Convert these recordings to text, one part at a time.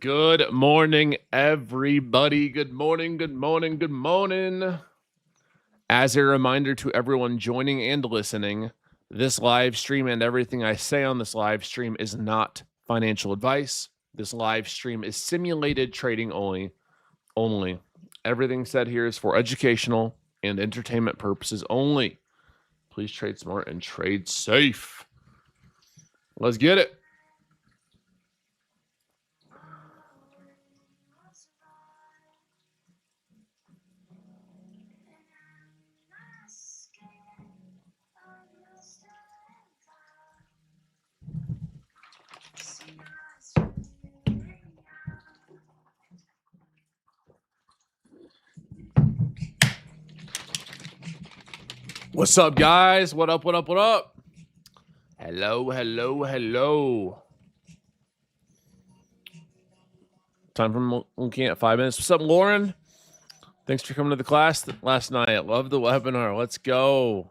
Good morning, everybody. Good morning, good morning, good morning. As a reminder to everyone joining and listening, this live stream and everything I say on this live stream is not financial advice. This live stream is simulated trading only. Everything said here is for educational and entertainment purposes only. Please trade smart and trade safe. Let's get it. What's up, guys? What up, what up, what up? Hello, hello, hello. Time for looking at 5 minutes. What's up, Lauren? Thanks for coming to the class last night. I love the webinar. Let's go.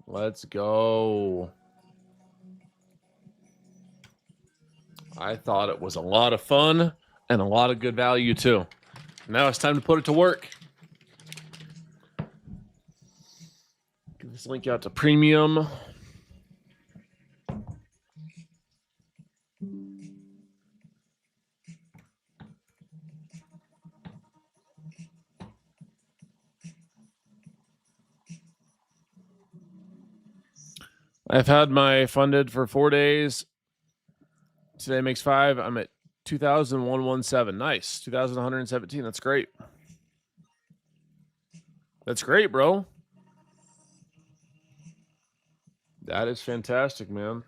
Let's go. I thought it was a lot of fun and a lot of good value, too. Now it's time to put it to work. Give this link out to Premium. I've had my funded for 4 days. Today makes 5. I'm at 2,117. Nice. 2,117. That's great. That's great, bro. That is fantastic, man.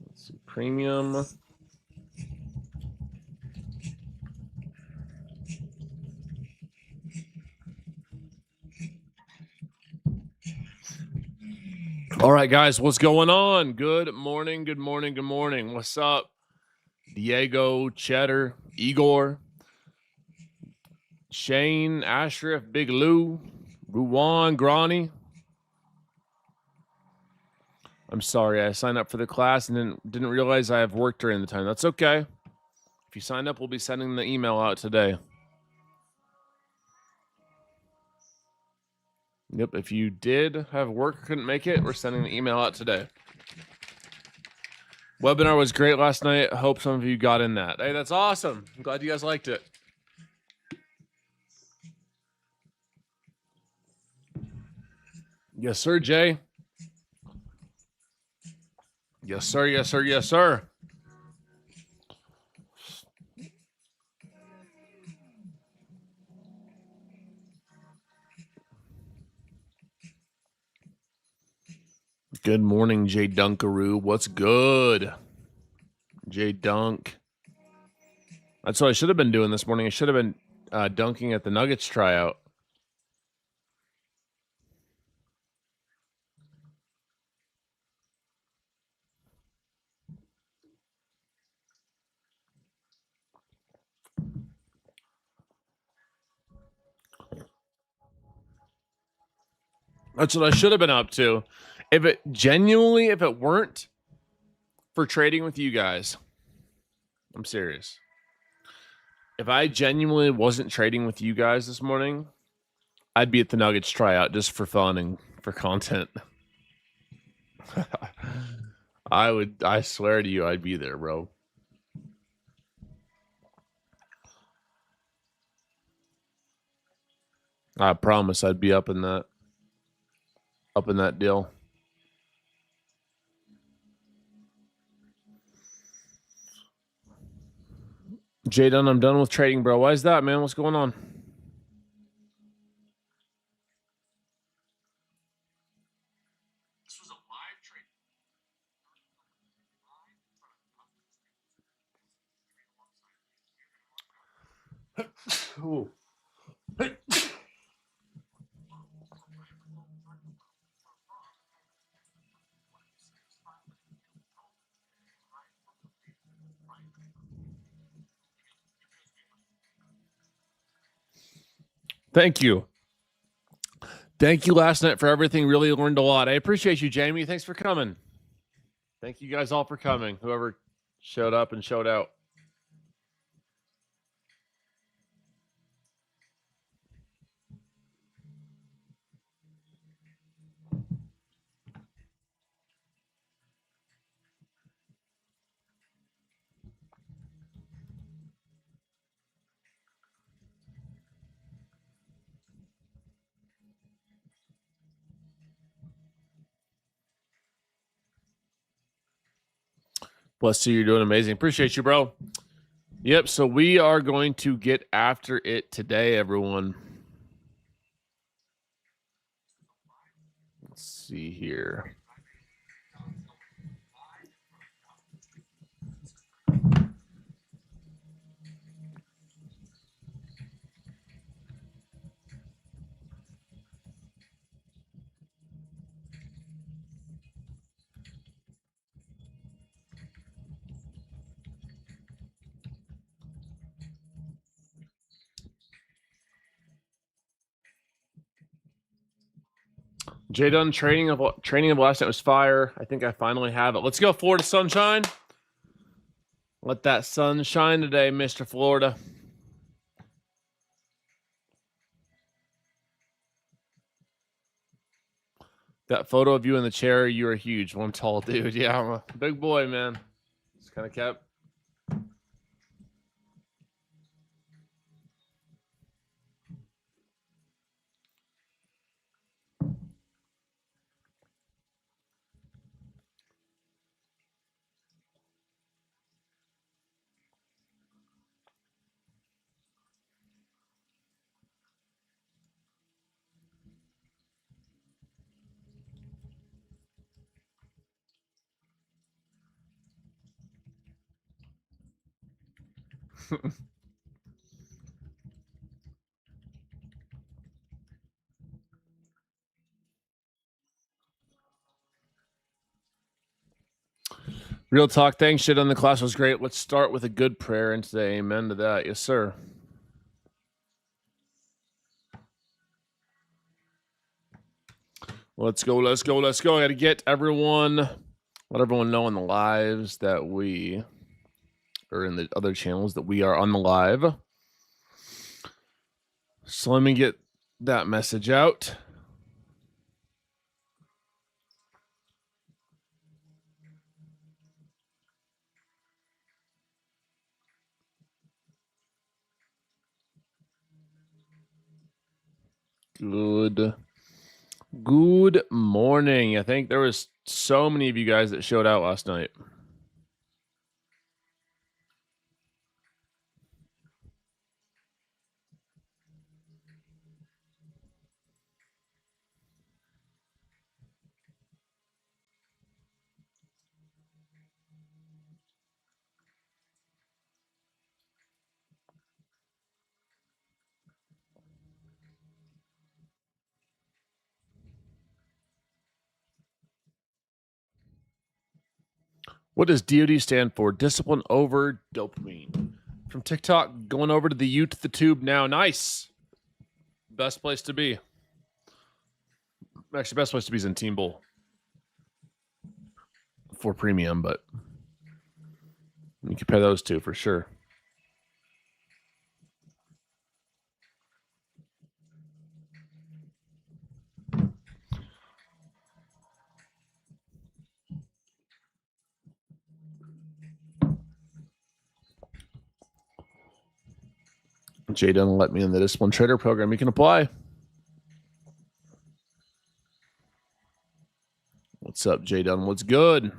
Let's see. Premium. All right, guys, what's going on? Good morning, good morning, good morning. What's up? Diego, Cheddar, Igor, Shane, Ashraf, Big Lou, Ruwan, Granny. I'm sorry, I signed up for the class and didn't realize I have work during the time. That's okay. If you sign up, we'll be sending the email out today. Yep, if you did have work, couldn't make it, we're sending the email out today. Webinar was great last night. I hope some of you got in that. Hey, that's awesome. I'm glad you guys liked it. Yes, sir, Jay. Yes, sir. Yes, sir. Yes, sir. Good morning, Jay Dunkaroo. What's good? Jay Dunk. That's what I should have been doing this morning. I should have been dunking at the Nuggets tryout. That's what I should have been up to. If it weren't for trading with you guys, I'm serious. If I genuinely wasn't trading with you guys this morning, I'd be at the Nuggets tryout just for fun and for content. I swear to you, I'd be there, bro. I promise I'd be up in that deal. Jdun, I'm done with trading, bro. Why is that, man? What's going on? This was a live trade. Ooh. Thank you. Thank you last night for everything. Really learned a lot. I appreciate you, Jamie. Thanks for coming. Thank you guys all for coming. Whoever showed up and showed out. Bless you. You're doing amazing. Appreciate you, bro. Yep. So we are going to get after it today, everyone. Let's see here. Jdun training of last night was fire. I think I finally have it. Let's go, Florida sunshine. Let that sun shine today, Mr. Florida. That photo of you in the chair, you are huge. One tall dude. Yeah, I'm a big boy, man. Just kind of kept. Real talk. Thanks. Shit on the class was great. Let's start with a good prayer and say amen to that. Yes, sir. Let's go. Let's go. Let's go. I got to get everyone, let everyone know in the lives that we, or in the other channels that we are on the live. So let me get that message out. Good morning. I think there was so many of you guys that showed out last night. What does DOD stand for? Discipline over dopamine. From TikTok, going over to the tube now. Nice. Best place to be. Actually, best place to be is in Team Bull. For premium, but you compare those two for sure. Jdun let me in the Discipline Trader program. You can apply. What's up, Jdun? What's good?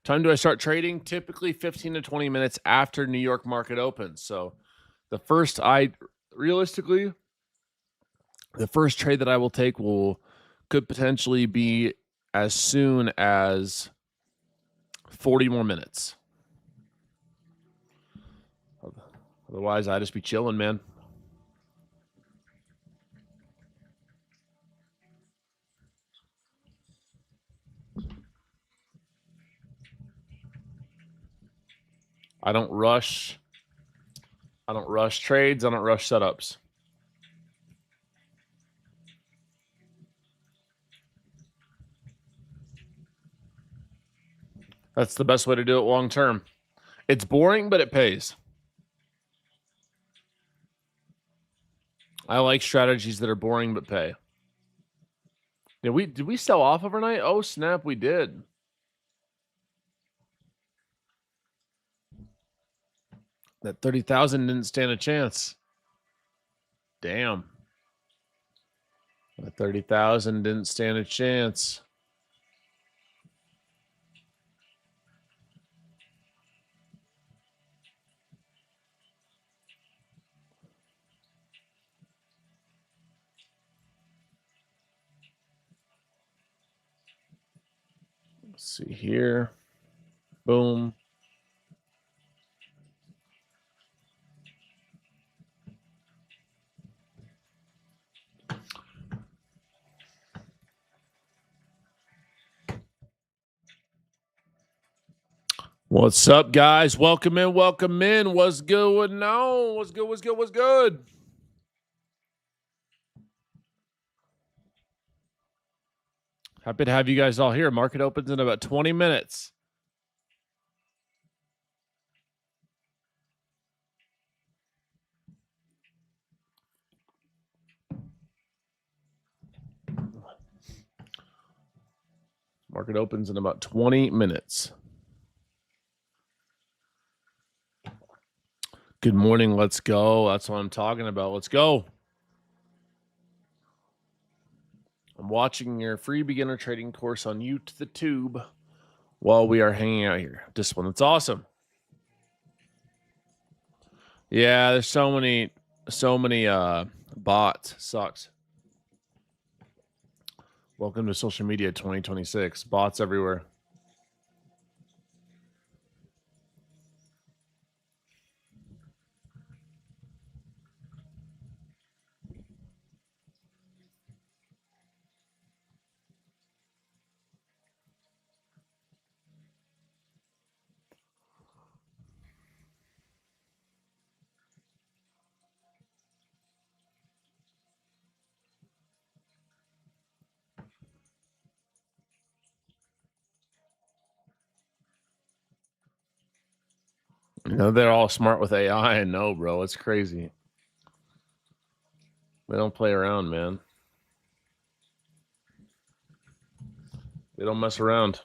Time do I start trading? Typically 15 to 20 minutes after New York market opens. So the first realistically, the first trade that I will take could potentially be as soon as 40 more minutes. Otherwise, I just be chilling, man. I don't rush. I don't rush trades. I don't rush setups. That's the best way to do it long term. It's boring, but it pays. I like strategies that are boring but pay. Did we sell off overnight? Oh snap, we did. That 30,000 didn't stand a chance. Damn. That 30,000 didn't stand a chance. Let's see here. Boom. What's up, guys? Welcome in. Welcome in. What's good? No. What's good? What's good? What's good? Happy to have you guys all here. Market opens in about 20 minutes. Market opens in about 20 minutes. Good morning. Let's go. That's what I'm talking about. Let's go. I'm watching your free beginner trading course on YouTube while we are hanging out here. Discipline. That's awesome. Yeah, there's so many bots. Sucks. Welcome to social media 2026. Bots everywhere. You know, they're all smart with AI. I know, bro. It's crazy. They don't play around, man. They don't mess around.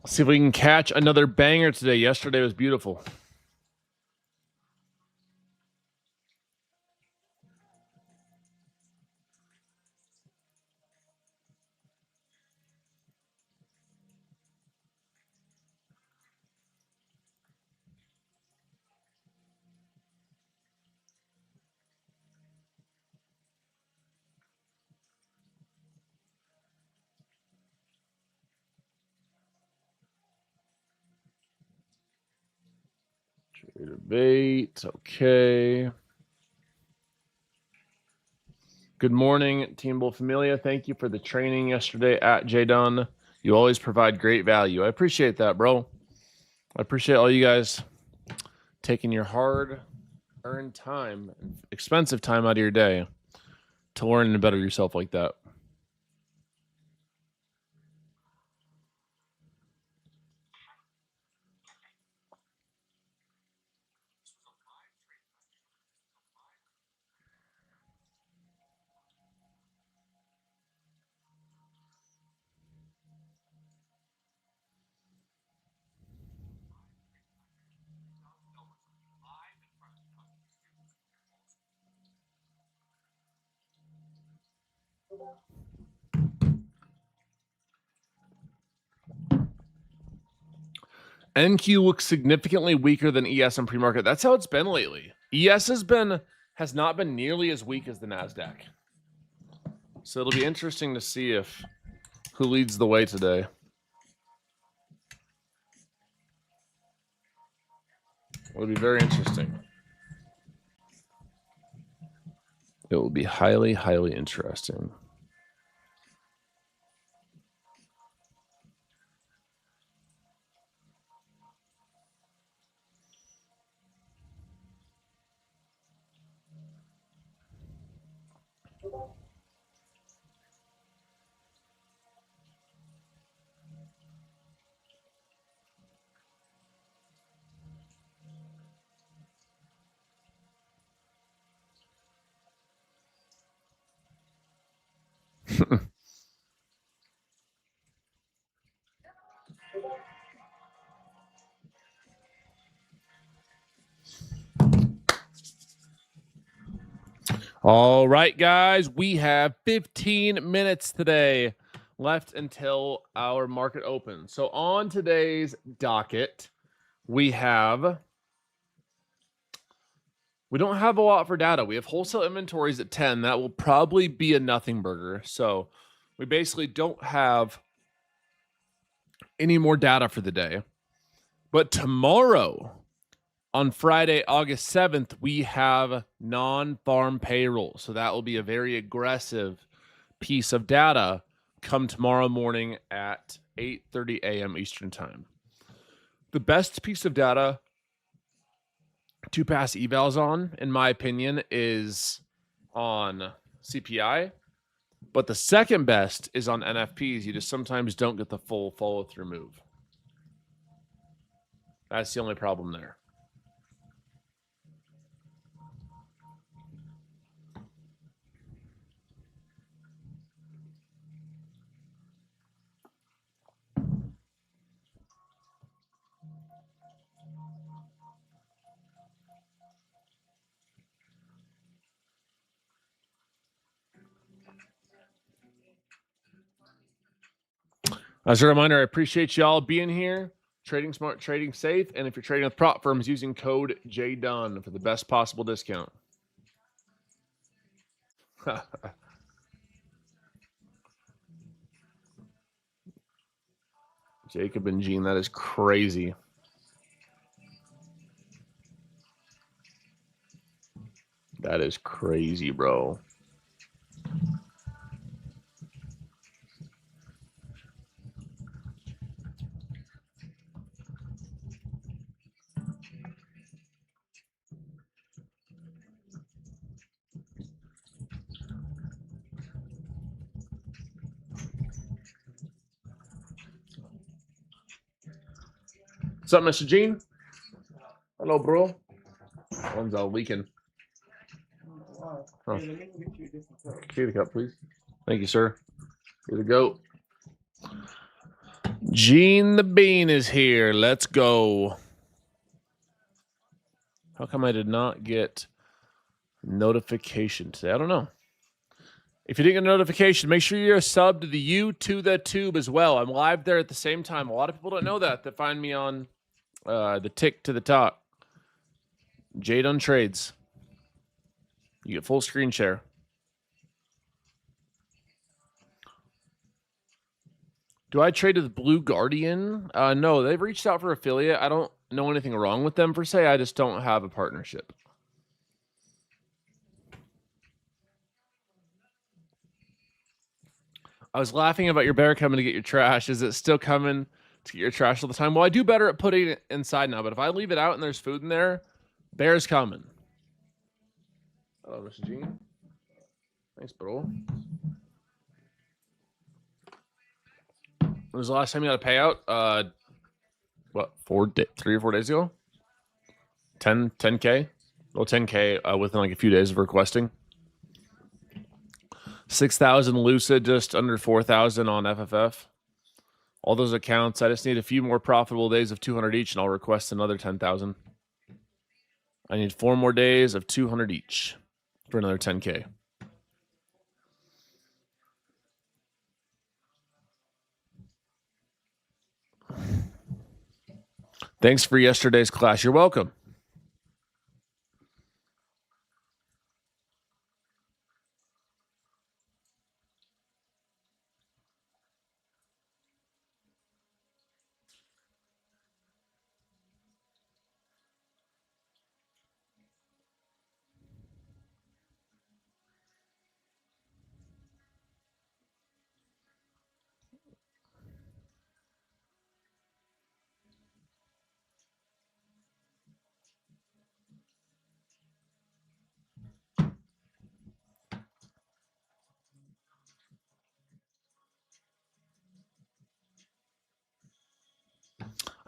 Let's see if we can catch another banger today. Yesterday was beautiful. Trader bait. Okay. Good morning, Team Bull Familia. Thank you for the training yesterday at Jdun. You always provide great value. I appreciate that, bro. I appreciate all you guys taking your hard-earned time, expensive time out of your day to learn and better yourself like that. NQ looks significantly weaker than ES and pre-market. That's how it's been lately. ES has not been nearly as weak as the NASDAQ. So it'll be interesting to see if who leads the way today. It'll be very interesting. It will be highly, highly interesting. All right, guys, we have 15 minutes today left until our market opens. So on today's docket, we don't have a lot for data. We have wholesale inventories at 10. That will probably be a nothing burger. So we basically don't have any more data for the day. But tomorrow, on Friday, August 7th, we have non-farm payroll. So that will be a very aggressive piece of data come tomorrow morning at 8:30 a.m. Eastern Time. The best piece of data to pass evals on, in my opinion, is on CPI. But the second best is on NFPs. You just sometimes don't get the full follow-through move. That's the only problem there. As a reminder, I appreciate y'all being here. Trading smart, trading safe. And if you're trading with prop firms, using code Jdun for the best possible discount. Jacob and Gene, that is crazy. That is crazy, bro. What's up, Mr. Gene? Hello, bro. One's all leaking. Oh. Give the cup, please. Thank you, sir. Here we go. Gene the Bean is here. Let's go. How come I did not get notification today? I don't know. If you didn't get a notification, make sure you're a sub to the U to the Tube as well. I'm live there at the same time. A lot of people don't know that find me on the tick to the top. Jdun Trades. You get full screen share. Do I trade with Blue Guardian? No, they've reached out for affiliate. I don't know anything wrong with them per se. I just don't have a partnership. I was laughing about your bear coming to get your trash. Is it still coming to get your trash all the time? Well, I do better at putting it inside now, but if I leave it out and there's food in there, bear's coming. Hello, Mr. Gene. Thanks, bro. When was the last time you got a payout? What, 3 or 4 days ago? 10K? Well, 10K within like a few days of requesting. 6,000 Lucid, just under 4,000 on FFF. All those accounts, I just need a few more profitable days of 200 each, and I'll request another 10,000. I need 4 more days of 200 each for another 10K. Thanks for yesterday's class. You're welcome.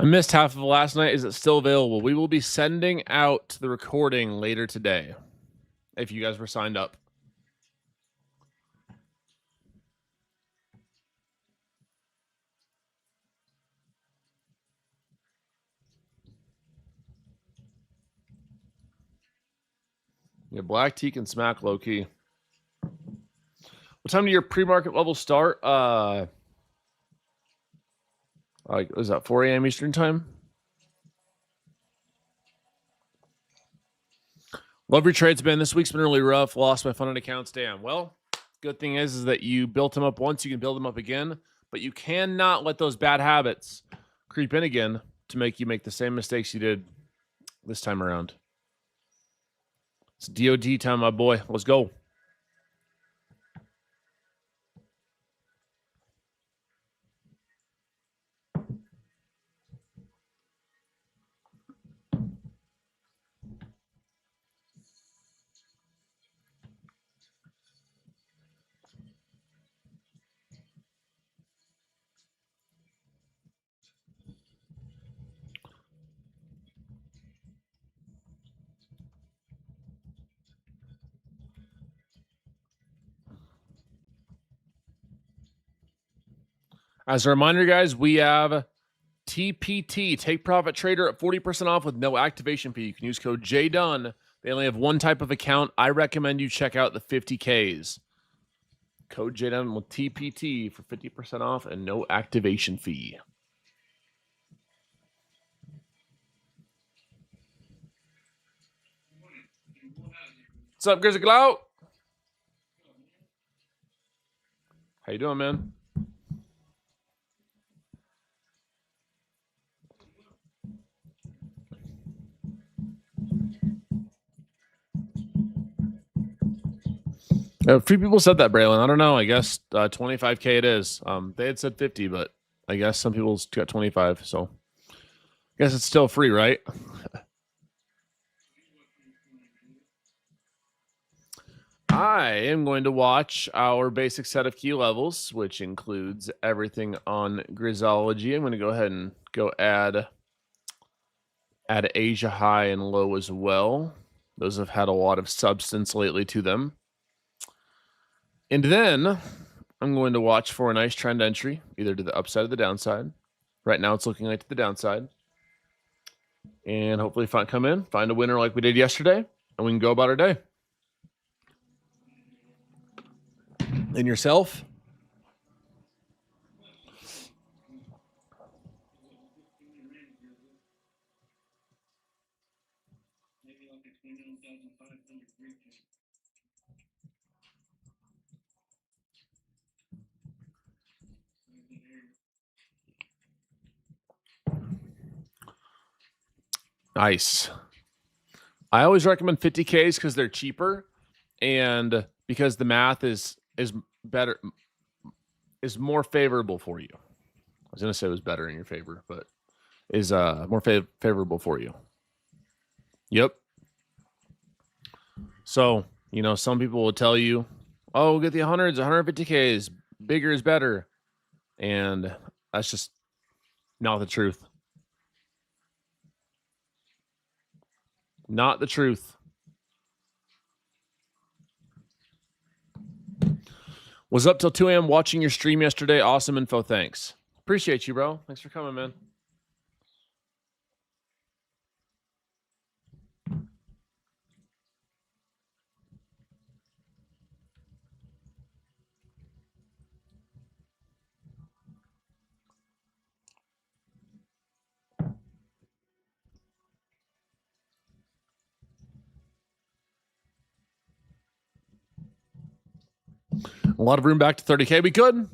I missed half of last night. Is it still available? We will be sending out the recording later today if you guys were signed up. Yeah, Black Tea can smack low key. What time do your pre-market levels start? Like, was that 4 a.m. Eastern time? Love your trades, man. This week's been really rough. Lost my funded accounts. Damn. Well, good thing is that you built them up once. You can build them up again, but you cannot let those bad habits creep in again to make you make the same mistakes you did this time around. It's DOD time, my boy. Let's go. As a reminder, guys, we have TPT, Take Profit Trader, at 40% off with no activation fee. You can use code Jdun. They only have one type of account. I recommend you check out the 50Ks. Code Jdun with TPT for 50% off and no activation fee. What's up, Grizzly Glow? How you doing, man? A few people said that, Braylon. I don't know. I guess 25K it is. They had said 50, but I guess some people got 25. So I guess it's still free, right? I am going to watch our basic set of key levels, which includes everything on Grizzology. I'm going to go ahead and go add Asia high and low as well. Those have had a lot of substance lately to them. And then I'm going to watch for a nice trend entry, either to the upside or the downside. Right now it's looking like to the downside. And hopefully come in, find a winner like we did yesterday, and we can go about our day. And yourself? Nice. I always recommend 50Ks because they're cheaper and because the math is better, is more favorable for you. I was going to say it was better in your favor, but is more favorable for you. Yep. So, you know, some people will tell you, oh, get the 100s, 150Ks, bigger is better. And that's just not the truth. Not the truth. Was up till 2 a.m. watching your stream yesterday. Awesome info. Thanks. Appreciate you, bro. Thanks for coming, man. A lot of room back to 30K. We could.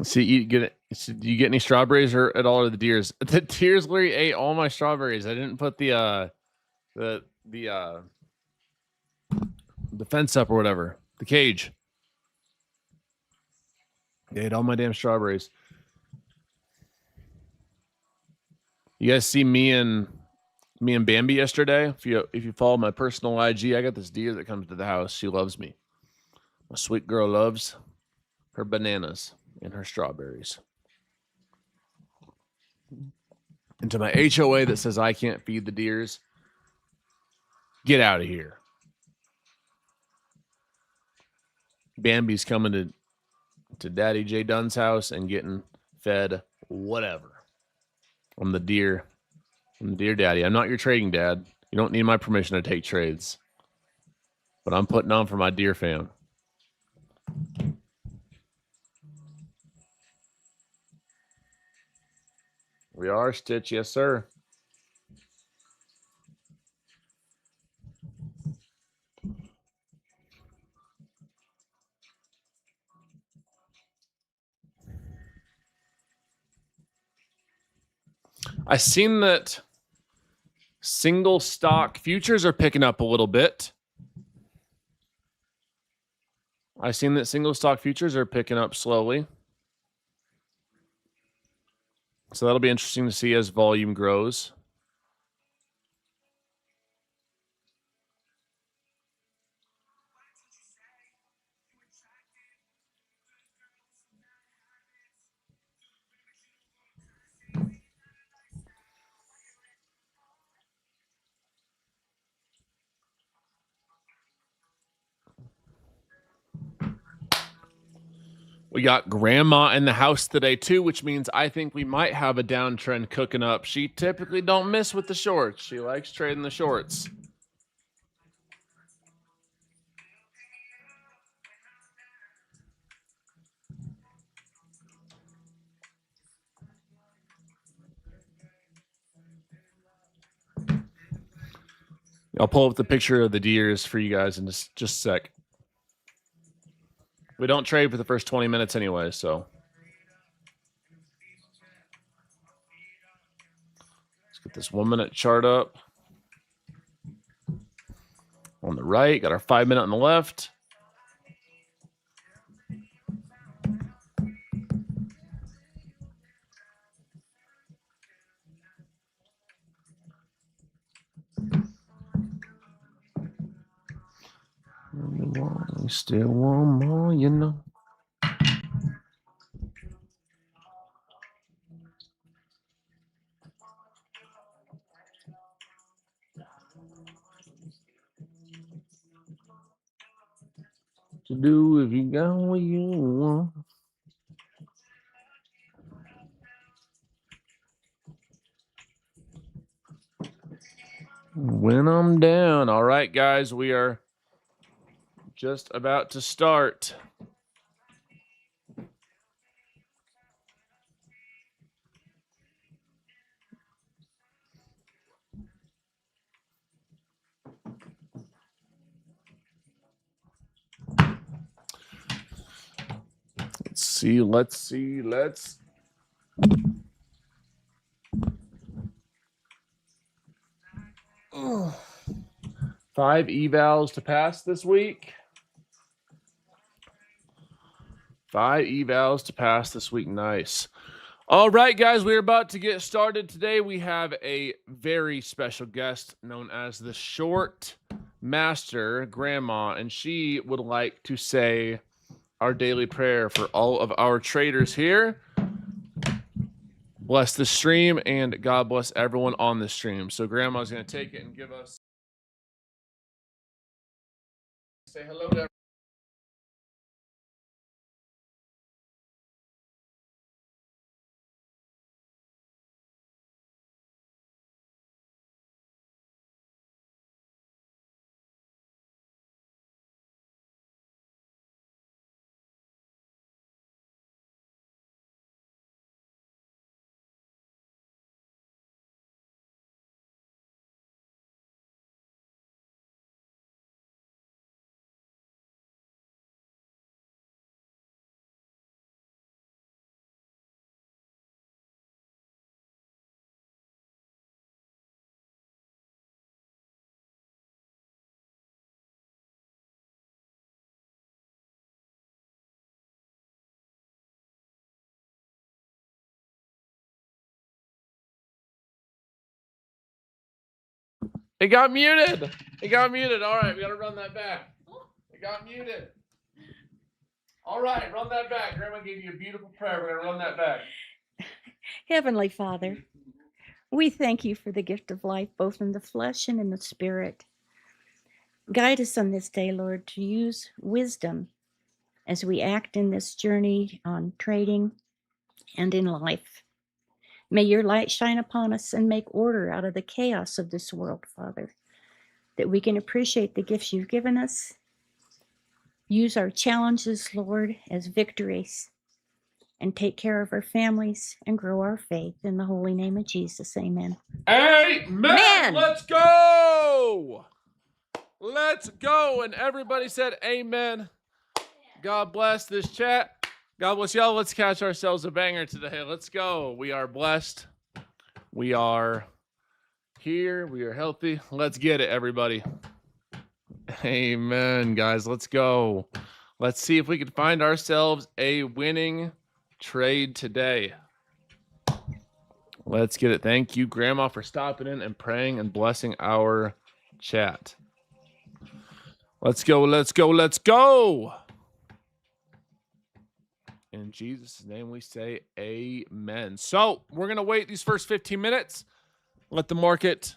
See, you get any strawberries or at all, or the deers? The deers literally ate all my strawberries. I didn't put the fence up or whatever, the cage. They ate all my damn strawberries. You guys see me and Me and Bambi yesterday. If you follow my personal IG, I got this deer that comes to the house. She loves me. My sweet girl loves her bananas and her strawberries. And to my HOA that says I can't feed the deers, get out of here. Bambi's coming to Daddy Jdun's house and getting fed whatever. I'm the deer daddy. I'm not your trading dad. You don't need my permission to take trades. But I'm putting on for my deer fam. We are, Stitch. Yes, sir. I seen that single stock futures are picking up a little bit. I seen that single stock futures are picking up slowly. So that'll be interesting to see as volume grows. We got grandma in the house today too, which means I think we might have a downtrend cooking up. She typically don't miss with the shorts. She likes trading the shorts. I'll pull up the picture of the deers for you guys in just a sec. We don't trade for the first 20 minutes anyway, so. Let's get this 1 minute chart up. On the right, got our 5 minute on the left. We still want more, you know. To do if you got what you want. When I'm down. All right, guys, we are just about to start. Let's see. 5 evals to pass this week. 5 evals to pass this week. Nice. All right, guys, we're about to get started. Today we have a very special guest known as the Short Master, Grandma, and she would like to say our daily prayer for all of our traders here. Bless the stream, and God bless everyone on the stream. So Grandma's going to take it and give us. Say hello to everyone. It got muted. It got muted. All right, we got to run that back. It got muted. All right, run that back. Grandma gave you a beautiful prayer. We're going to run that back. Heavenly Father, we thank you for the gift of life, both in the flesh and in the spirit. Guide us on this day, Lord, to use wisdom as we act in this journey on trading and in life. May your light shine upon us and make order out of the chaos of this world, Father, that we can appreciate the gifts you've given us, use our challenges, Lord, as victories, and take care of our families and grow our faith. In the holy name of Jesus, amen. Amen. Let's go. Let's go. And everybody said amen. God bless this chat. God bless y'all. Let's catch ourselves a banger today. Let's go. We are blessed. We are here. We are healthy. Let's get it, everybody. Amen, guys. Let's go. Let's see if we can find ourselves a winning trade today. Let's get it. Thank you, Grandma, for stopping in and praying and blessing our chat. Let's go. Let's go. Let's go. In Jesus' name we say amen. So we're going to wait these first 15 minutes. Let the market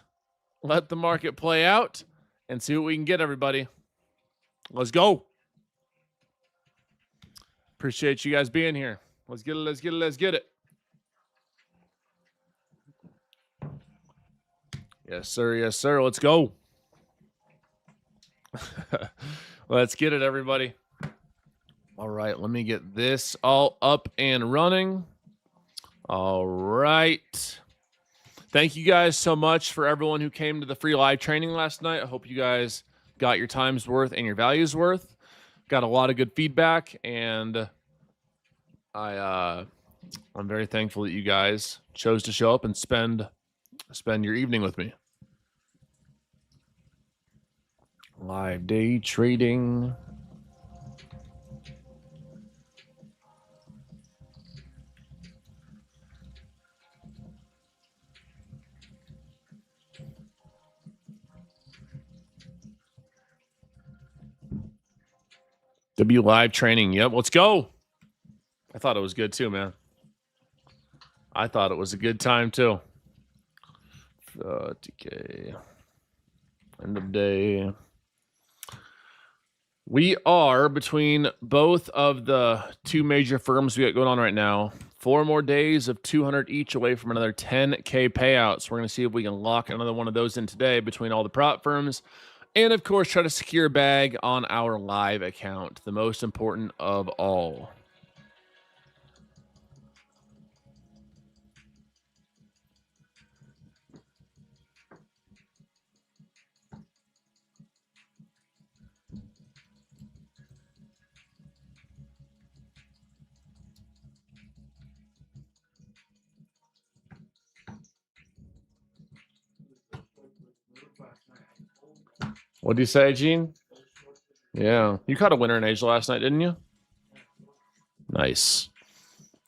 play out and see what we can get, everybody. Let's go. Appreciate you guys being here. Let's get it. Let's get it. Let's get it. Yes, sir. Yes, sir. Let's go. Let's get it, everybody. All right, let me get this all up and running. All right. Thank you guys so much for everyone who came to the free live training last night. I hope you guys got your time's worth and your value's worth. Got a lot of good feedback, and I'm very thankful that you guys chose to show up and spend your evening with me. Live day trading. W live training. Yep, let's go. I thought it was good too, man. I thought it was a good time too. TK. End of day. We are between both of the two major firms we got going on right now. 4 more days of 200 each away from another 10K payouts. We're going to see if we can lock another one of those in today between all the prop firms. And, of course, try to secure a bag on our live account, the most important of all. What do you say, Gene? Yeah. You caught a winner in Asia last night, didn't you? Nice.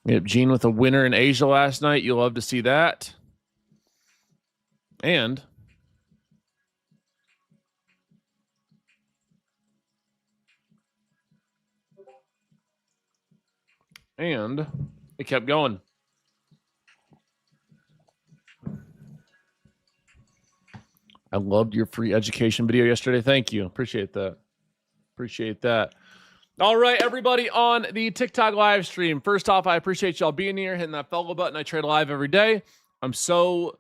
Yep, Gene with a winner in Asia last night. You'll love to see that. And it kept going. I loved your free education video yesterday. Thank you. Appreciate that. Appreciate that. All right, everybody on the TikTok live stream. First off, I appreciate y'all being here, hitting that follow button. I trade live every day. I'm so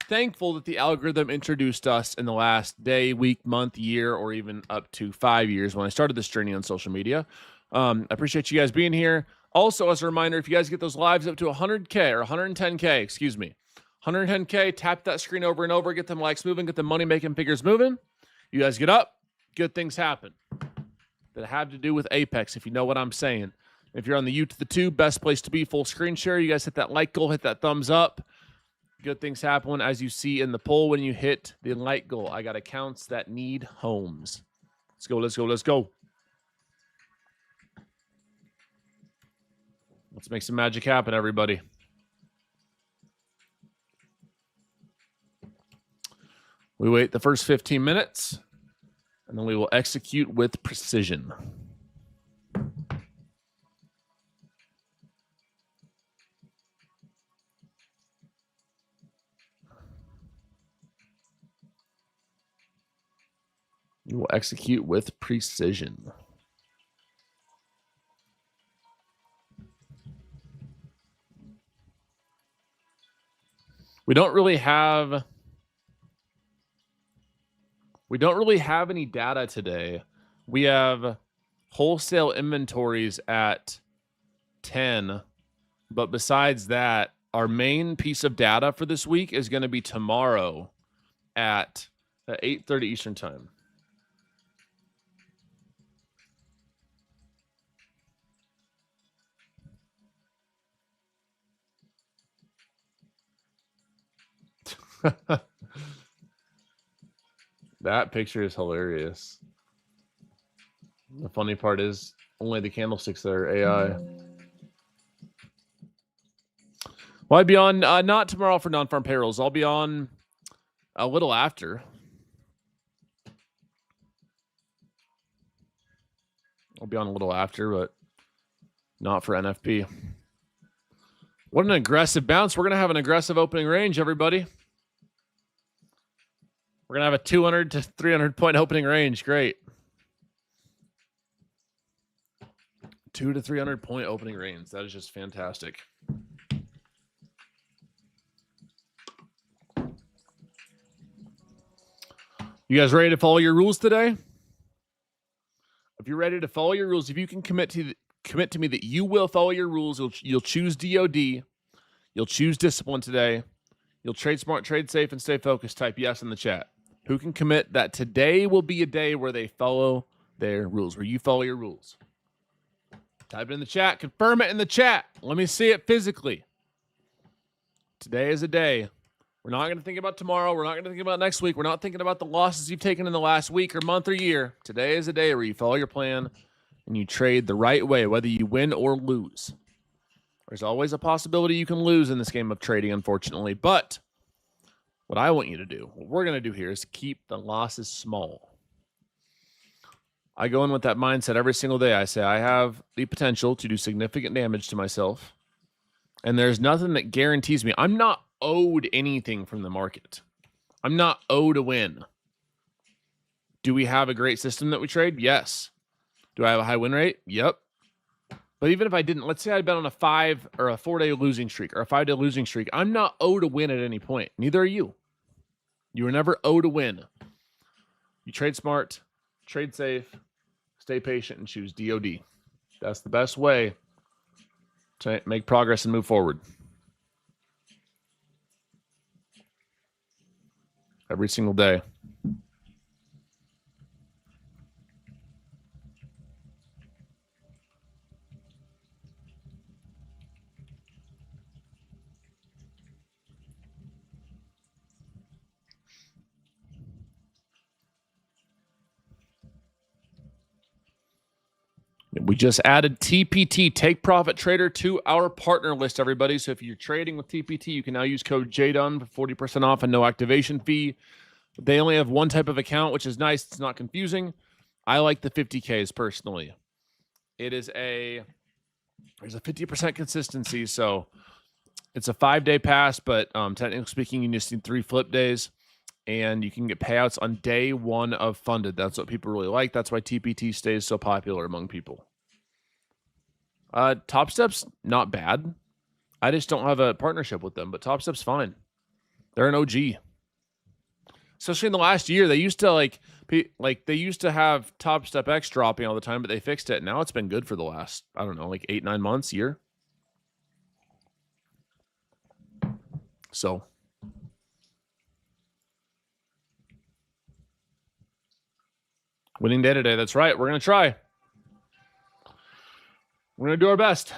thankful that the algorithm introduced us in the last day, week, month, year, or even up to 5 years when I started this journey on social media. I appreciate you guys being here. Also, as a reminder, if you guys get those lives up to 100K or 110K, excuse me, 110K, tap that screen over and over, get them likes moving, get the money-making figures moving. You guys get up, good things happen that have to do with Apex, if you know what I'm saying. If you're on the YouTube, best place to be, full screen share. You guys hit that like goal, hit that thumbs up. Good things happen, as you see in the poll when you hit the like goal. I got accounts that need homes. Let's go, let's go, let's go. Let's make some magic happen, everybody. We wait the first 15 minutes, and then we will execute with precision. We will execute with precision. We don't really have any data today. We have wholesale inventories at 10, but besides that, our main piece of data for this week is going to be tomorrow at 8:30 Eastern time. That picture is hilarious. The funny part is only the candlesticks that are AI. Well, I'd be on not tomorrow for non-farm payrolls. I'll be on a little after. I'll be on a little after, but not for NFP. What an aggressive bounce. We're going to have an aggressive opening range, everybody. We're going to have a 200 to 300 point opening range. Great. 200 to 300 point opening range. That is just fantastic. You guys ready to follow your rules today? If you're ready to follow your rules, if you can commit to me that you will follow your rules, you'll choose DOD, you'll choose discipline today, you'll trade smart, trade safe, and stay focused. Type yes in the chat. Who can commit that today will be a day where they follow their rules, where you follow your rules? Type it in the chat. Confirm it in the chat. Let me see it physically. Today is a day. We're not going to think about tomorrow. We're not going to think about next week. We're not thinking about the losses you've taken in the last week or month or year. Today is a day where you follow your plan and you trade the right way, whether you win or lose. There's always a possibility you can lose in this game of trading, unfortunately. But what I want you to do, what we're going to do here is keep the losses small. I go in with that mindset every single day. I say I have the potential to do significant damage to myself. And there's nothing that guarantees me. I'm not owed anything from the market. I'm not owed a win. Do we have a great system that we trade? Yes. Do I have a high win rate? Yep. But even if I didn't, let's say I'd been on a 5 or a 4-day losing streak or a 5-day losing streak, I'm not owed a win at any point. Neither are you. You were never owed a win. You trade smart, trade safe, stay patient, and choose DOD. That's the best way to make progress and move forward. Every single day. We just added TPT, Take Profit Trader, to our partner list, everybody. So if you're trading with TPT, you can now use code Jdun for 40% off and no activation fee. They only have one type of account, which is nice. It's not confusing. I like the 50Ks personally. There's a 50% consistency, so it's a 5-day pass, but technically speaking, you just need 3 flip days, and you can get payouts on day 1 of funded. That's what people really like. That's why TPT stays so popular among people. Top Step's not bad. I just don't have a partnership with them, but Top Step's fine. They're an OG. Especially in the last year, they used to they used to have Top Step X dropping all the time, but they fixed it. Now it's been good for the last, I don't know, like 8-9 months, year. So winning day today. That's right. We're going to try. We're going to do our best.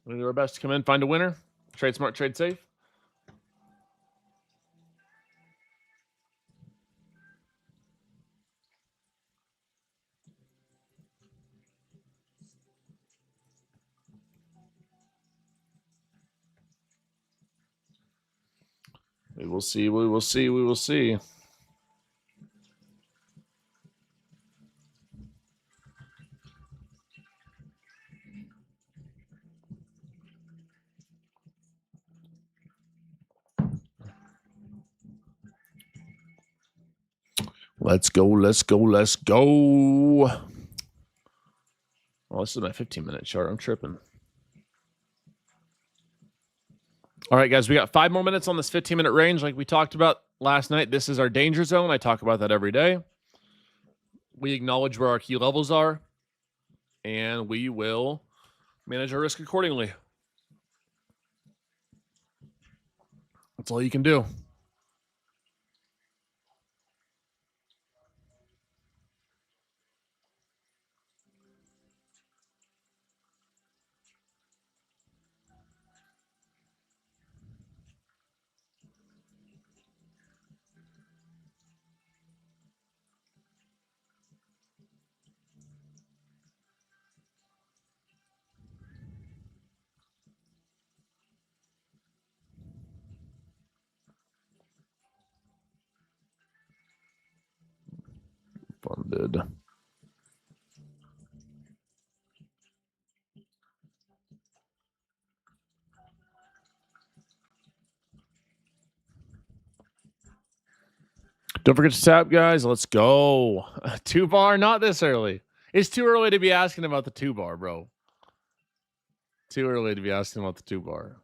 We're going to do our best to come in, find a winner, trade smart, trade safe. We will see. We will see. We will see. Let's go. Let's go. Let's go. Well, this is my 15-minute chart. I'm tripping. All right, guys, we got 5 more minutes on this 15-minute range like we talked about last night. This is our danger zone. I talk about that every day. We acknowledge where our key levels are, and we will manage our risk accordingly. That's all you can do. Funded. Don't forget to tap, guys. Let's go. 2-bar, not this early. It's too early to be asking about the 2-bar, bro. Too early to be asking about the 2-bar.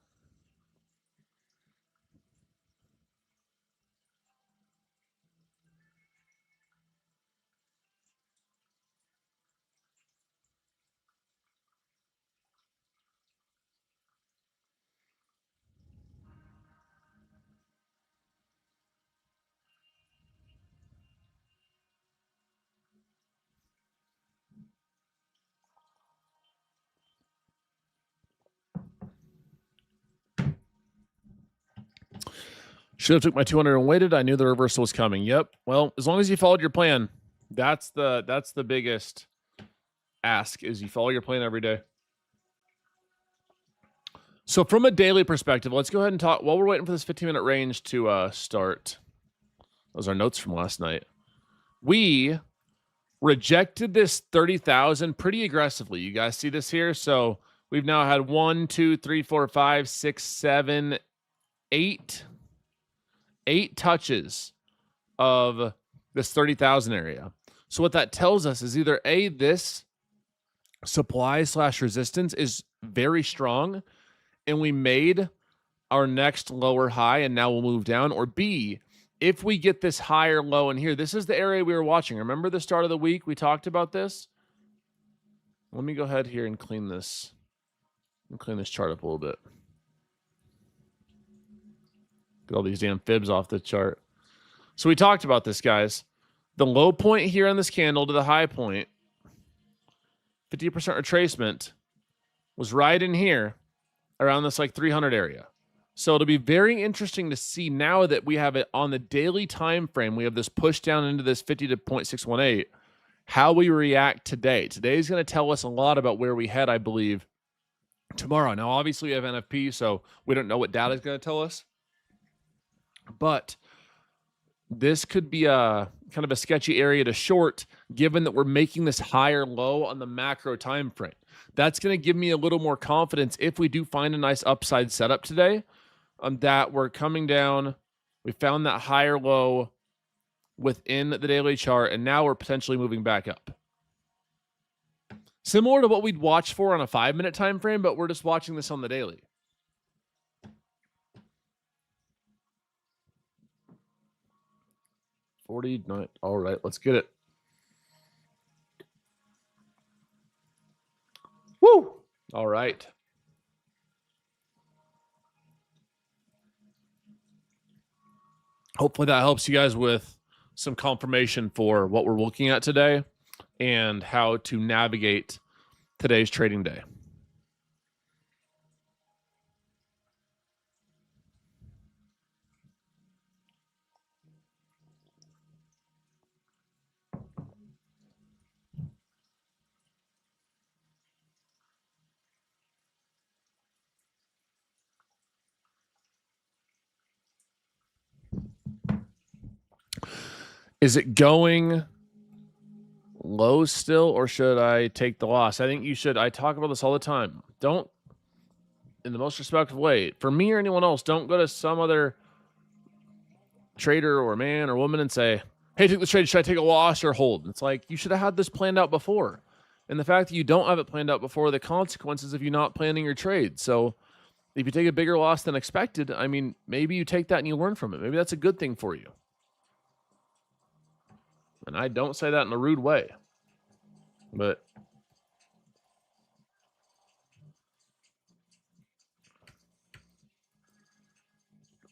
Should have took my 200 and waited. I knew the reversal was coming. Yep. Well, as long as you followed your plan, that's the biggest ask, is you follow your plan every day. So from a daily perspective, let's go ahead and talk while we're waiting for this 15-minute range to start. Those are notes from last night. We rejected this 30,000 pretty aggressively. You guys see this here? So we've now had 1, 2, 3, 4, 5, 6, 7, 8 touches of this 30,000 area. So what that tells us is either A, this supply / resistance is very strong and we made our next lower high and now we'll move down, or B, if we get this higher low in here, this is the area we were watching. Remember the start of the week we talked about this? Let me go ahead here and clean this chart up a little bit. Get all these damn fibs off the chart. So we talked about this, guys. The low point here on this candle to the high point, 50% retracement, was right in here around this like 300 area. So it'll be very interesting to see now that we have it on the daily time frame. We have this push down into this 50 to 0.618. How we react today. Today is going to tell us a lot about where we head, I believe, tomorrow. Now, obviously, we have NFP, so we don't know what data is going to tell us. But this could be a kind of a sketchy area to short, given that we're making this higher low on the macro time frame. That's going to give me a little more confidence if we do find a nice upside setup today, that we're coming down. We found that higher low within the daily chart, and now we're potentially moving back up. Similar to what we'd watch for on a 5-minute time frame, but we're just watching this on the daily. $49. All right, let's get it. Woo! All right. Hopefully that helps you guys with some confirmation for what we're looking at today and how to navigate today's trading day. Is it going low still, or should I take the loss? I think you should. I talk about this all the time. Don't, in the most respectful way, for me or anyone else, don't go to some other trader or man or woman and say, hey, take the trade. Should I take a loss or hold? And it's like, you should have had this planned out before. And the fact that you don't have it planned out before, the consequences of you not planning your trade. So if you take a bigger loss than expected, I mean, maybe you take that and you learn from it. Maybe that's a good thing for you. And I don't say that in a rude way. But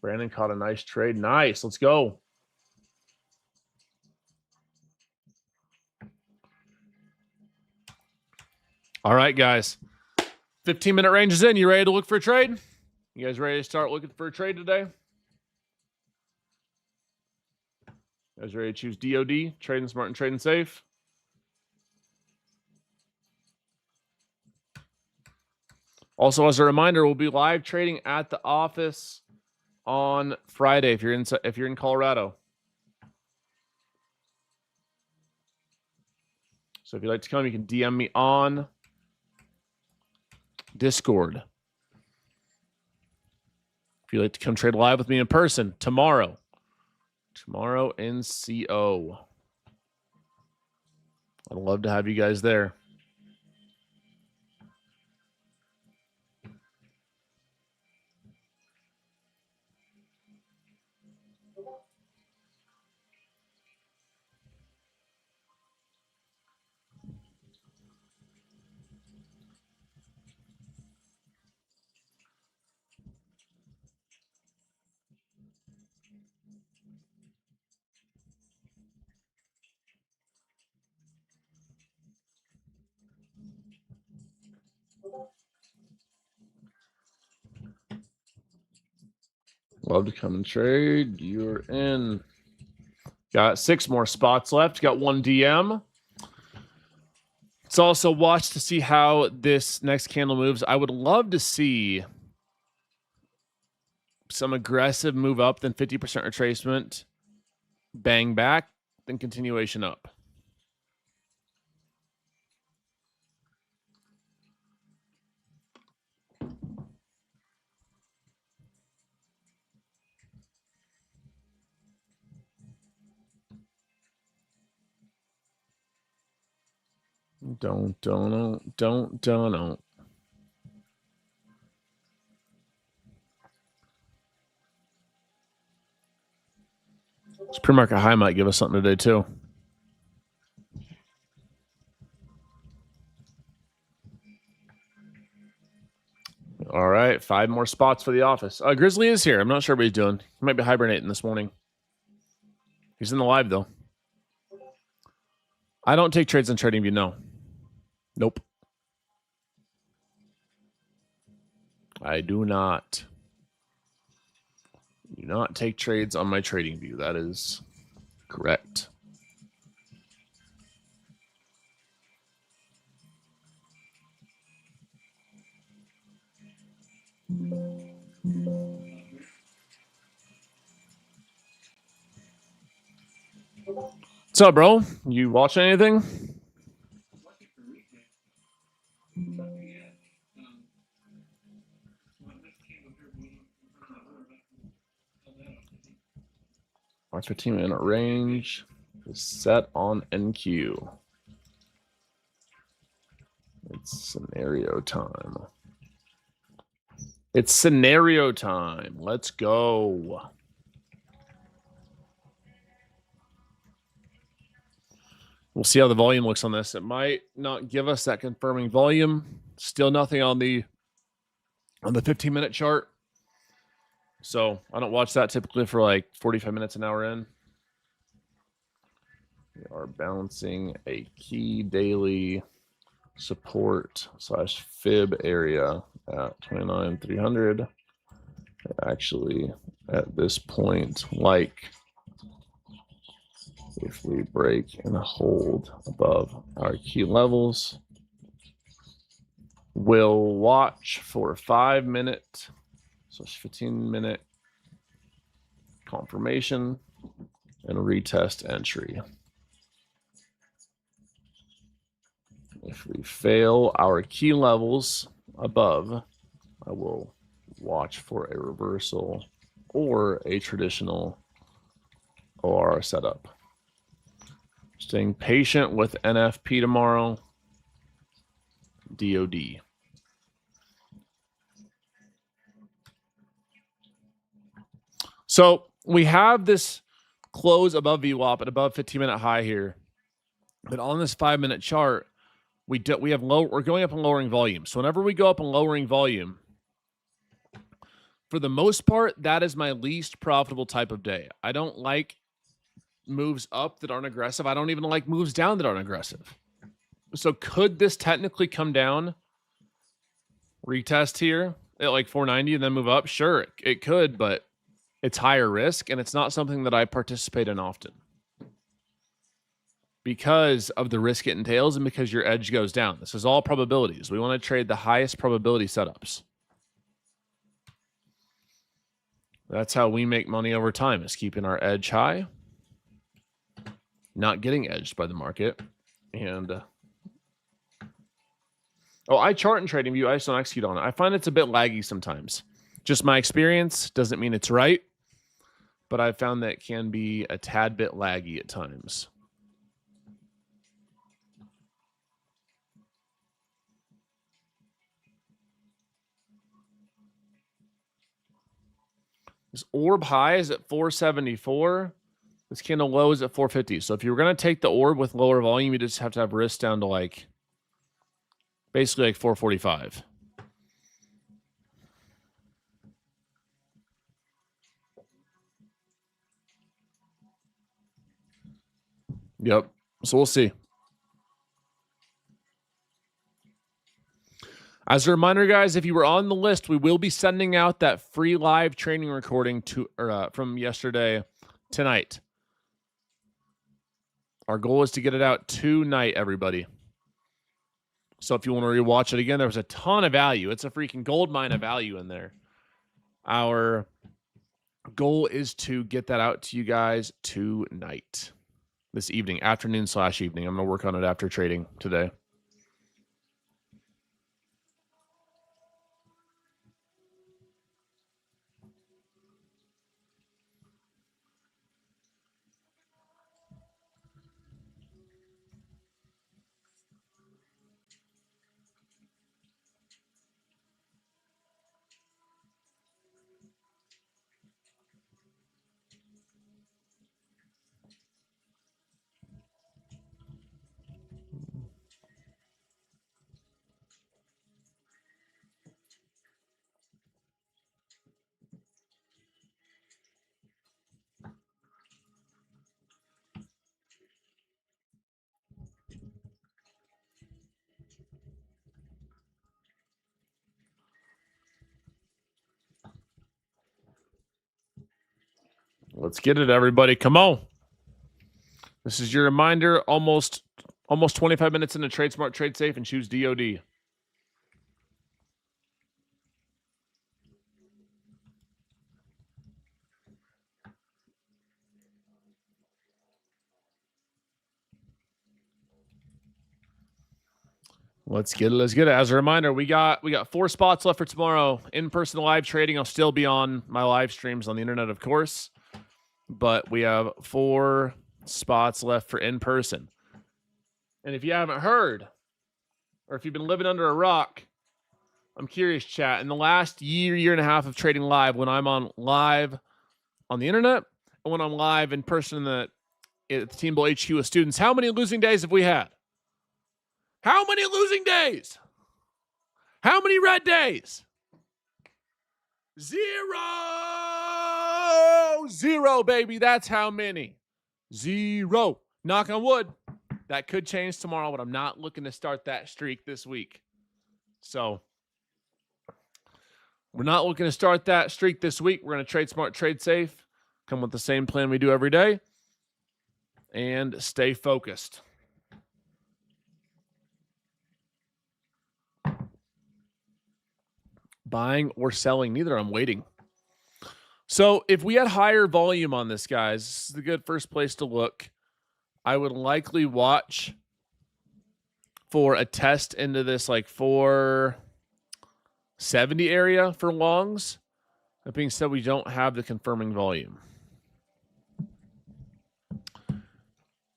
Brandon caught a nice trade. Nice. Let's go. All right, guys. 15-minute range is in. You ready to look for a trade? You guys ready to start looking for a trade today? You guys ready to choose DOD, trading smart and trading safe? Also, as a reminder, we'll be live trading at the office on Friday if you're in Colorado. So if you'd like to come, you can DM me on Discord. If you'd like to come trade live with me in person tomorrow in CO. I'd love to have you guys there. Love to come and trade. You're in. Got 6 more spots left. Got 1 DM. Let's also watch to see how this next candle moves. I would love to see some aggressive move up, then 50% retracement, bang back, then continuation up. Don't. This pre-market high might give us something today too. All right, 5 more spots for the office. Grizzly is here. I'm not sure what he's doing. He might be hibernating this morning. He's in the live though. I don't take trades on TradingView. No. Nope. I do not. Do not take trades on my TradingView. That is correct. What's up, bro? You watch anything? Watch 15-minute range is set on NQ. It's scenario time. It's scenario time. Let's go. We'll see how the volume looks on this. It might not give us that confirming volume. Still nothing on the 15-minute chart. So I don't watch that typically for like 45 minutes, an hour in. We are bouncing a key daily support / fib area at 29,300. Actually, at this point, like if we break and hold above our key levels, we'll watch for 5 minute, so 15-minute confirmation and retest entry. If we fail our key levels above, I will watch for a reversal or a traditional OR setup. Staying patient with NFP tomorrow. DOD. So we have this close above VWAP at above 15-minute high here. But on this 5-minute chart, we're going up and lowering volume. So whenever we go up and lowering volume, for the most part, that is my least profitable type of day. I don't like moves up that aren't aggressive. I don't even like moves down that aren't aggressive. So could this technically come down, retest here at like 490 and then move up? Sure, it could, but it's higher risk and it's not something that I participate in often because of the risk it entails and because your edge goes down. This is all probabilities. We want to trade the highest probability setups. That's how we make money over time, is keeping our edge high, not getting edged by the market. And I chart in TradingView. I just don't execute on it. I find it's a bit laggy sometimes. Just my experience doesn't mean it's right, but I've found that it can be a tad bit laggy at times. This orb high is at 474. This candle low is at 450. So if you were going to take the orb with lower volume, you just have to have risk down to like basically like 445. Yep. So we'll see. As a reminder, guys, if you were on the list, we will be sending out that free live training recording from yesterday tonight. Our goal is to get it out tonight, everybody. So if you want to rewatch it again, there was a ton of value. It's a freaking gold mine of value in there. Our goal is to get that out to you guys tonight, this evening, afternoon/evening. I'm going to work on it after trading today. Let's get it, everybody. Come on. This is your reminder. Almost 25 minutes into Trade Smart, Trade Safe, and choose DOD. Let's get it. Let's get it. As a reminder, we got 4 spots left for tomorrow. In-person live trading. I'll still be on my live streams on the internet, of course. But we have 4 spots left for in-person. And if you haven't heard, or if you've been living under a rock, I'm curious, chat. In the last year and a half of trading live, when I'm on live on the internet, and when I'm live in person at the Team Bull HQ with students, how many losing days have we had? How many losing days? How many red days? 0! 0, baby. That's how many. 0. Knock on wood. That could change tomorrow, but I'm not looking to start that streak this week. So we're not looking to start that streak this week. We're going to trade smart, trade safe, come with the same plan we do every day, and stay focused. Buying or selling, neither. I'm waiting. So if we had higher volume on this, guys, this is a good first place to look. I would likely watch for a test into this like 470 area for longs. That being said, we don't have the confirming volume.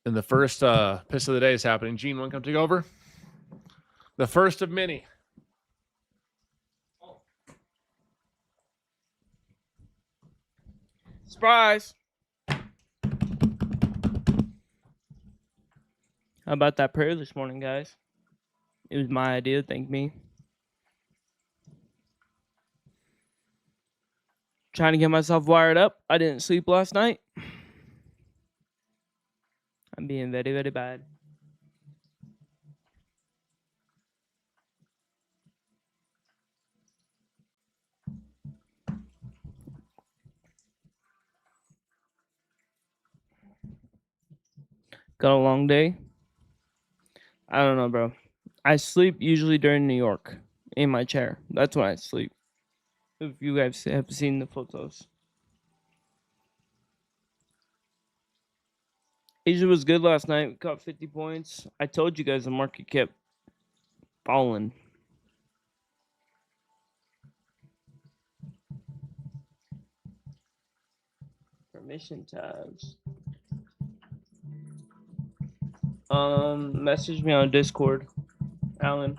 And the first piss of the day is happening. Gene, want to come take over? The first of many. Surprise! How about that prayer this morning, guys? It was my idea, thank me. Trying to get myself wired up. I didn't sleep last night. I'm being very, very bad. Got a long day. I don't know, bro. I sleep usually during New York in my chair. That's when I sleep. If you guys have seen the photos. Asia was good last night. We caught 50 points. I told you guys the market kept falling. Permission tabs. Message me on Discord, Alan.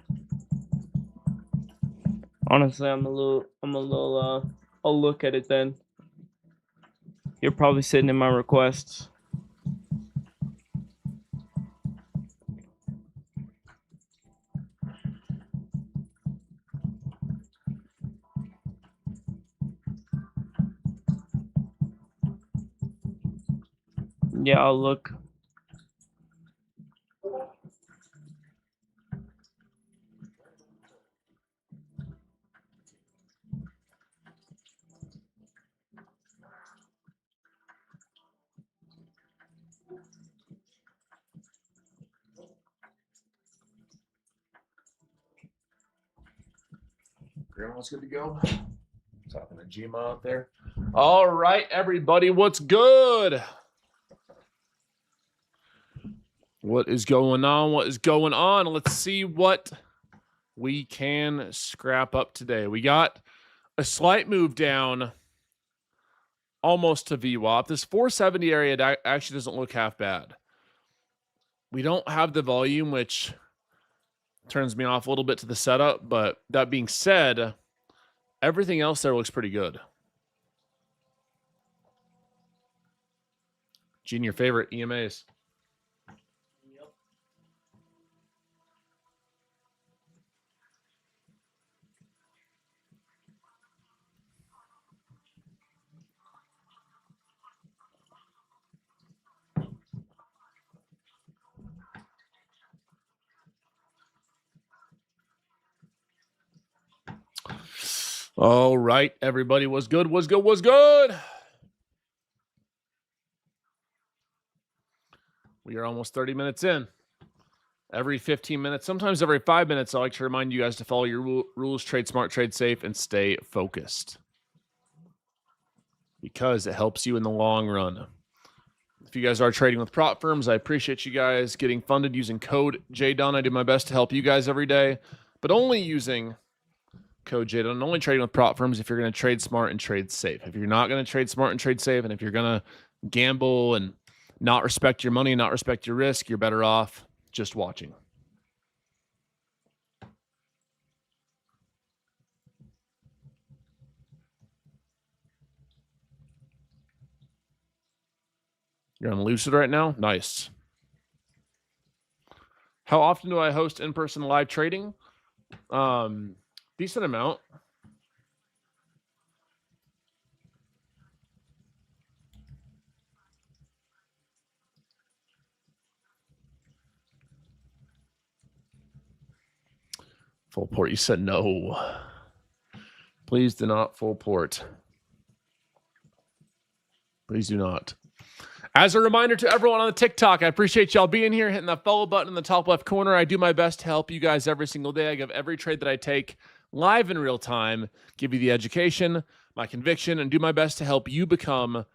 Honestly, I'll look at it then. You're probably sitting in my requests. Yeah, I'll look. Grandma's good to go. Talking to Gma out there. All right, everybody, what's good? What is going on? What is going on? Let's see what we can scrap up today. We got a slight move down almost to VWAP. This 470 area actually doesn't look half bad. We don't have the volume, which turns me off a little bit to the setup. But that being said, everything else there looks pretty good. Gene, your favorite EMAs? Yep. All right, everybody, was good, was good, was good. We are almost 30 minutes in. Every 15 minutes, sometimes every 5 minutes, I like to remind you guys to follow your rules, trade smart, trade safe, and stay focused. Because it helps you in the long run. If you guys are trading with prop firms, I appreciate you guys getting funded using code Jdun. I do my best to help you guys every day, but only using code Jdun. Only trading with prop firms if you're going to trade smart and trade safe. If you're not going to trade smart and trade safe, and if you're going to gamble and not respect your money and not respect your risk, you're better off just watching. You're on Lucid right now? Nice. How often do I host in-person live trading? Decent amount. Full port. You said no. Please do not full port. Please do not. As a reminder to everyone on the TikTok, I appreciate y'all being here, hitting that follow button in the top left corner. I do my best to help you guys every single day. I give every trade that I take live in real time, give you the education, my conviction, and do my best to help you become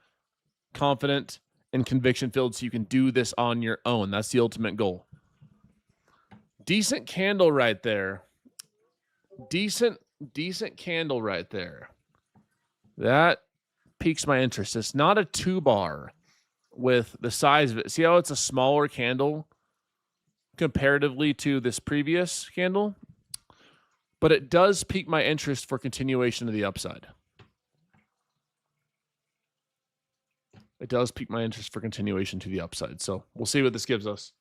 confident and conviction filled so you can do this on your own. That's the ultimate goal. Decent candle right there. Decent candle right there. That piques my interest. It's not a 2-bar. with the size of it. See how it's a smaller candle comparatively to this previous candle? But it does pique my interest for continuation to the upside. It does pique my interest for continuation to the upside. So we'll see what this gives us.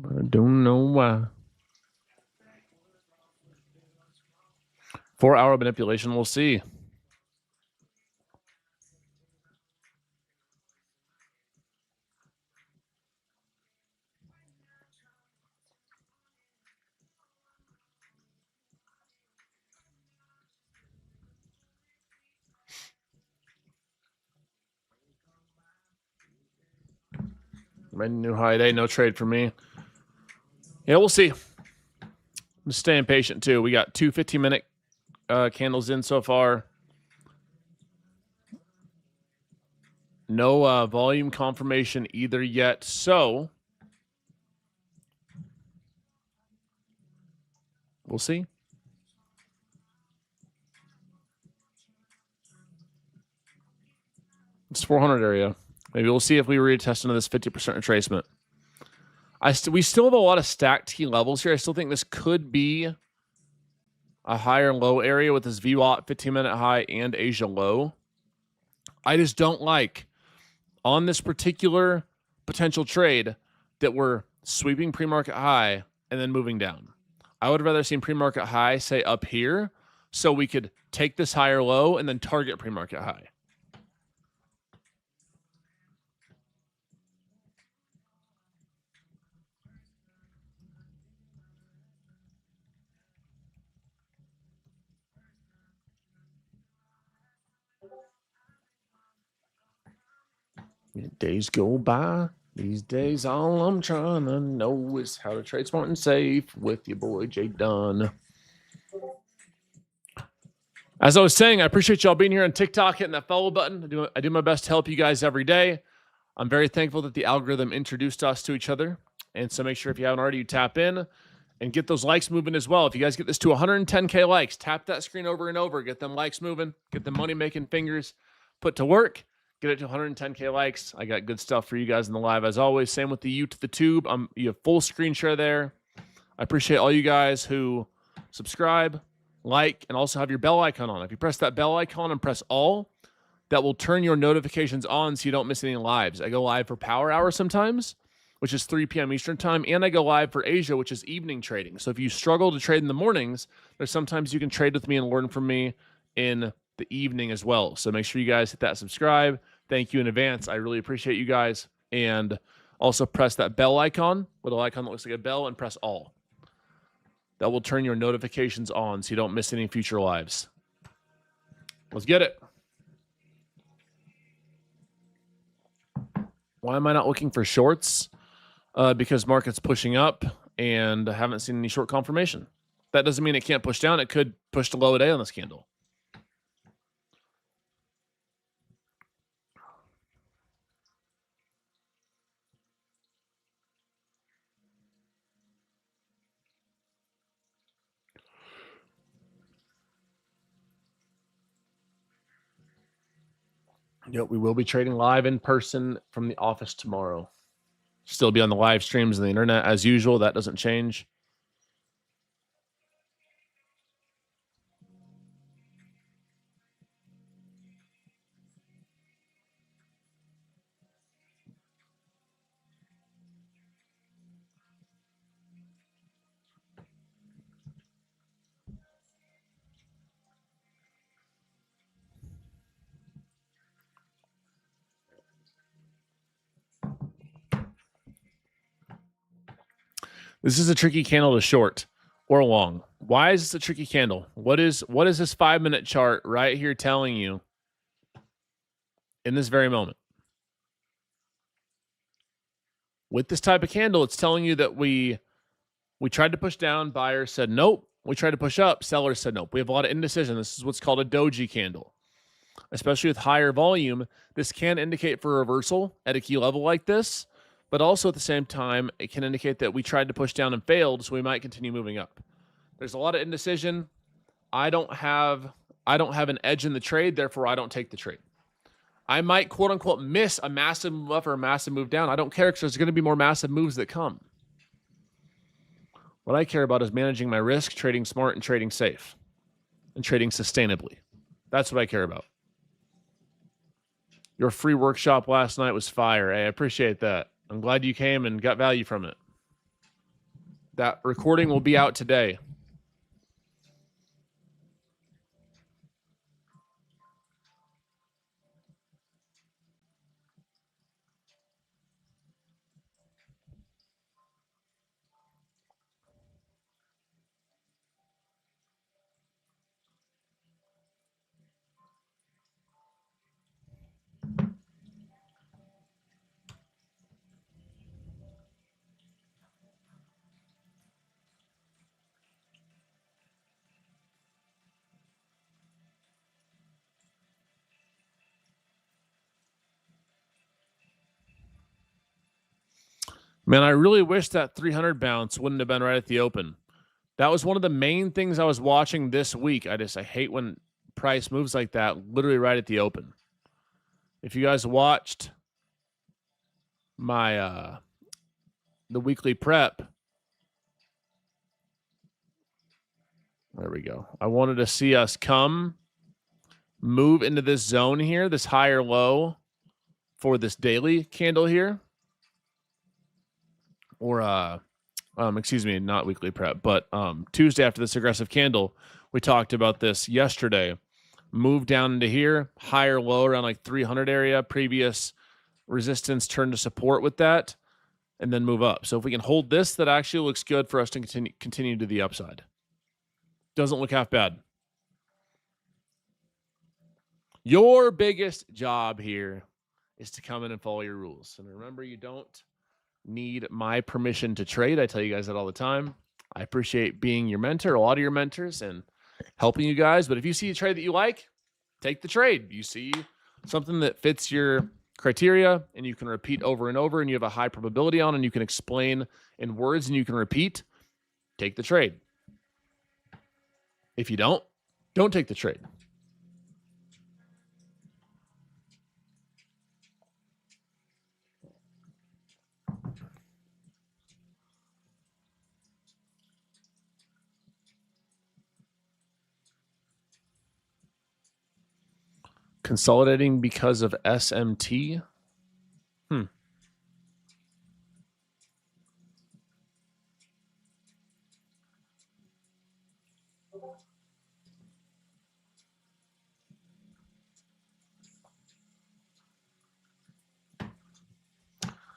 I don't know why. 4-hour manipulation, we'll see. My new high day, no trade for me. Yeah, we'll see. I'm staying patient too. We got 2 15-minute candles in so far. No volume confirmation either yet. So we'll see. It's 400 area. Maybe we'll see if we retest into this 50% retracement. We still have a lot of stacked key levels here. I still think this could be a higher low area with this VWAP 15-minute high and Asia low. I just don't like on this particular potential trade that we're sweeping pre-market high and then moving down. I would rather see pre-market high, say up here, so we could take this higher low and then target pre-market high. Days go by. These days, all I'm trying to know is how to trade smart and safe with your boy Jdun. As I was saying, I appreciate y'all being here on TikTok, hitting that follow button. I do my best to help you guys every day. I'm very thankful that the algorithm introduced us to each other. And so make sure if you haven't already, you tap in and get those likes moving as well. If you guys get this to 110K likes, tap that screen over and over. Get them likes moving. Get the money-making fingers put to work. Get it to 110K likes. I got good stuff for you guys in the live as always. Same with the you to the tube. You have full screen share there. I appreciate all you guys who subscribe, like, and also have your bell icon on. If you press that bell icon and press all, that will turn your notifications on so you don't miss any lives. I go live for Power Hour sometimes, which is 3 p.m. Eastern time, and I go live for Asia, which is evening trading. So if you struggle to trade in the mornings, there's sometimes you can trade with me and learn from me in the evening as well. So make sure you guys hit that subscribe. Thank you in advance. I really appreciate you guys. And also press that bell icon, little icon that looks like a bell, and press all. That will turn your notifications on so you don't miss any future lives. Let's get it. Why am I not looking for shorts? Because market's pushing up and I haven't seen any short confirmation. That doesn't mean it can't push down. It could push to low a day on this candle. Yep, we will be trading live in person from the office tomorrow. Still be on the live streams and the internet as usual. That doesn't change. This is a tricky candle to short or long. Why is this a tricky candle? What is this 5-minute chart right here telling you in this very moment? With this type of candle, it's telling you that we tried to push down, buyers said nope. We tried to push up, sellers said nope. We have a lot of indecision. This is what's called a doji candle. Especially with higher volume, this can indicate for reversal at a key level like this, but also at the same time, it can indicate that we tried to push down and failed, so we might continue moving up. There's a lot of indecision. I don't have an edge in the trade, therefore I don't take the trade. I might quote unquote miss a massive move up or a massive move down. I don't care because there's going to be more massive moves that come. What I care about is managing my risk, trading smart, and trading safe, and trading sustainably. That's what I care about. Your free workshop last night was fire. Hey, I appreciate that. I'm glad you came and got value from it. That recording will be out today. Man, I really wish that 300 bounce wouldn't have been right at the open. That was one of the main things I was watching this week. I hate when price moves like that, literally right at the open. If you guys watched my the weekly prep, there we go. I wanted to see us move into this zone here, this higher low for this daily candle here. Or excuse me, not weekly prep, but Tuesday after this aggressive candle, we talked about this yesterday. Move down into here, higher low around like 300 area, previous resistance turn to support with that, and then move up. So if we can hold this, that actually looks good for us to continue to the upside. Doesn't look half bad. Your biggest job here is to come in and follow your rules. And remember, you don't need my permission to trade. I tell you guys that all the time. I appreciate being your mentor, a lot of your mentors, and helping you guys. But if you see a trade that you like, take the trade. You see something that fits your criteria and you can repeat over and over and you have a high probability on and you can explain in words and you can repeat, take the trade. If you don't take the trade. Consolidating because of SMT.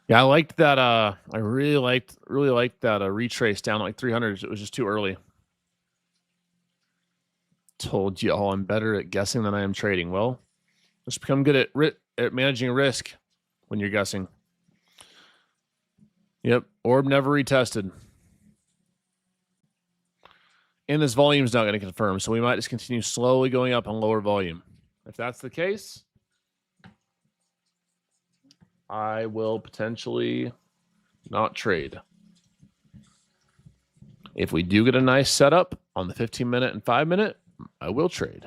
Yeah, I liked that. I really liked that retrace down like 300. It was just too early. Told you all I'm better at guessing than I am trading. Well, just become good at managing risk when you're guessing. Yep, orb never retested. And this volume is not going to confirm, so we might just continue slowly going up on lower volume. If that's the case, I will potentially not trade. If we do get a nice setup on the 15-minute and 5-minute, I will trade.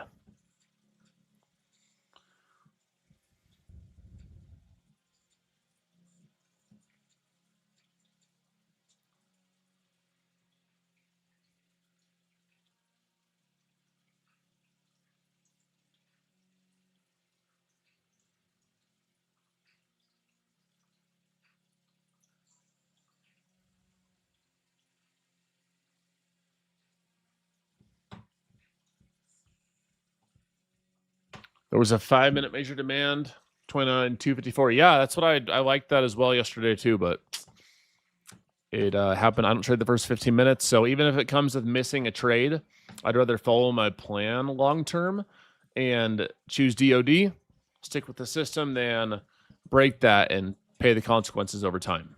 There was a 5-minute major demand, 29.254. Yeah, that's what I liked that as well yesterday too, but It happened. I don't trade the first 15 minutes. So even if it comes with missing a trade, I'd rather follow my plan long term and choose DOD, stick with the system, than break that and pay the consequences over time.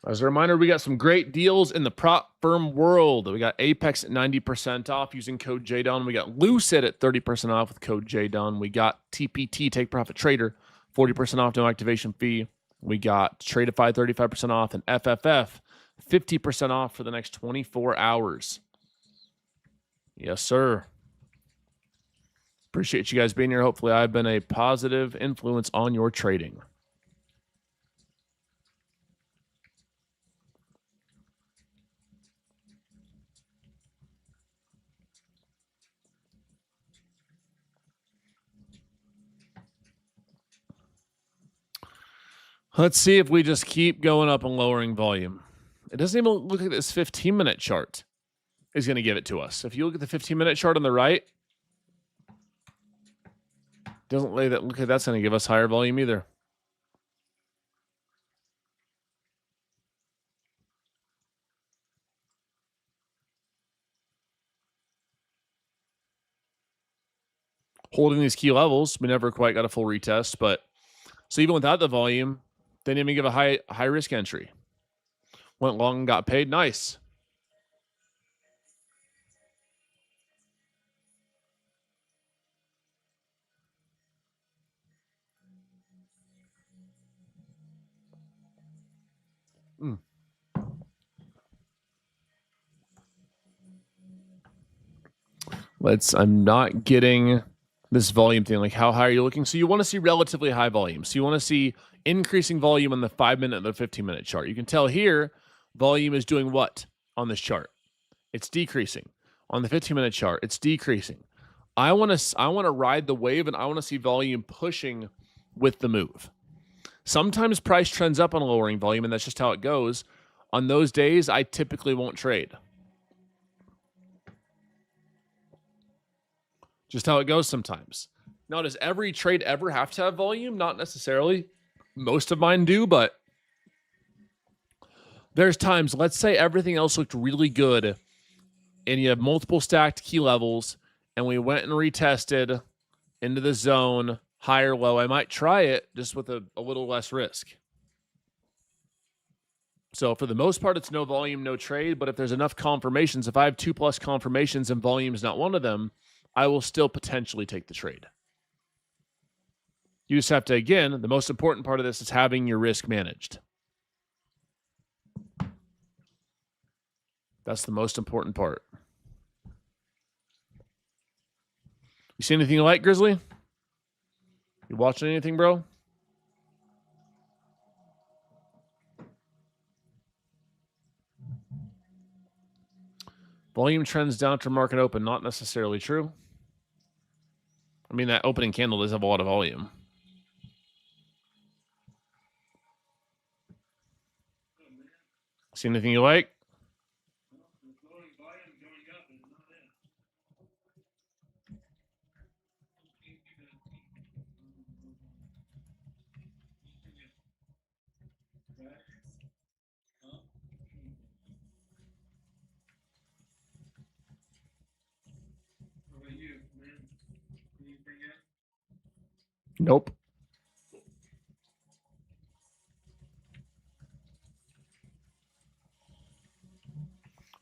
As a reminder, we got some great deals in the prop firm world. We got Apex at 90% off using code Jdun. We got Lucid at 30% off with code Jdun. We got TPT, Take Profit Trader, 40% off, no activation fee. We got Tradeify 35% off and FFF 50% off for the next 24 hours. Yes, sir. Appreciate you guys being here. Hopefully, I've been a positive influence on your trading. Let's see if we just keep going up and lowering volume. It doesn't even look like this 15-minute chart is going to give it to us. If you look at the 15-minute chart on the right, doesn't look like that's going to give us higher volume either. Holding these key levels, we never quite got a full retest, but so even without the volume, they didn't even give a high risk entry. Went long and got paid. Nice. I'm not getting this volume thing. Like, how high are you looking? So you want to see relatively high volume. So you want to see increasing volume on the 5-minute and the 15-minute chart. You can tell here, volume is doing what on this chart? It's decreasing. On the 15-minute chart, it's decreasing. I want to ride the wave, and I want to see volume pushing with the move. Sometimes price trends up on lowering volume, and that's just how it goes. On those days, I typically won't trade. Just how it goes sometimes. Now, does every trade ever have to have volume? Not necessarily. Most of mine do, but there's times, let's say everything else looked really good, and you have multiple stacked key levels, and we went and retested into the zone, high or low. I might try it just with a little less risk. So for the most part, it's no volume, no trade. But if there's enough confirmations, if I have 2+ confirmations and volume is not one of them, I will still potentially take the trade. You just have to, again, the most important part of this is having your risk managed. That's the most important part. You see anything you like, Grizzly? You watching anything, bro? Volume trends down to market open, not necessarily true. I mean, that opening candle does have a lot of volume. See anything you like? Nope.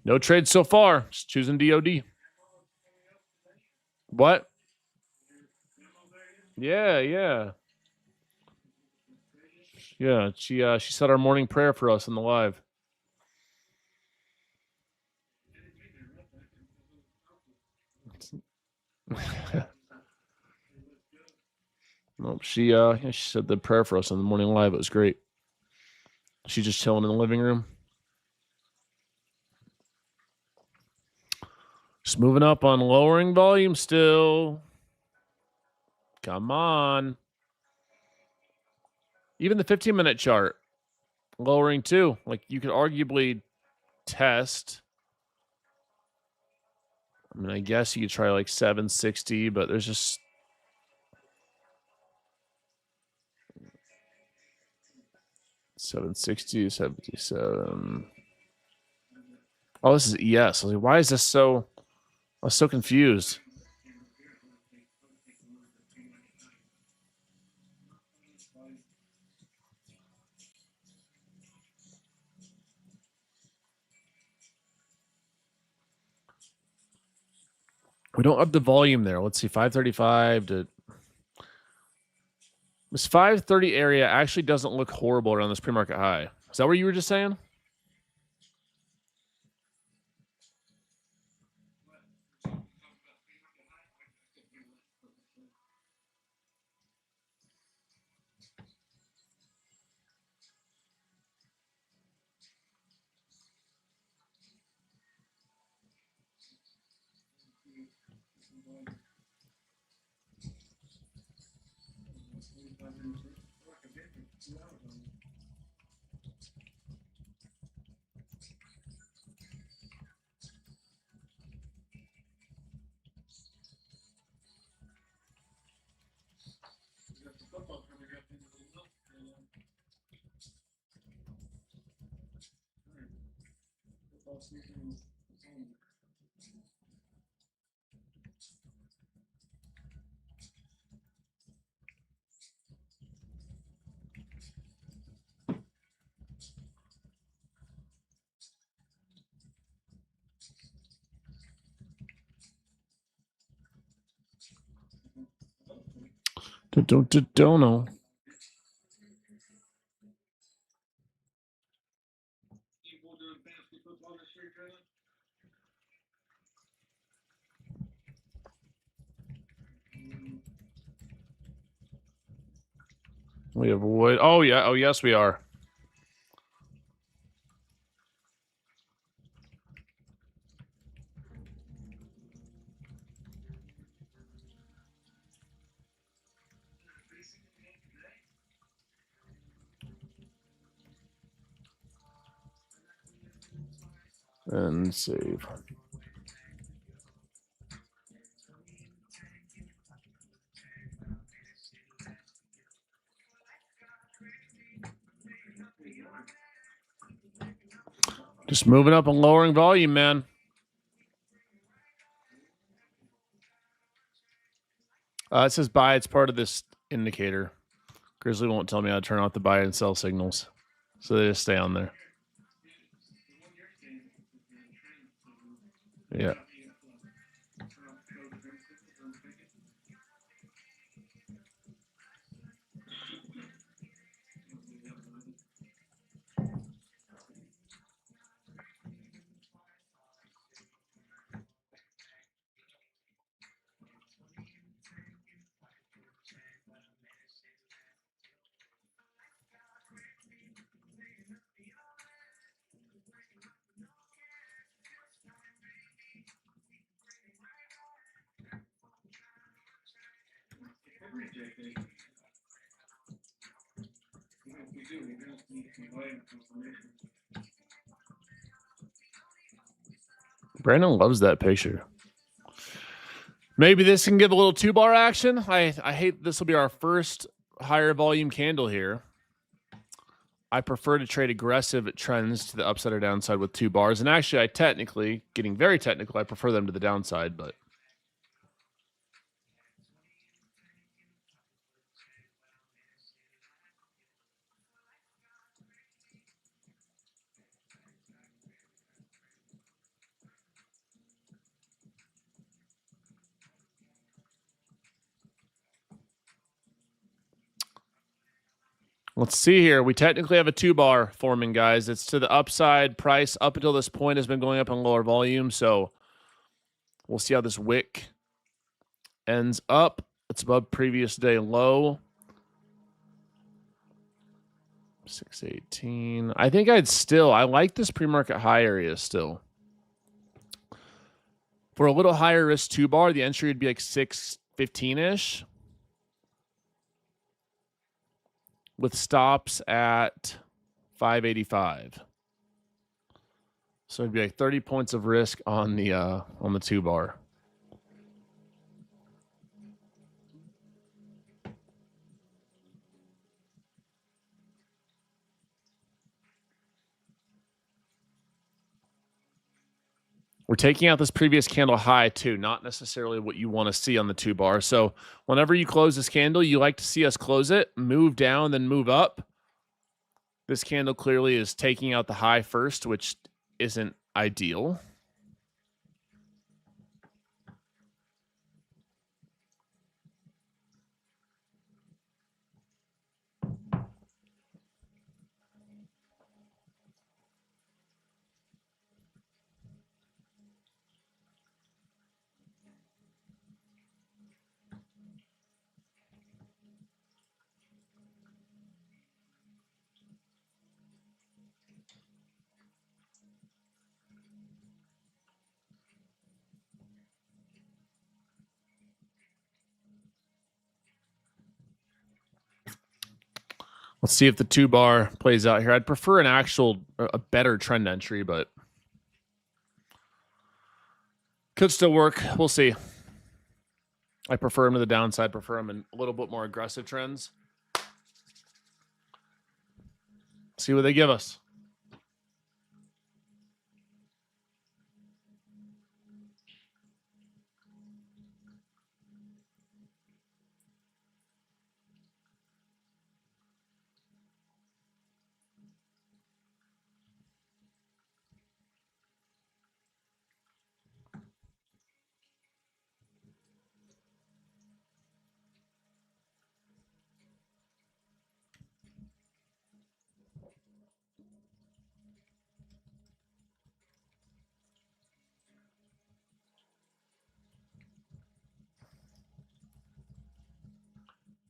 No trades so far. Just choosing DOD. What? Yeah. Yeah, she said our morning prayer for us in the live. Nope, she said the prayer for us in the morning live. It was great. She's just chilling in the living room. Just moving up on lowering volume still. Come on. Even the 15-minute chart. lowering too. Like you could arguably test. I mean, I guess you could try like 760, but there's just 760, 77. Oh, this is ES. I was like, why is this so? I was so confused. We don't up the volume there. Let's see, 535 to this 530 area actually doesn't look horrible around this pre-market high. Is that what you were just saying? Don't know. We avoid. Oh yeah. Oh yes, we are. And save. Just moving up and lowering volume, man. It says buy. It's part of this indicator. Grizzly won't tell me how to turn off the buy and sell signals, so they just stay on there. Yeah. Brandon loves that picture. Maybe this can give a little 2-bar action. I hate this will be our first higher volume candle here. I prefer to trade aggressive trends to the upside or downside with 2 bars. And actually, I technically, getting very technical, I prefer them to the downside, but let's see here. We technically have a 2-bar forming, guys. It's to the upside. Price up until this point has been going up on lower volume. So we'll see how this wick ends up. It's above previous day low. 618. I think I like this pre-market high area still. For a little higher risk 2-bar, the entry would be like 615-ish. With stops at 585. So it'd be like 30 points of risk on the 2-bar. We're taking out this previous candle high too, not necessarily what you want to see on the 2-bar. So whenever you close this candle, you like to see us close it, move down, then move up. This candle clearly is taking out the high first, which isn't ideal. Let's see if the 2-bar plays out here. I'd prefer a better trend entry, but could still work. We'll see. I prefer them to the downside, prefer them in a little bit more aggressive trends. See what they give us.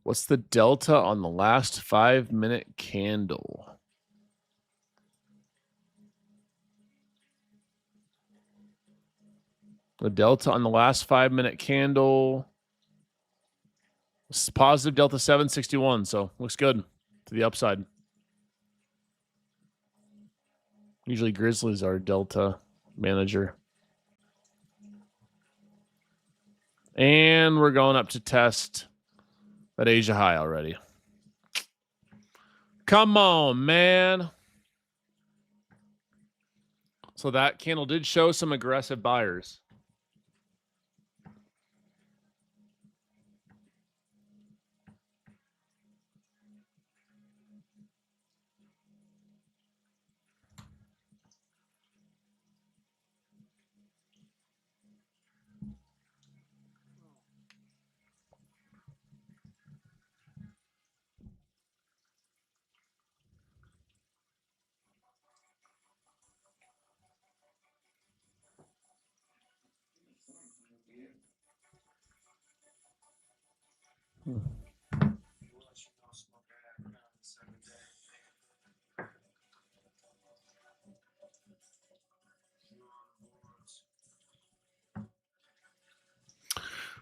What's the delta on the last 5-minute candle? The delta on the last 5-minute candle is positive delta 761, so looks good to the upside. Usually Grizzlies are delta manager. And we're going up to test that Asia high already. Come on, man. So that candle did show some aggressive buyers.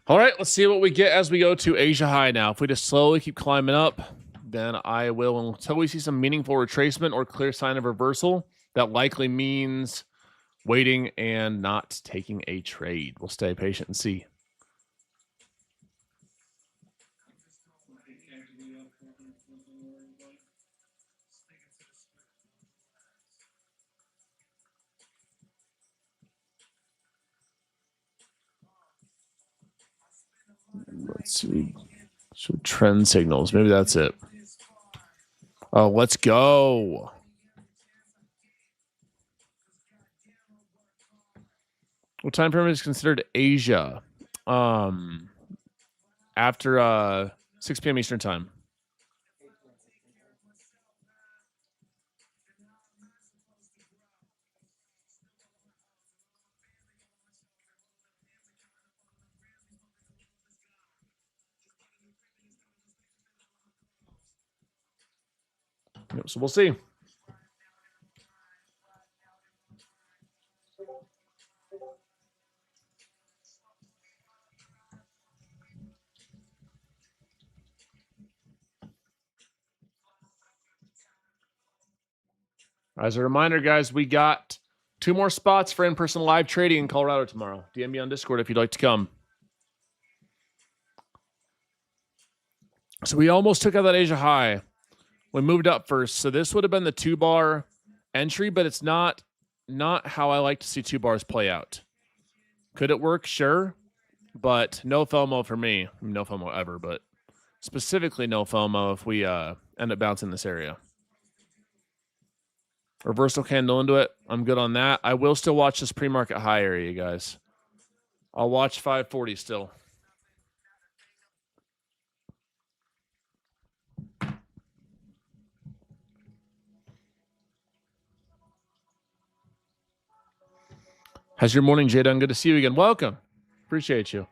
All right, let's see what we get as we go to Asia high now. If we just slowly keep climbing up, then I will, until we see some meaningful retracement or clear sign of reversal, that likely means waiting and not taking a trade. We'll stay patient and see. Let's see. So trend signals. Maybe that's it. Oh, let's go. What time frame is considered Asia? After 6 p.m. Eastern time. Yep, so we'll see. As a reminder, guys, we got 2 more spots for in-person live trading in Colorado tomorrow. DM me on Discord if you'd like to come. So we almost took out that Asia high. We moved up first. So this would have been the 2-bar entry, but it's not how I like to see 2 bars play out. Could it work? Sure. But no FOMO for me. No FOMO ever, but specifically no FOMO if we end up bouncing this area. Reversal candle into it. I'm good on that. I will still watch this pre-market high area, guys. I'll watch 540 still. How's your morning, Jdun? Good to see you again. Welcome. Appreciate you.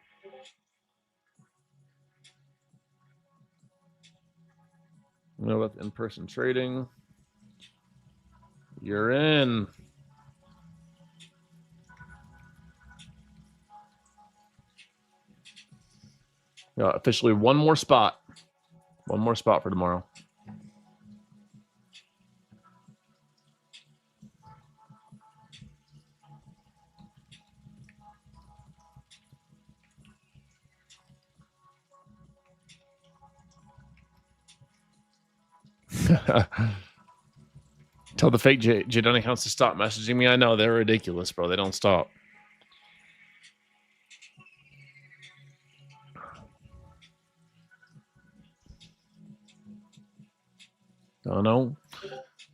With in-person trading. You're in. Officially one more spot. One more spot for tomorrow. Tell the fake Jdun accounts to stop messaging me. I know they're ridiculous, bro. They don't stop. Don't know. I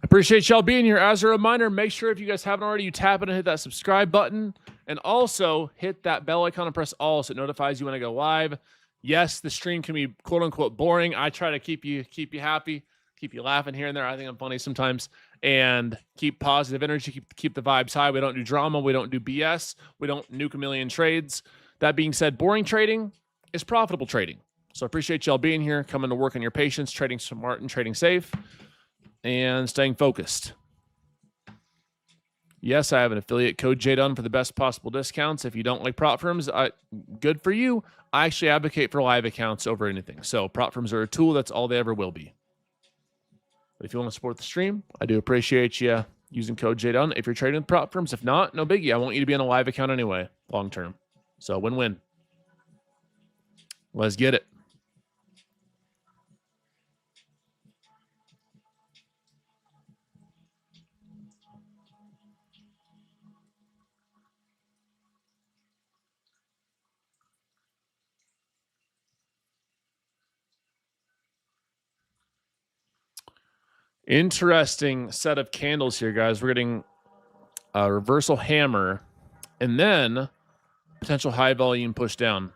appreciate y'all being here. As a reminder, make sure if you guys haven't already, you tap it and hit that subscribe button, and also hit that bell icon and press all so it notifies you when I go live. Yes, the stream can be quote unquote boring. I try to keep you happy, keep you laughing here and there. I think I'm funny sometimes, and keep positive energy, keep the vibes high. We don't do drama. We don't do BS. We don't nuke a million trades. That being said, boring trading is profitable trading. So I appreciate y'all being here, coming to work on your patience, trading smart and trading safe, and staying focused. Yes, I have an affiliate code Jdun for the best possible discounts. If you don't like prop firms, good for you. I actually advocate for live accounts over anything. So prop firms are a tool. That's all they ever will be. But if you want to support the stream, I do appreciate you using code Jdun if you're trading with prop firms. If not, no biggie. I want you to be on a live account anyway, long term. So win-win. Let's get it. Interesting set of candles here, guys. We're getting a reversal hammer and then potential high volume push down.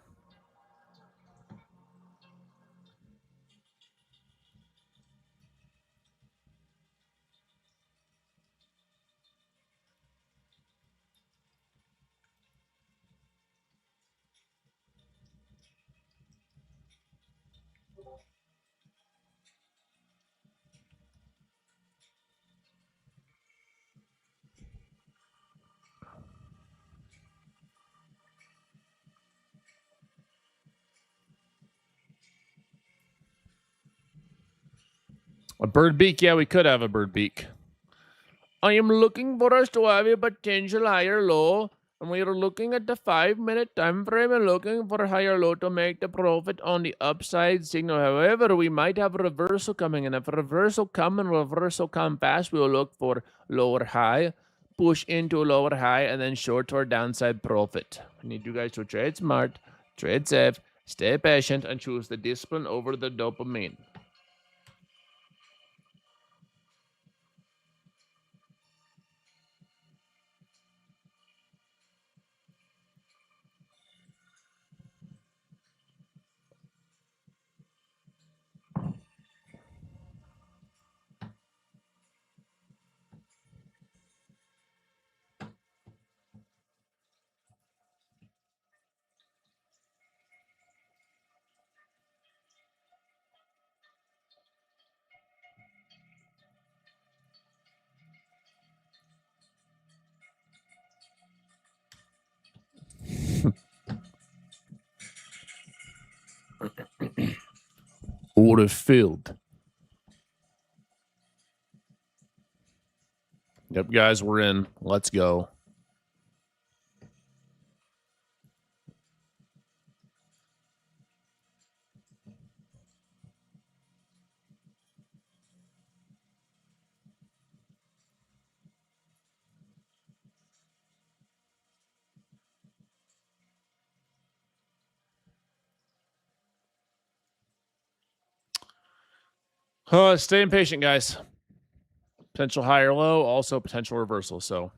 A bird beak? Yeah, we could have a bird beak. I am looking for us to have a potential higher low, and we are looking at the 5-minute time frame and looking for a higher low to make the profit on the upside signal. However, we might have a reversal coming, and if a reversal come fast, we will look for lower high, push into lower high, and then short or downside profit. I need you guys to trade smart, trade safe, stay patient, and choose the discipline over the dopamine. Order filled. Yep, guys, we're in. Let's go. Stay impatient, guys. Potential high or low, also potential reversal. So,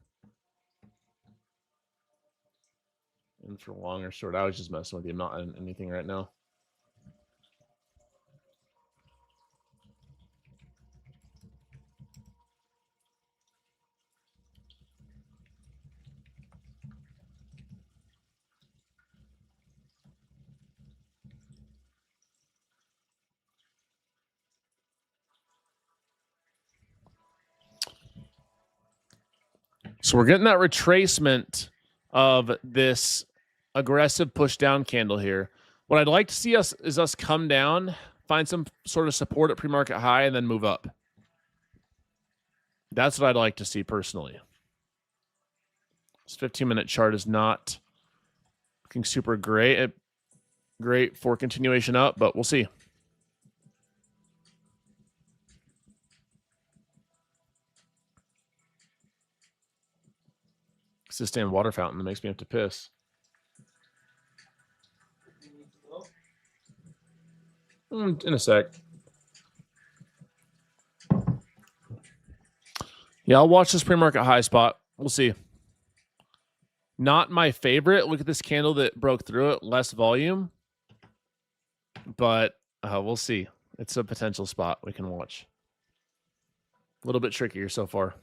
and for long or short, I was just messing with you. I'm not on anything right now. So we're getting that retracement of this aggressive push down candle here. What I'd like to see is us come down, find some sort of support at pre-market high, and then move up. That's what I'd like to see personally. This 15-minute chart is not looking super great. Great for continuation up, but we'll see. It's this damn water fountain that makes me have to piss. In a sec. Yeah, I'll watch this pre-market high spot. We'll see. Not my favorite. Look at this candle that broke through it. Less volume. But we'll see. It's a potential spot we can watch. A little bit trickier so far.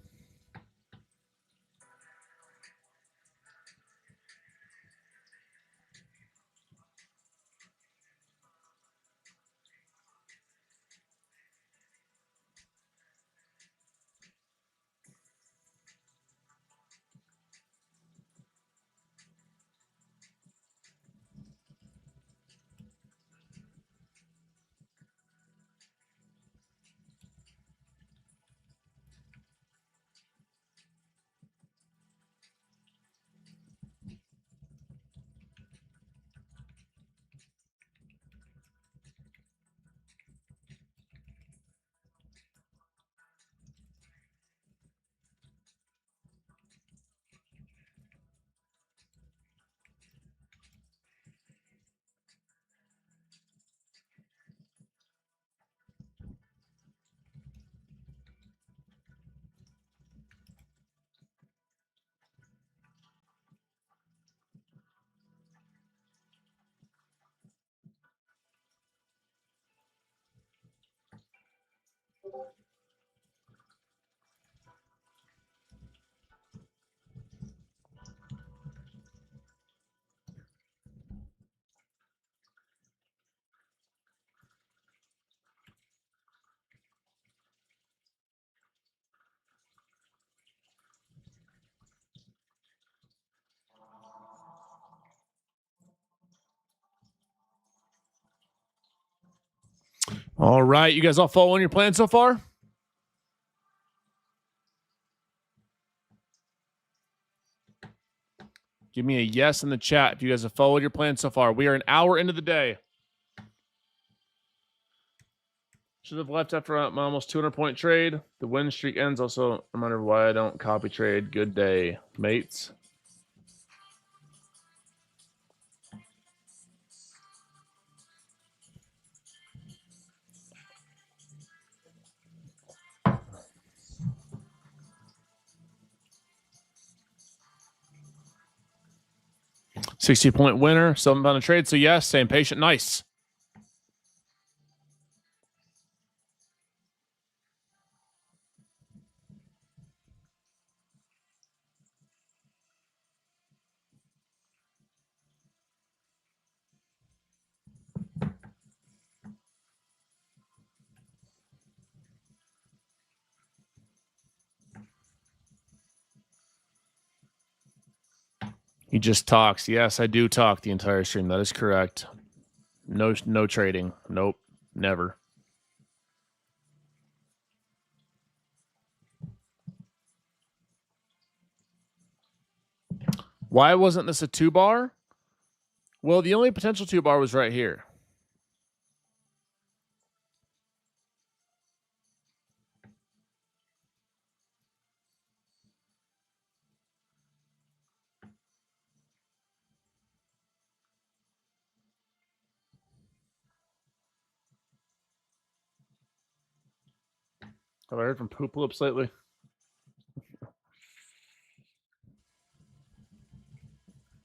All right. You guys all following your plan so far? Give me a yes in the chat if you guys have followed your plan so far. We are an hour into the day. Should have left after my almost 200-point trade. The win streak ends. Also, a reminder of why I don't copy trade. Good day, mates. $60-point winner. 7-pound of trade. So yes, stay patient. Nice. He just talks. Yes, I do talk the entire stream. That is correct. No trading. Nope. Never. Why wasn't this a 2-bar? Well, the only potential 2-bar was right here. Have I heard from Poop Lips lately?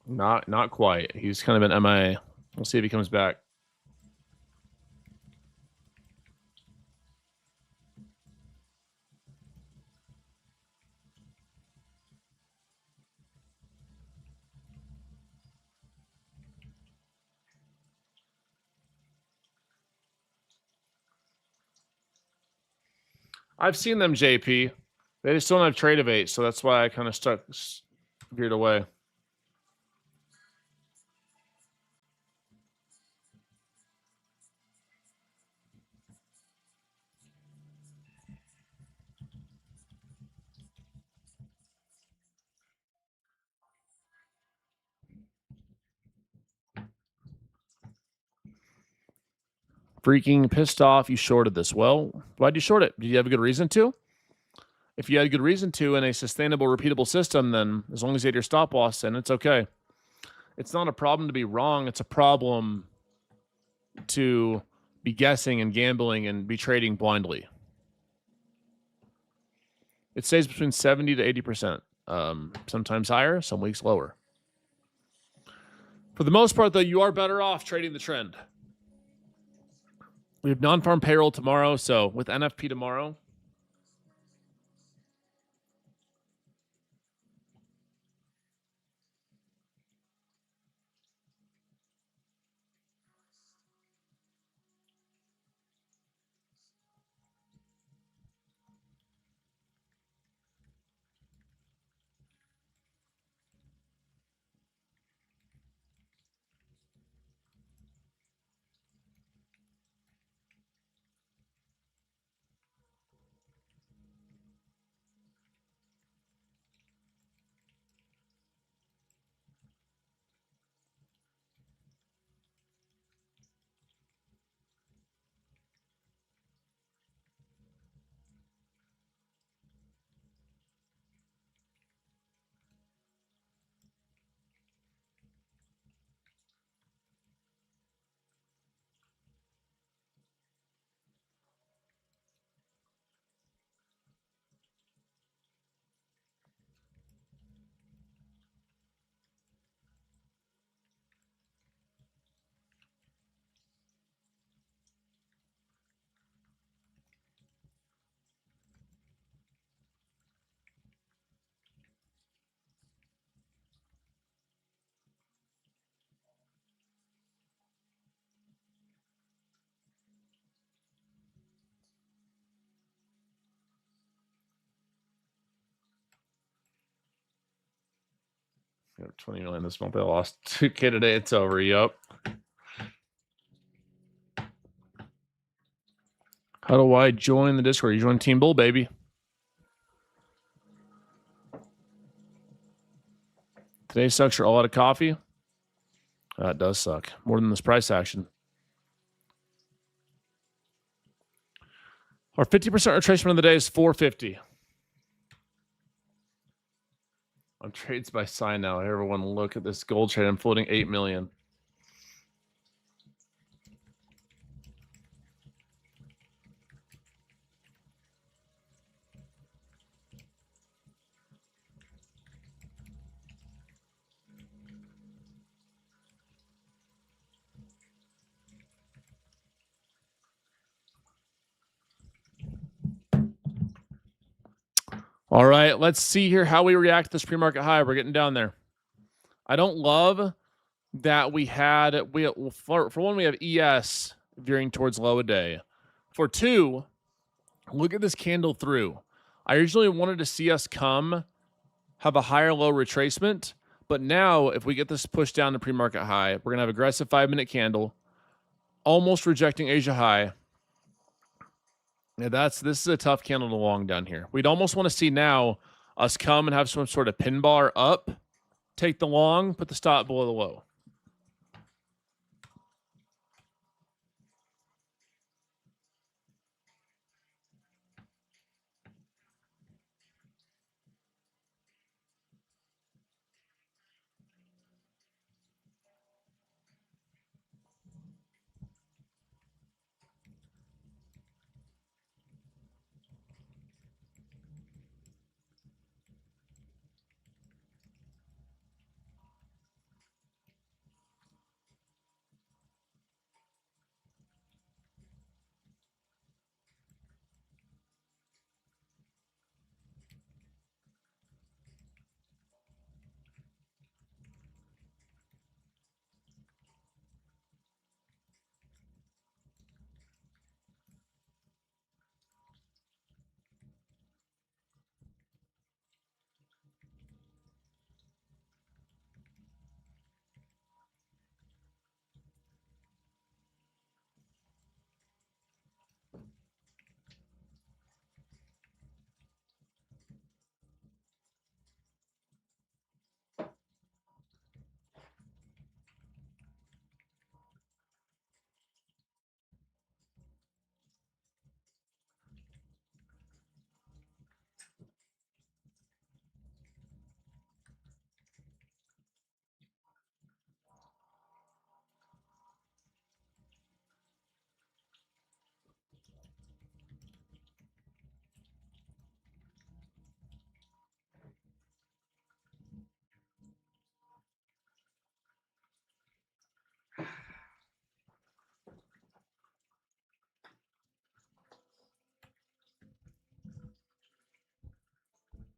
Not quite. He's kind of been MIA. We'll see if he comes back. I've seen them, JP. They just don't have trade of 8, so that's why I kind of veered away. Freaking pissed off you shorted this. Well, why'd you short it? Did you have a good reason to? If you had a good reason to in a sustainable, repeatable system, then as long as you had your stop loss in, it's okay. It's not a problem to be wrong. It's a problem to be guessing and gambling and be trading blindly. It stays between 70 to 80%. Sometimes higher, some weeks lower. For the most part, though, you are better off trading the trend. We have non-farm payroll tomorrow, so with NFP tomorrow, we have 20 million this month. I lost 2K today. It's over. Yup. How do I join the Discord? You join Team Bull, baby. Today sucks. You're all out of coffee. It does suck. More than this price action. Our 50% retracement of the day is 450. On trades by sign now. Everyone look at this gold trade. I'm floating 8 million. All right, let's see here how we react to this pre-market high. We're getting down there. I don't love that for one, we have ES veering towards low a day. For two, look at this candle through. I originally wanted to see us have a higher low retracement, but now if we get this pushed down to pre-market high, we're going to have aggressive 5-minute candle, almost rejecting Asia high. Yeah, this is a tough candle to long down here. We'd almost want to see now us come and have some sort of pin bar up Take the long, put the stop below the low.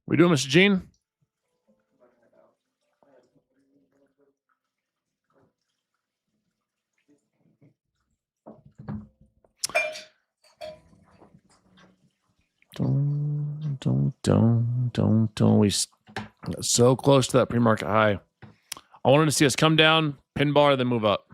We doing, Mr. Gene? Don't. We so close to that pre-market high. I wanted to see us come down, pin bar, then move up.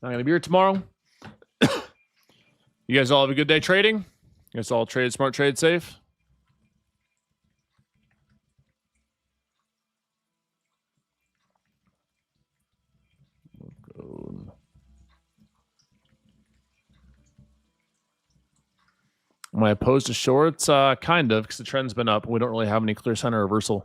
Not gonna be here tomorrow. You guys all have a good day trading. You guys all trade smart, trade safe. Am I opposed to shorts? Kind of, because the trend's been up. We don't really have any clear sign of reversal.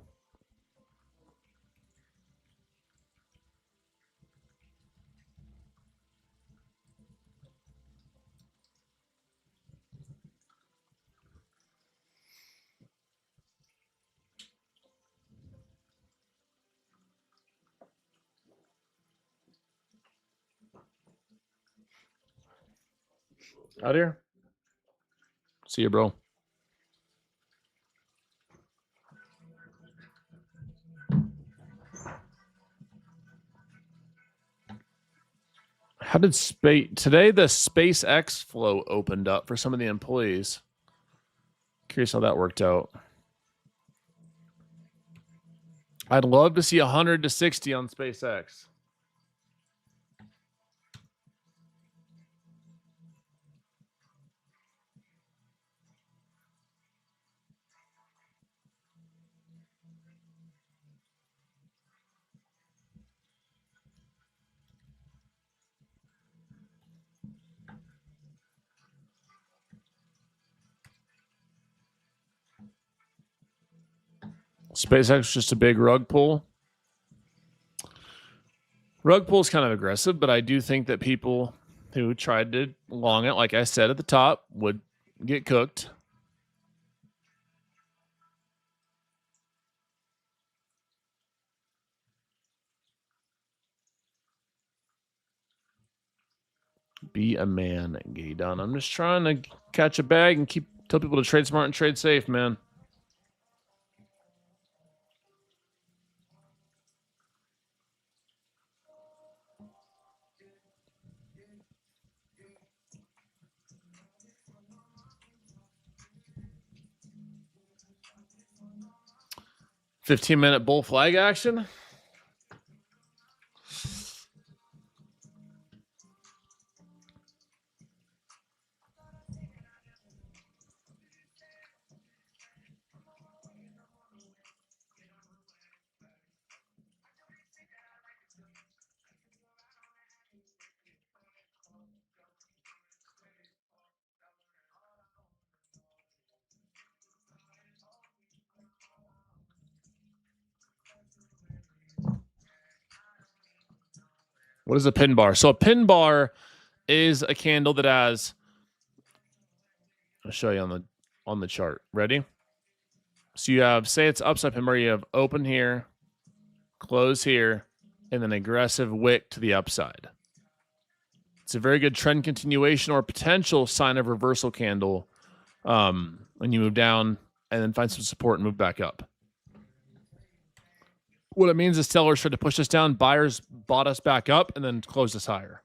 Out here. See you, bro. How did space today? The SpaceX flow opened up for some of the employees. Curious how that worked out. I'd love to see 100 to 60 on SpaceX. SpaceX is just a big rug pull. Rug pull is kind of aggressive, but I do think that people who tried to long it, like I said at the top, would get cooked. Be a man, Jdun. I'm just trying to catch a bag and tell people to trade smart and trade safe, man. 15-minute bull flag action. What is a pin bar? So a pin bar is a candle that has, I'll show you on the chart. Ready? So you have, say it's upside pin bar, you have open here, close here, and then aggressive wick to the upside. It's a very good trend continuation or potential sign of reversal candle when you move down and then find some support and move back up. What it means is sellers tried to push us down, buyers bought us back up, and then closed us higher.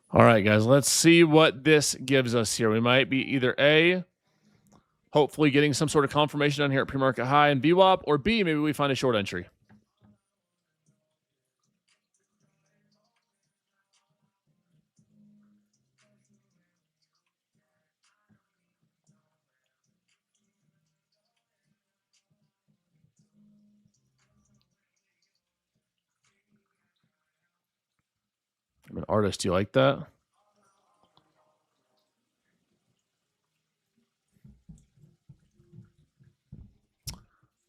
All right, guys, let's see what this gives us here. We might be either A, hopefully getting some sort of confirmation down here at pre-market high and VWAP, or B, maybe we find a short entry. I'm an artist. Do you like that?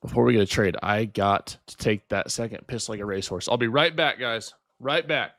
Before we get a trade, I got to take that second piss like a racehorse. I'll be right back, guys. Right back.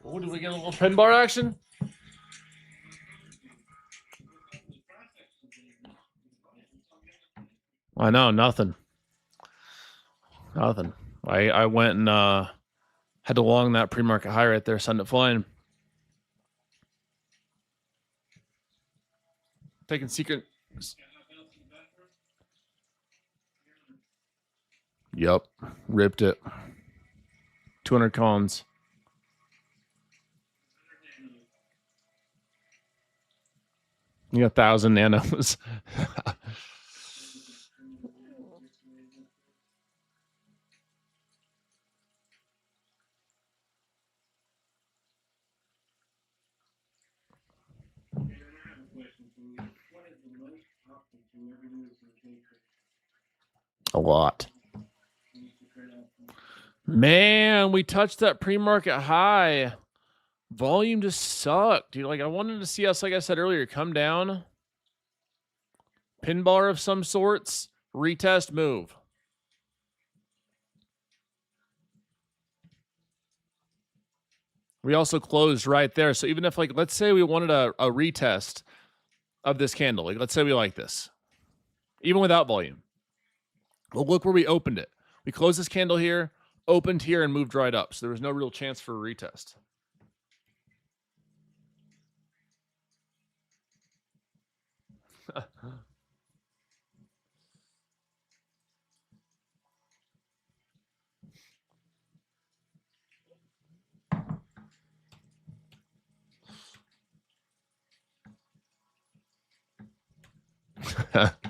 Oh, did we get a little pin bar action? I know, nothing. Nothing. I went and had to long that pre-market high right there, send it flying. Taking secret. Yep. Ripped it. 200 cons. You got 1,000 nanos. A lot. Man, we touched that pre-market high. Volume just sucked, dude. Like, I wanted to see us, like I said earlier, come down. Pin bar of some sorts. Retest, move. We also closed right there. So even if, like, let's say we wanted a retest of this candle. Like, let's say we like this. Even without volume. Well, look where we opened it. We closed this candle here, opened here, and moved right up. So there was no real chance for a retest.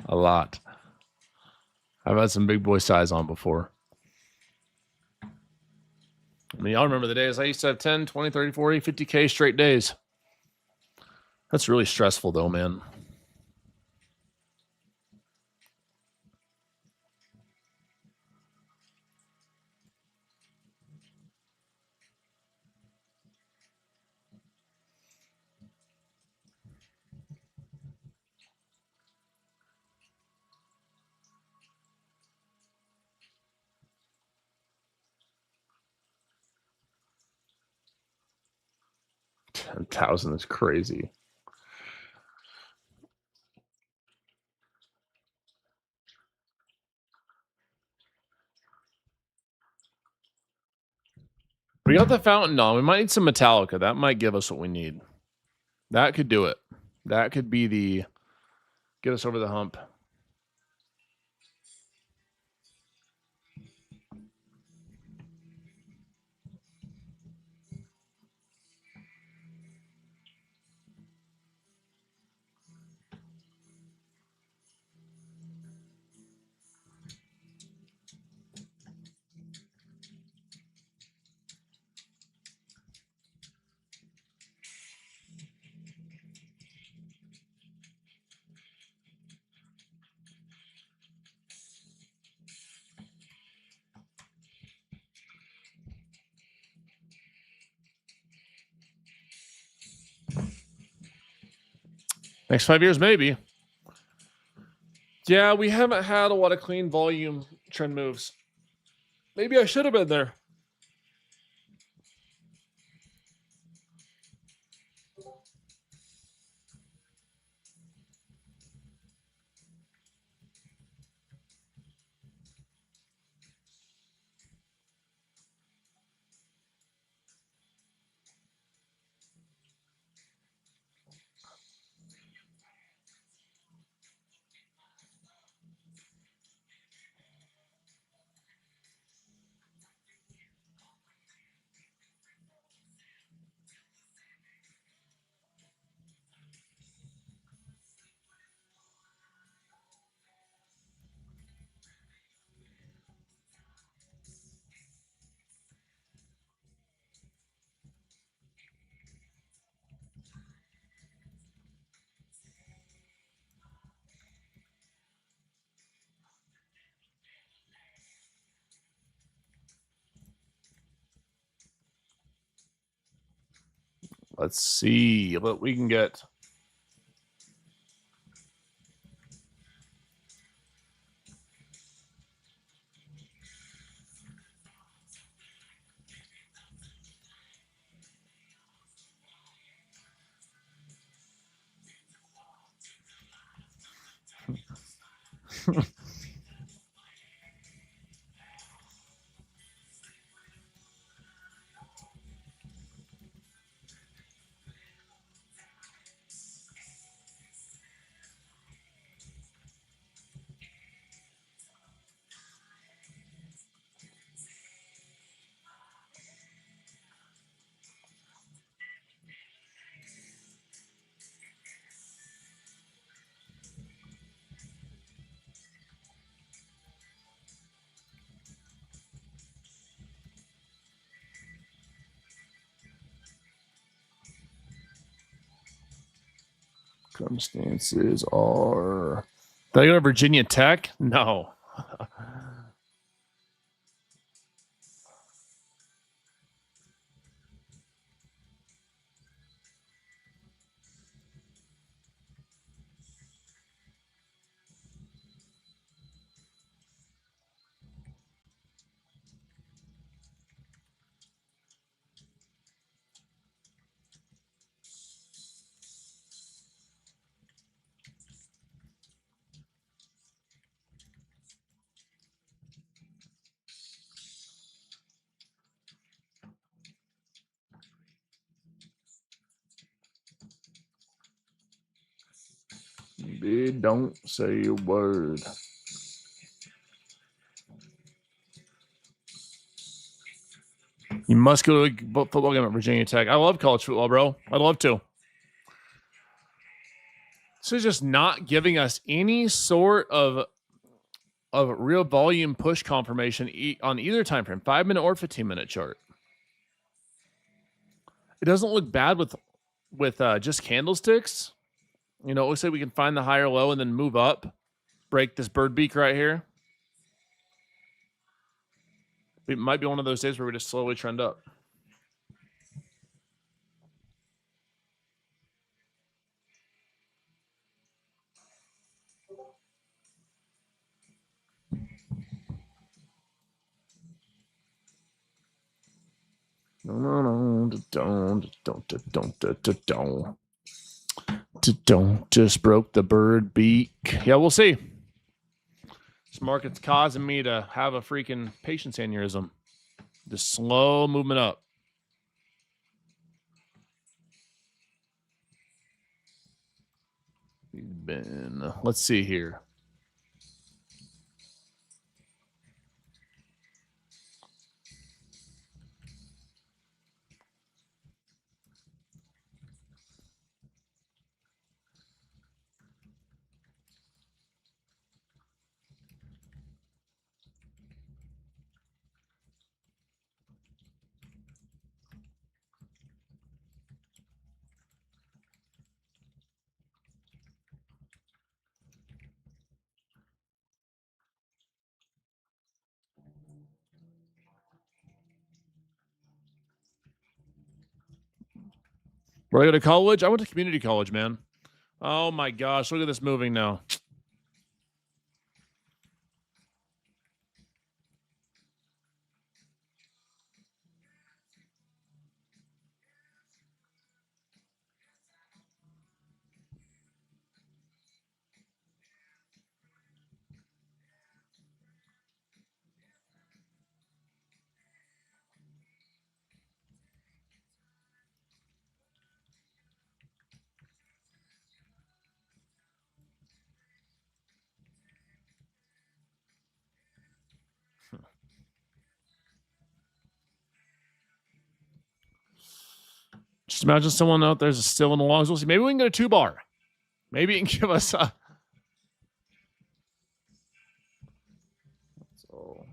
A lot. I've had some big boy size on before. I mean, y'all remember the days I used to have 10, 20, 30, 40, 50K straight days. That's really stressful though, man. $10,000 is crazy. We got the fountain on. We might need some Metallica. That might give us what we need. That could do it. That could be the get us over the hump. Next 5 years, maybe. Yeah, we haven't had a lot of clean volume trend moves. Maybe I should have been there. Let's see what we can get. Circumstances are. Did I go to Virginia Tech? No. They don't say a word. You must go to a football game at Virginia Tech. I love college football, bro. I'd love to. This is just not giving us any sort of real volume push confirmation on either time frame, 5-minute or 15-minute chart. It doesn't look bad with just candlesticks. You know, it looks like we can find the higher low and then move up, break this bird beak right here. It might be one of those days where we just slowly trend up. Don't just broke the bird beak. Yeah, we'll see. This market's causing me to have a freaking patience aneurysm. Just slow movement up. Let's see here. Where I go to college? I went to community college, man. Oh my gosh, look at this moving now. Just imagine someone out there's still in the longs. We'll see. Maybe we can get a 2-bar. Maybe it can give us a. So.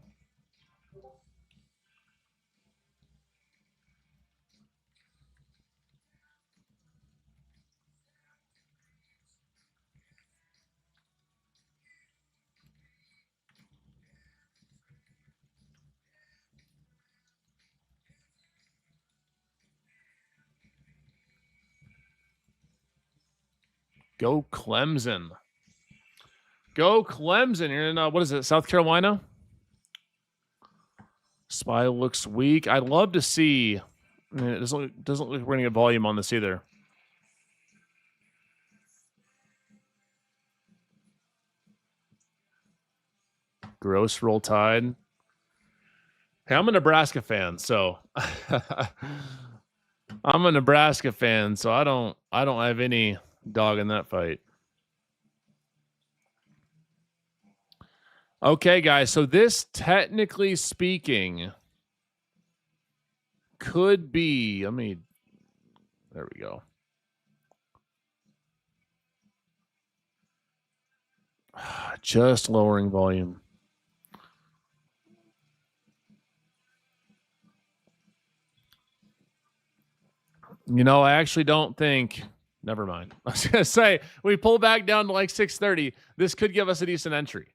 Go Clemson. Go Clemson. You're in, what is it, South Carolina? SPY looks weak. I'd love to see. It doesn't look like we're going to get volume on this either. Gross roll tide. Hey, I'm a Nebraska fan, so I'm a Nebraska fan, so I don't have any dog in that fight. Okay, guys, so this, technically speaking, could be, there we go. Just lowering volume. You know, I actually don't think Never mind. I was gonna say we pull back down to like 630. This could give us a decent entry,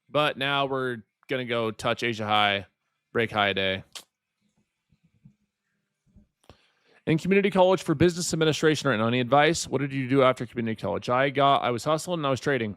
but now we're gonna go touch Asia high, break high a day. In community college for business administration right now, any advice? What did you do after community college? I was hustling and I was trading.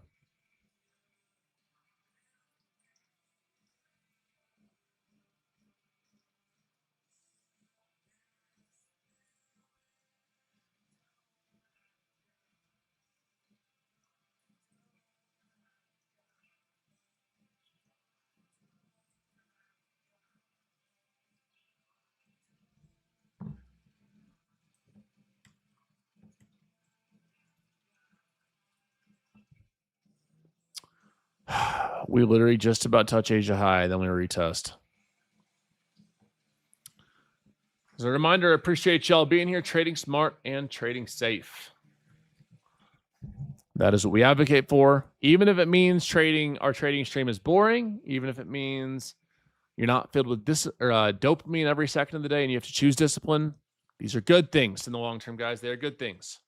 We literally just about touch Asia high, then we retest. As a reminder, I appreciate y'all being here, trading smart and trading safe. That is what we advocate for. Even if it means our trading stream is boring, even if it means you're not filled with dopamine every second of the day and you have to choose discipline, these are good things in the long term, guys. They are good things.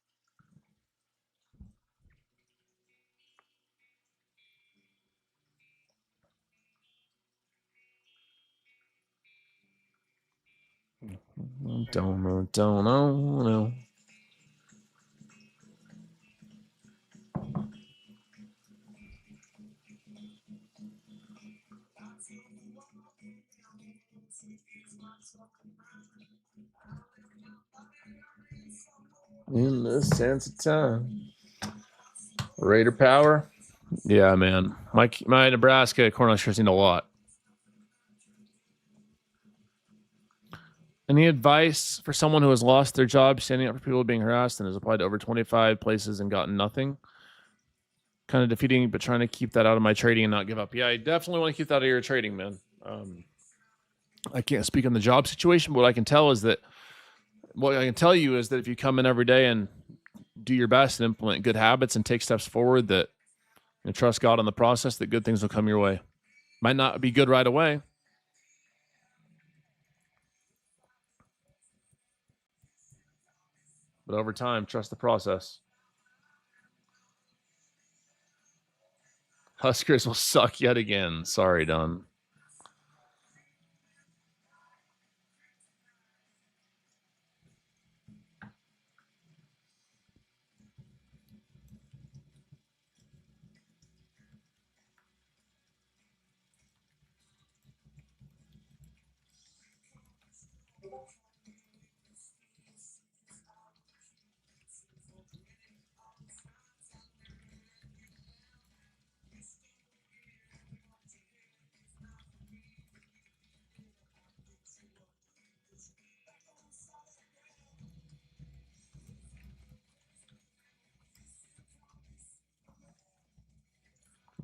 Don't know. In the sense of time. Raider power. Yeah, man. My Nebraska corner sure seen a lot. Any advice for someone who has lost their job, standing up for people being harassed, and has applied to over 25 places and gotten nothing? Kind of defeating, but trying to keep that out of my trading and not give up. Yeah, I definitely want to keep that out of your trading, man. I can't speak on the job situation, but what I can tell you is that if you come in every day and do your best and implement good habits and take steps forward, that and trust God in the process, that good things will come your way. Might not be good right away, but over time, trust the process. Huskers will suck yet again. Sorry, Don.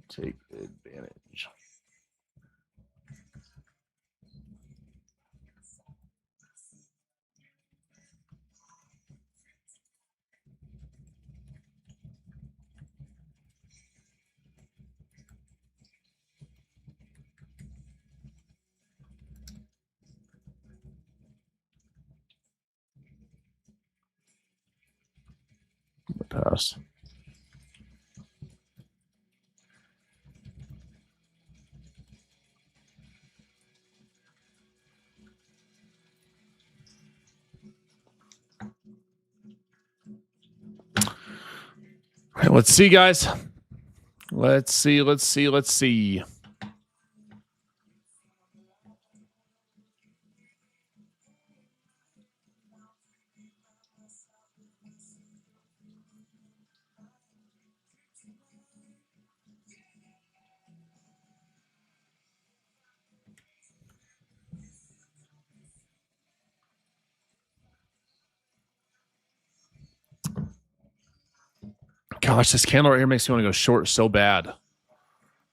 Take advantage. Pass. All right, let's see, guys. Let's see. Gosh, this candle right here makes me want to go short so bad.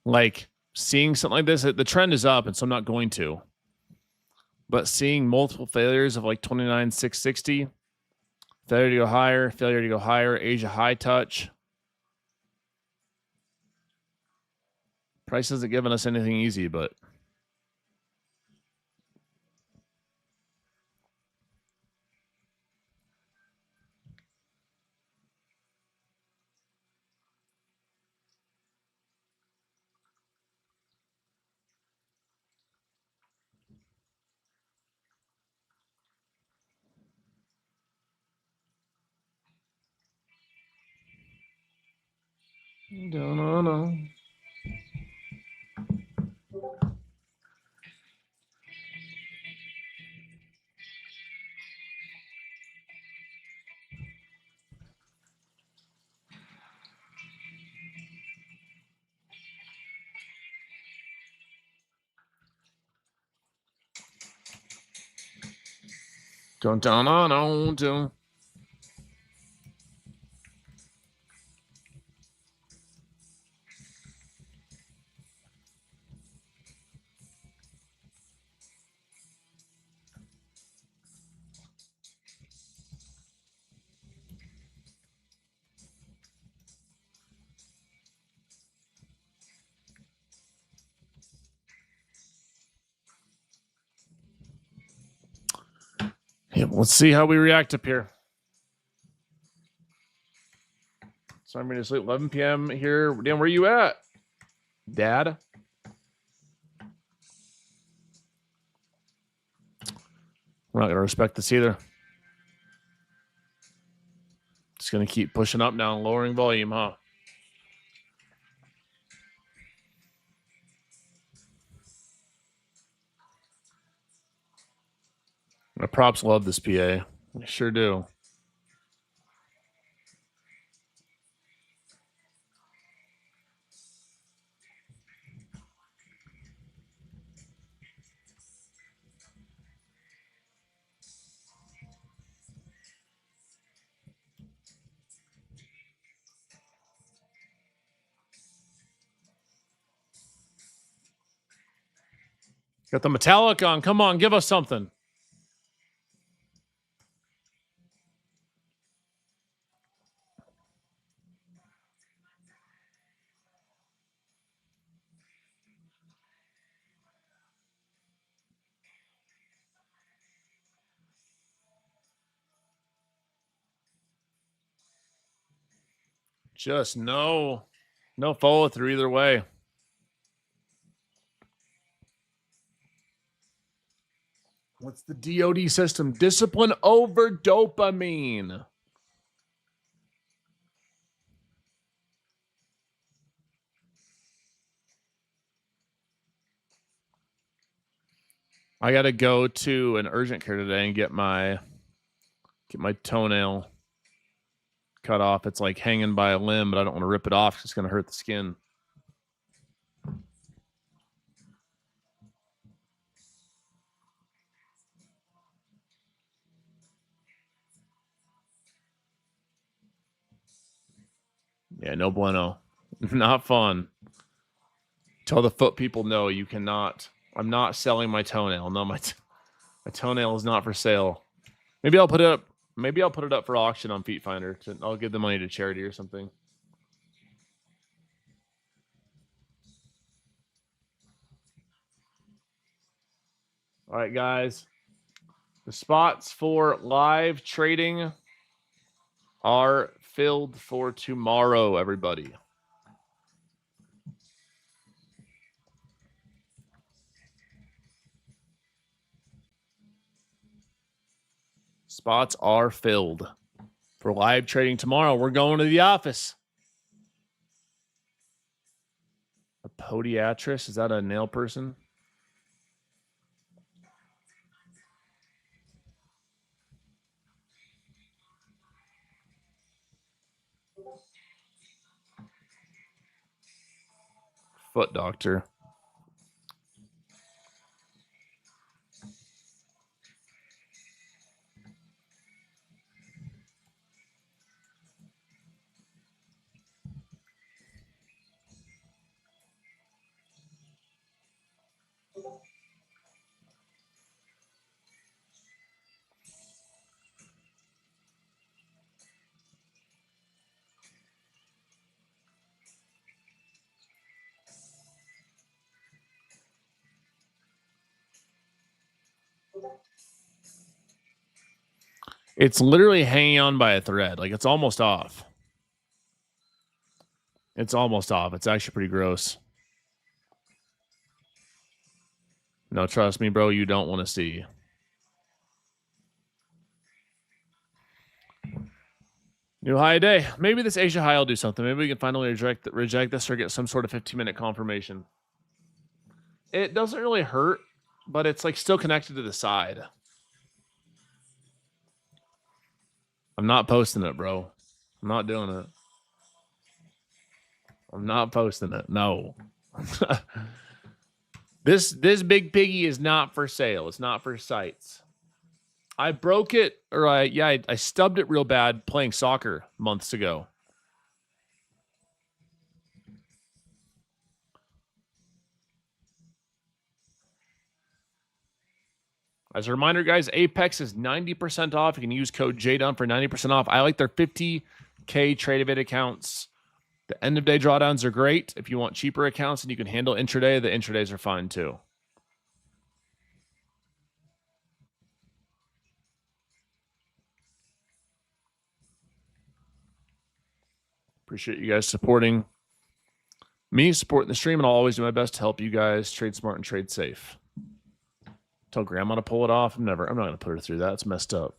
Like seeing something like this, the trend is up, and so I'm not going to. But seeing multiple failures of like 29,660, failure to go higher, Asia high touch. Price hasn't given us anything easy, but Don't know. Don't. Yeah, let's see how we react up here. So I'm going to sleep 11 p.m. here. Dan, where you at? Dad? We're not going to respect this either. Just going to keep pushing up now and lowering volume, huh? My props love this PA. They sure do. Got the metallic on. Come on, give us something. Just no follow through either way. What's the DOD system? Discipline over dopamine. I got to go to an urgent care today and get my toenail cut off. It's like hanging by a limb, but I don't want to rip it off. It's going to hurt the skin. Yeah, no bueno. Not fun. Tell the foot people, no, you cannot. I'm not selling my toenail. No, my toenail is not for sale. Maybe I'll put it up. Maybe I'll put it up for auction on Feet Finder. I'll give the money to charity or something. All right, guys. The spots for live trading are filled for tomorrow, everybody. Spots are filled for live trading tomorrow. We're going to the office. A podiatrist? Is that a nail person? Foot doctor. It's literally hanging on by a thread. Like, it's almost off. It's almost off. It's actually pretty gross. No, trust me, bro. You don't want to see. New high day. Maybe this Asia high will do something. Maybe we can finally reject this or get some sort of 15-minute confirmation. It doesn't really hurt, but it's like still connected to the side. I'm not posting it, bro. I'm not doing it. I'm not posting it. No. This big piggy is not for sale. It's not for sites. I broke it, or I stubbed it real bad playing soccer months ago. As a reminder, guys, Apex is 90% off. You can use code Jdun for 90% off. I like their 50K trade evade accounts. The end of day drawdowns are great. If you want cheaper accounts and you can handle intraday, the intradays are fine too. Appreciate you guys supporting me, supporting the stream, and I'll always do my best to help you guys trade smart and trade safe. Tell grandma to pull it off. I'm not going to put her through that. It's messed up.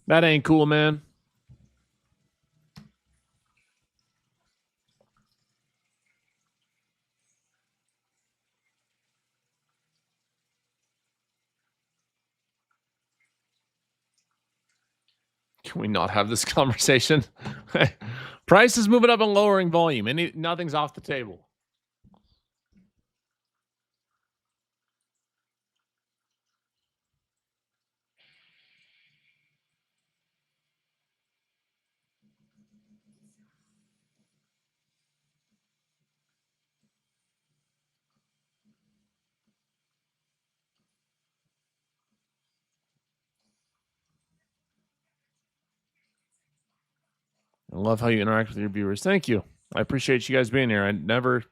That ain't cool, man. Can we not have this conversation? Price is moving up and lowering volume. Nothing's off the table. I love how you interact with your viewers. Thank you. I appreciate you guys being here. I never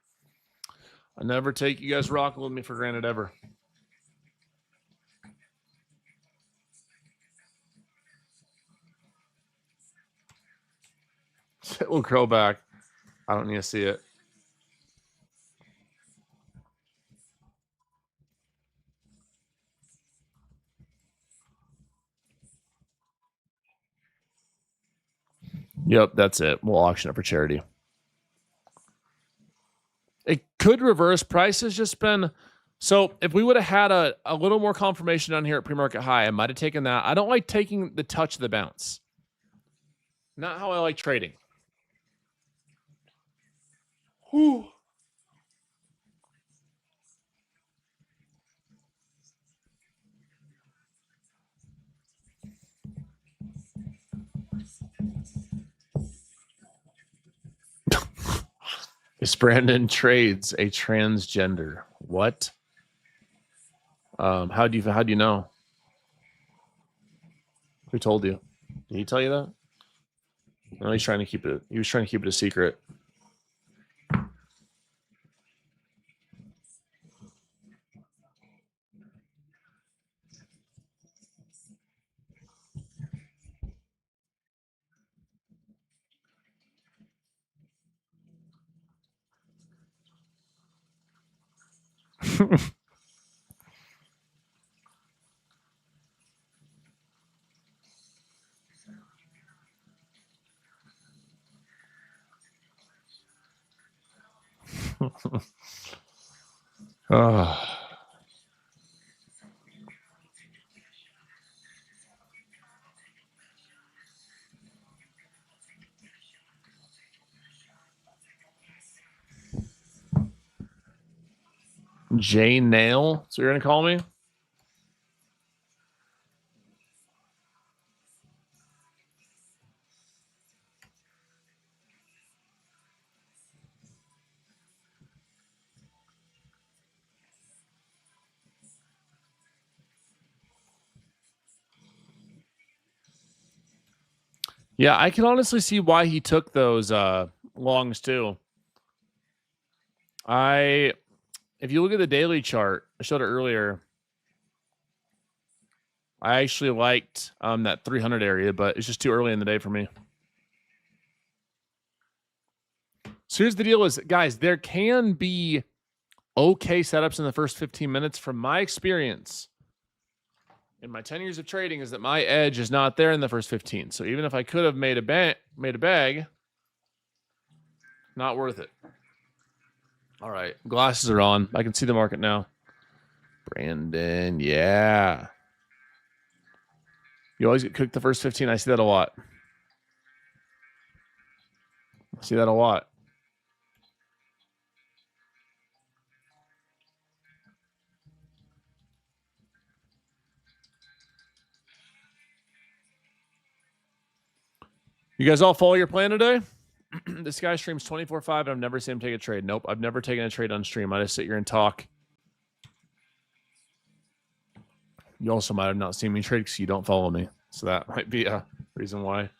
take you guys rocking with me for granted ever. It will grow back. I don't need to see it. Yep, that's it. We'll auction it for charity. It could reverse. Price has just been... So if we would have had a little more confirmation down here at pre-market high, I might have taken that. I don't like taking the touch of the bounce. Not how I like trading. Whew. Is Brandon trades a transgender? What? How do you know? Who told you? Did he tell you that? No, he's trying to keep it. He was trying to keep it a secret. Oh. J Nail? So you're gonna call me? Yeah, I can honestly see why he took those longs too. If you look at the daily chart, I showed it earlier. I actually liked that 300 area, but it's just too early in the day for me. So here's the deal is, guys, there can be okay setups in the first 15 minutes. From my experience, in my 10 years of trading is that my edge is not there in the first 15. So even if I could have made a bag, not worth it. All right, glasses are on. I can see the market now. Brandon, yeah. You always get cooked the first 15. I see that a lot. I see that a lot. You guys all follow your plan today? This guy streams 24/5 and I've never seen him take a trade. Nope, I've never taken a trade on stream. I just sit here and talk. You also might have not seen me trade because you don't follow me. So that might be a reason why.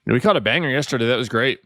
We caught a banger yesterday. That was great.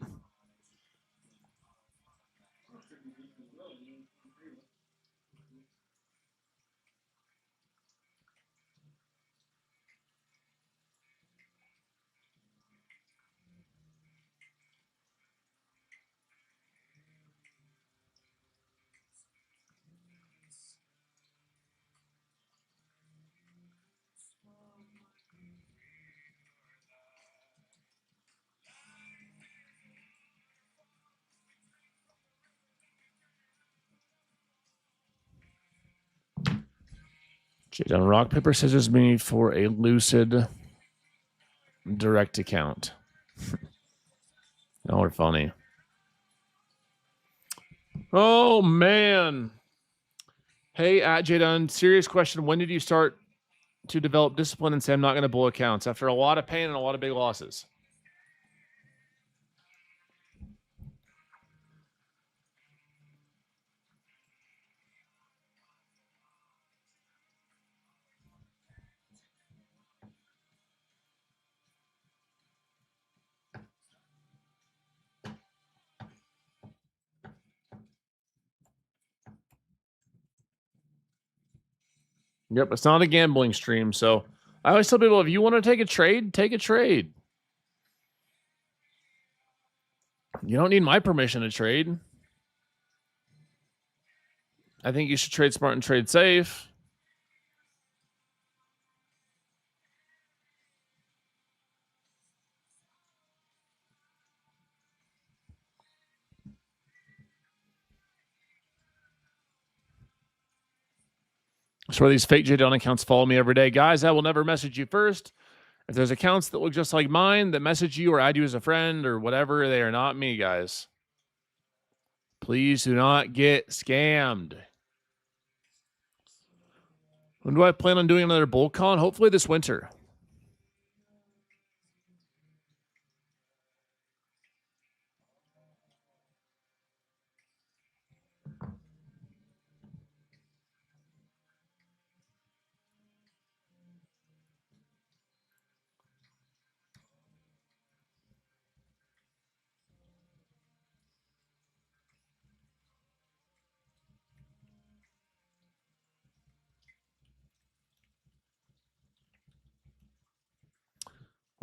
Jdun rock, paper, scissors me for a Lucid direct account. Y'all are funny. Oh, man. Hey, at Jdun, serious question. When did you start to develop discipline and say, I'm not going to bull accounts after a lot of pain and a lot of big losses? Yep, it's not a gambling stream. So I always tell people, if you want to take a trade, take a trade. You don't need my permission to trade. I think you should trade smart and trade safe. That's where these fake Jdun accounts follow me every day. Guys, I will never message you first. If there's accounts that look just like mine that message you or add you as a friend or whatever, they are not me, guys. Please do not get scammed. When do I plan on doing another BullCon? Hopefully this winter.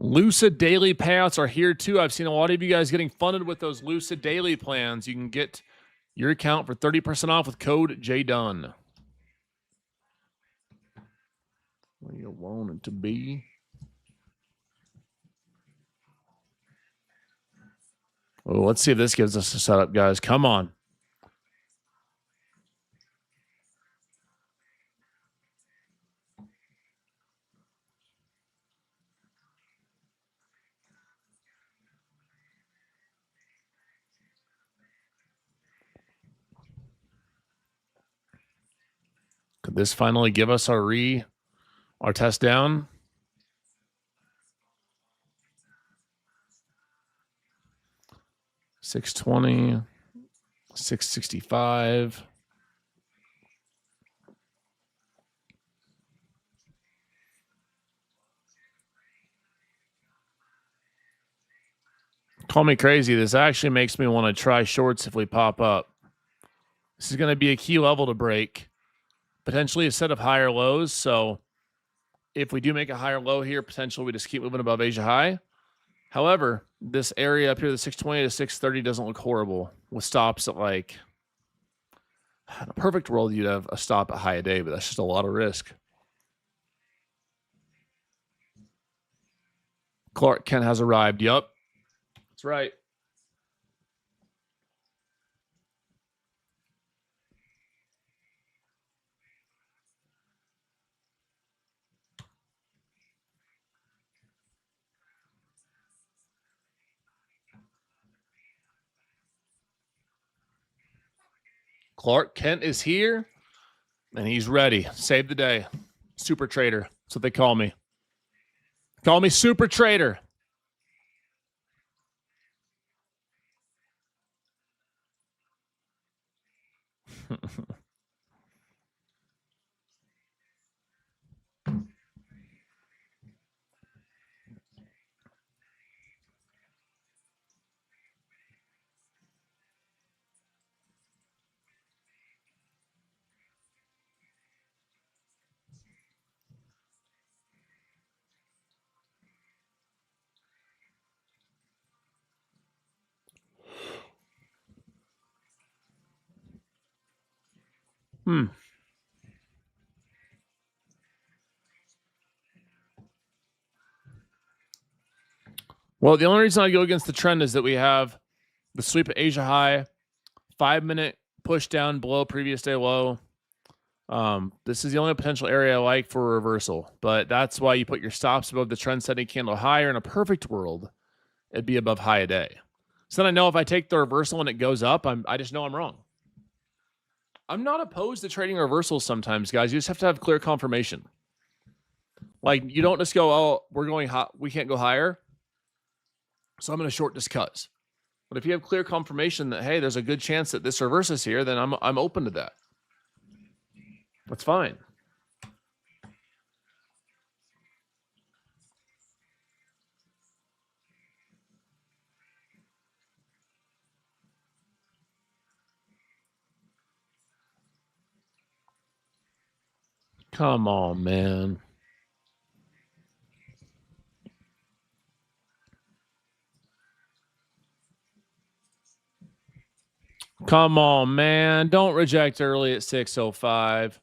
Lucid daily payouts are here too. I've seen a lot of you guys getting funded with those Lucid daily plans. You can get your account for 30% off with code JDUN. What you want it to be? Oh, let's see if this gives us a setup, guys. Come on. Could this finally give us our test down? $620, $665. Call me crazy. This actually makes me want to try shorts if we pop up. This is going to be a key level to break. potentially a set of higher lows. So if we do make a higher low here, potentially we just keep moving above Asia high. However, this area up here, the 620 to 630 doesn't look horrible with stops at like, in a perfect world, you'd have a stop at high a day, but that's just a lot of risk. Clark Kent has arrived. Yup. That's right. Clark Kent is here, and he's ready. Save the day. Super trader. That's what they call me. Call me super trader. Well, the only reason I go against the trend is that we have the sweep at Asia high, 5-minute push down below previous day low. This is the only potential area I like for a reversal, but that's why you put your stops above the trend setting candle higher. In a perfect world, it'd be above high a day. So then I know if I take the reversal and it goes up, I just know I'm wrong. I'm not opposed to trading reversals sometimes, guys. You just have to have clear confirmation. Like, you don't just go, oh, we're going hot, we can't go higher, so I'm going to short this cuts. But if you have clear confirmation that, hey, there's a good chance that this reverses here, then I'm open to that. That's fine. Come on, man. Come on, man. Don't reject early at 605.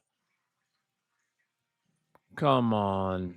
Come on.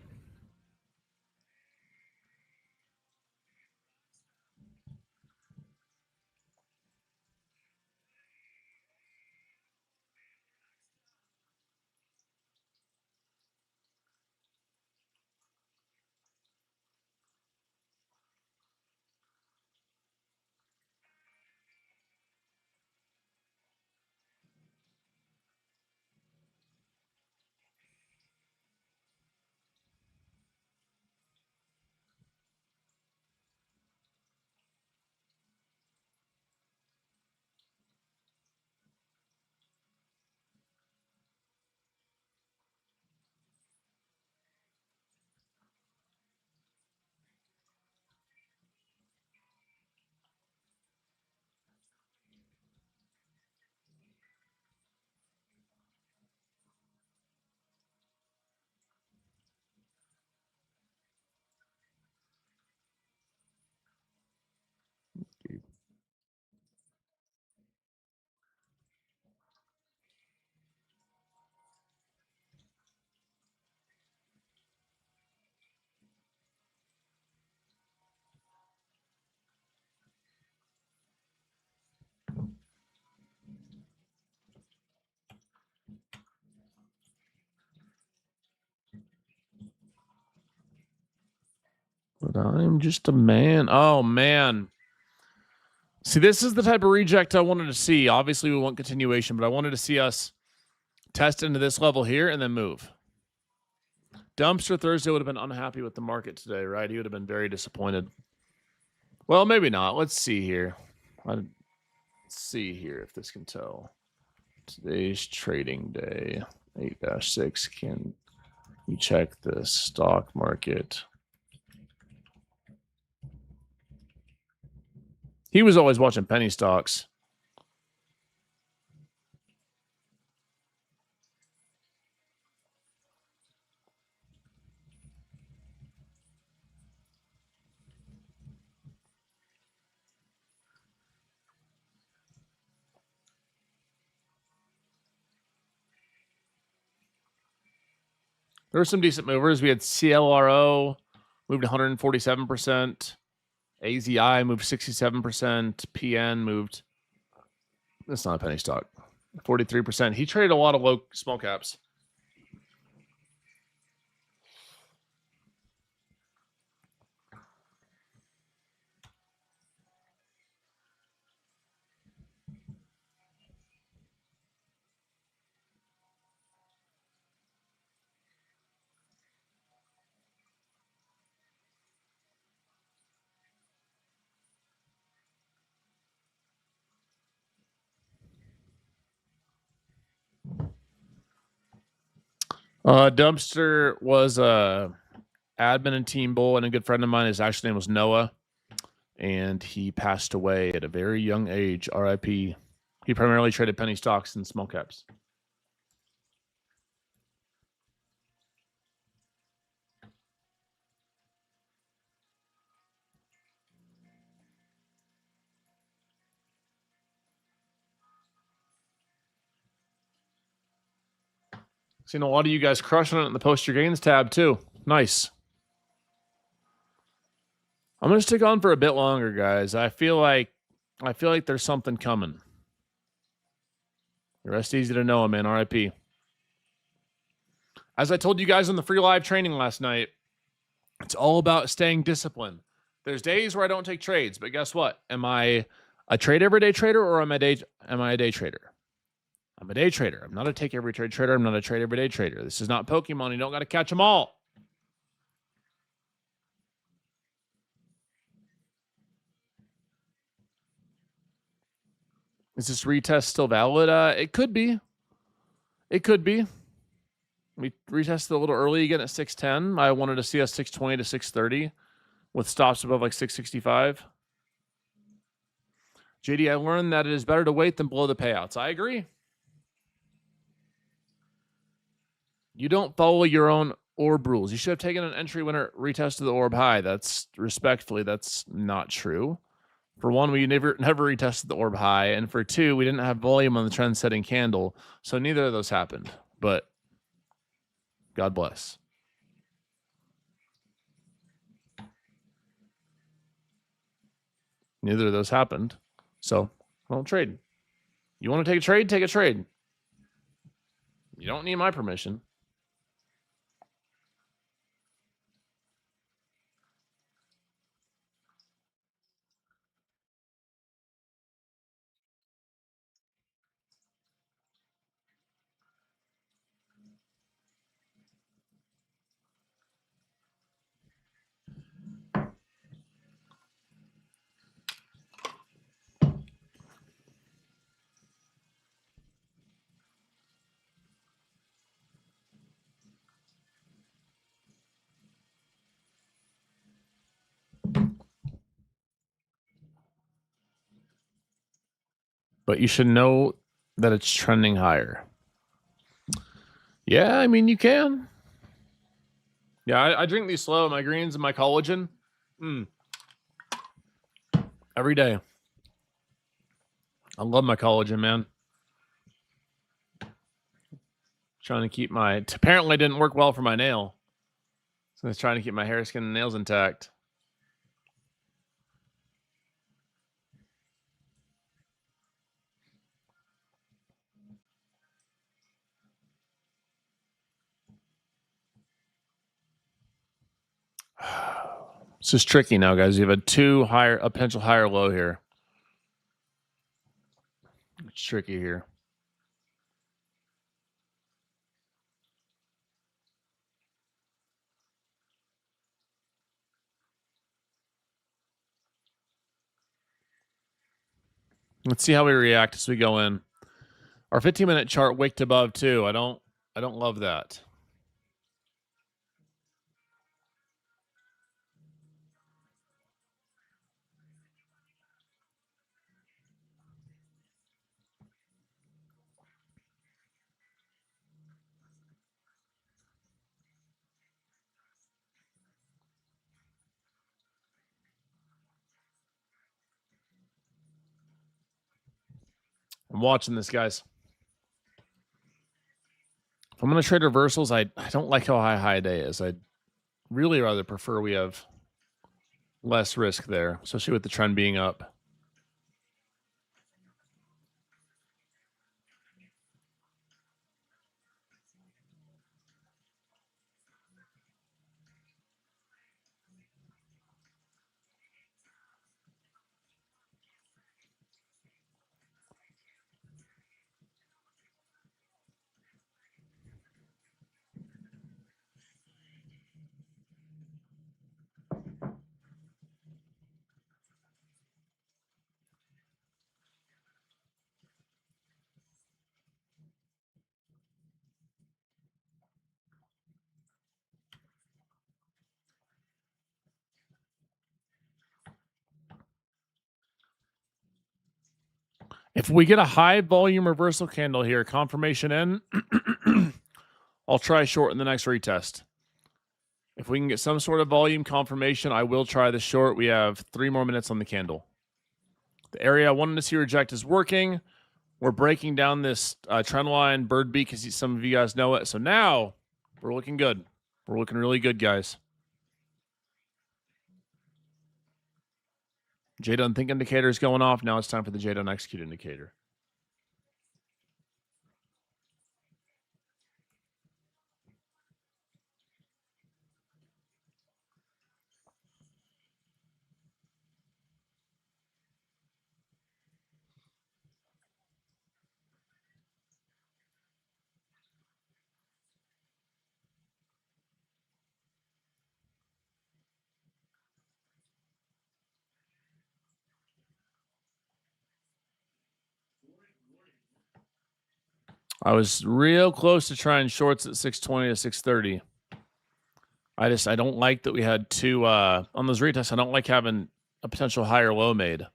But I'm just a man. Oh, man. See, this is the type of reject I wanted to see. Obviously, we want continuation, but I wanted to see us test into this level here and then move. Dumpster Thursday would have been unhappy with the market today, right? He would have been very disappointed. Well, maybe not. Let's see here. Let's see here if this can tell. Today's trading day, 8-6. Can you check the stock market? He was always watching penny stocks. There were some decent movers. We had CLRO moved 147%. AZI moved 67%. PN moved, that's not a penny stock, 43%. He traded a lot of small caps. Dumpster was a admin and team bull, and a good friend of mine. His actual name was Noah, and he passed away at a very young age. RIP. He primarily traded penny stocks and small caps. Seen a lot of you guys crushing it in the post your gains tab too. Nice. I'm gonna stick on for a bit longer, guys. I feel like there's something coming. The rest easy to know, man. RIP. As I told you guys in the free live training last night, it's all about staying disciplined. There's days where I don't take trades, but guess what? Am I a trade everyday trader or am I a day trader? I'm a day trader. I'm not a take every trade trader. I'm not a trade every day trader. This is not Pokemon. You don't got to catch them all. Is this retest still valid? It could be. It could be. We retested a little early again at 610. I wanted to see us 620 to 630 with stops above like 665. JD, I learned that it is better to wait than blow the payouts. I agree. You don't follow your own orb rules. You should have taken an entry when it retested the orb high. That's respectfully, that's not true. For one, we never retested the orb high, and for two, we didn't have volume on the trend setting candle, so neither of those happened. But God bless. Neither of those happened. So don't trade. You want to take a trade? Take a trade. You don't need my permission. But you should know that it's trending higher. Yeah, I mean, you can. Yeah, I drink these slow, my greens and my collagen. Every day. I love my collagen, man. Trying to keep apparently didn't work well for my nail. So I was trying to keep my hair, skin, and nails intact. This is tricky now, guys. You have a potential higher low here. It's tricky here. Let's see how we react as we go in. Our 15-minute chart wicked above too. I don't love that. I'm watching this, guys. If I'm going to trade reversals, I don't like how high day is. I'd really rather prefer we have less risk there, especially with the trend being up. If we get a high volume reversal candle here, confirmation in, I'll try short in the next retest. If we can get some sort of volume confirmation, I will try the short. We have 3 more minutes on the candle. The area I wanted to see reject is working. We're breaking down this trend line, bird beak, because some of you guys know it. So now we're looking good. We're looking really good, guys. Jdun think indicator is going off. Now it's time for the Jdun execute indicator. I was real close to trying shorts at 620 to 630. I don't like that we had two on those retests. I don't like having a potential higher low made.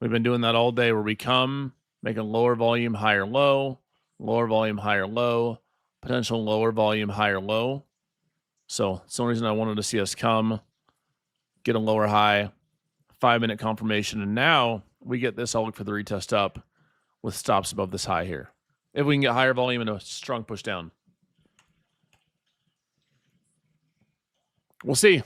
We've been doing that all day where we come, make a lower volume, higher low, lower volume, higher low, potential lower volume, higher low. So it's the only reason I wanted to see us come, get a lower high, 5-minute confirmation, and now we get this. I'll look for the retest up with stops above this high here. If we can get higher volume and a strong push down. We'll see.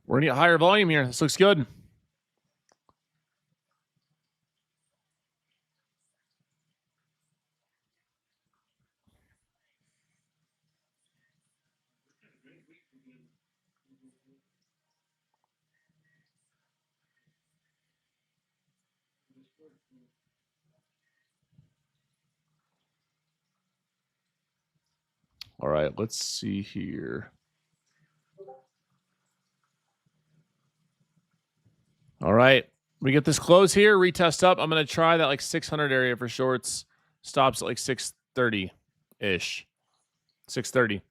We're going to get higher volume here. This looks good. All right, let's see here. All right, we get this close here, retest up. I'm going to try that like 600 area for shorts. Stops at like 630-ish. 630.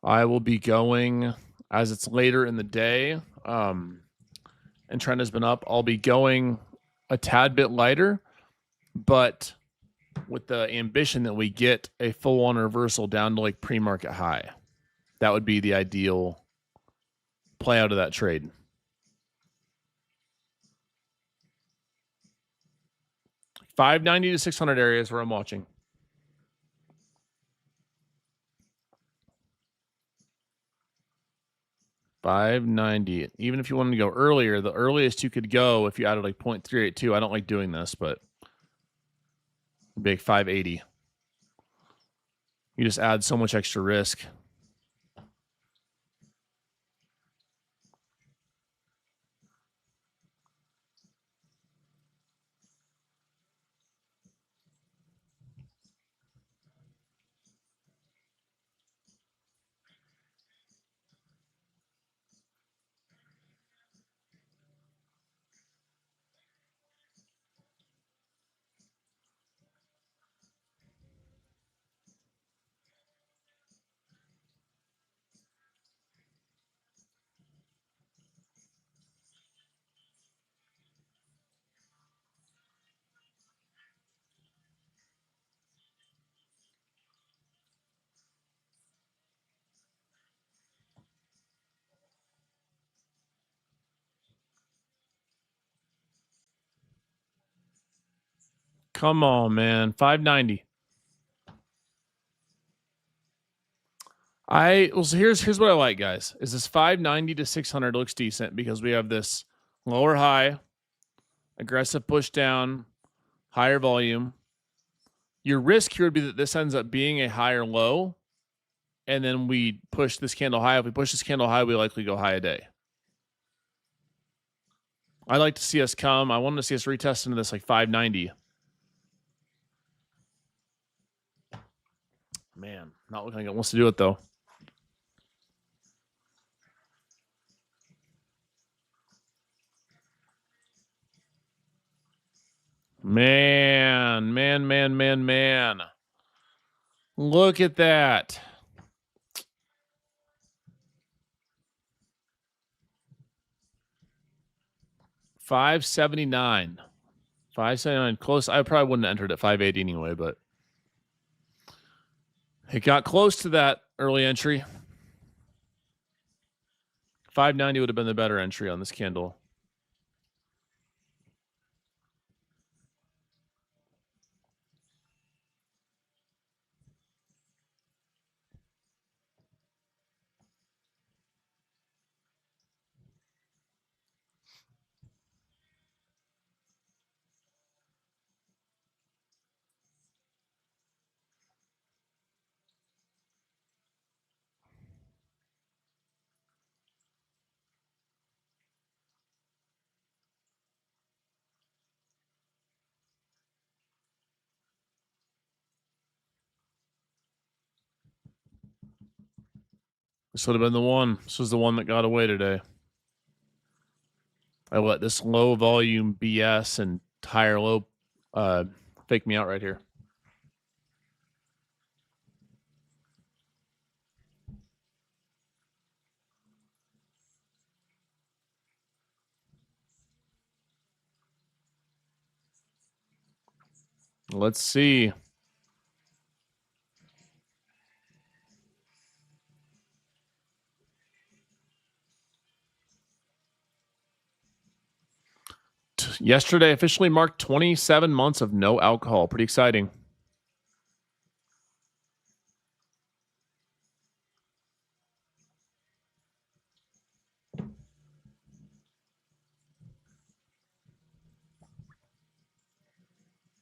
I will be going as it's later in the day. And trend has been up. I'll be going a tad bit lighter, but with the ambition that we get a full-on reversal down to like pre-market high. That would be the ideal play out of that trade. $590 to 600 areas where I'm watching. $590. Even if you wanted to go earlier, the earliest you could go if you added like 0.382. I don't like doing this, but big $580. You just add so much extra risk. Come on, man. 590. So here's what I like, guys. Is this 590 to 600 looks decent because we have this lower high, aggressive push down, higher volume. Your risk here would be that this ends up being a higher low, and then we push this candle high. If we push this candle high, we likely go high a day. I'd like to see us come. I want to see us retest into this like 590. Man, not looking like it wants to do it though. Man. Look at that. $579. $579. Close. I probably wouldn't have entered at 580 anyway, but it got close to that early entry. 590 would have been the better entry on this candle. This would have been the one. This was the one that got away today. I let this low volume BS and higher low fake me out right here. Let's see. Yesterday officially marked 27 months of no alcohol. Pretty exciting.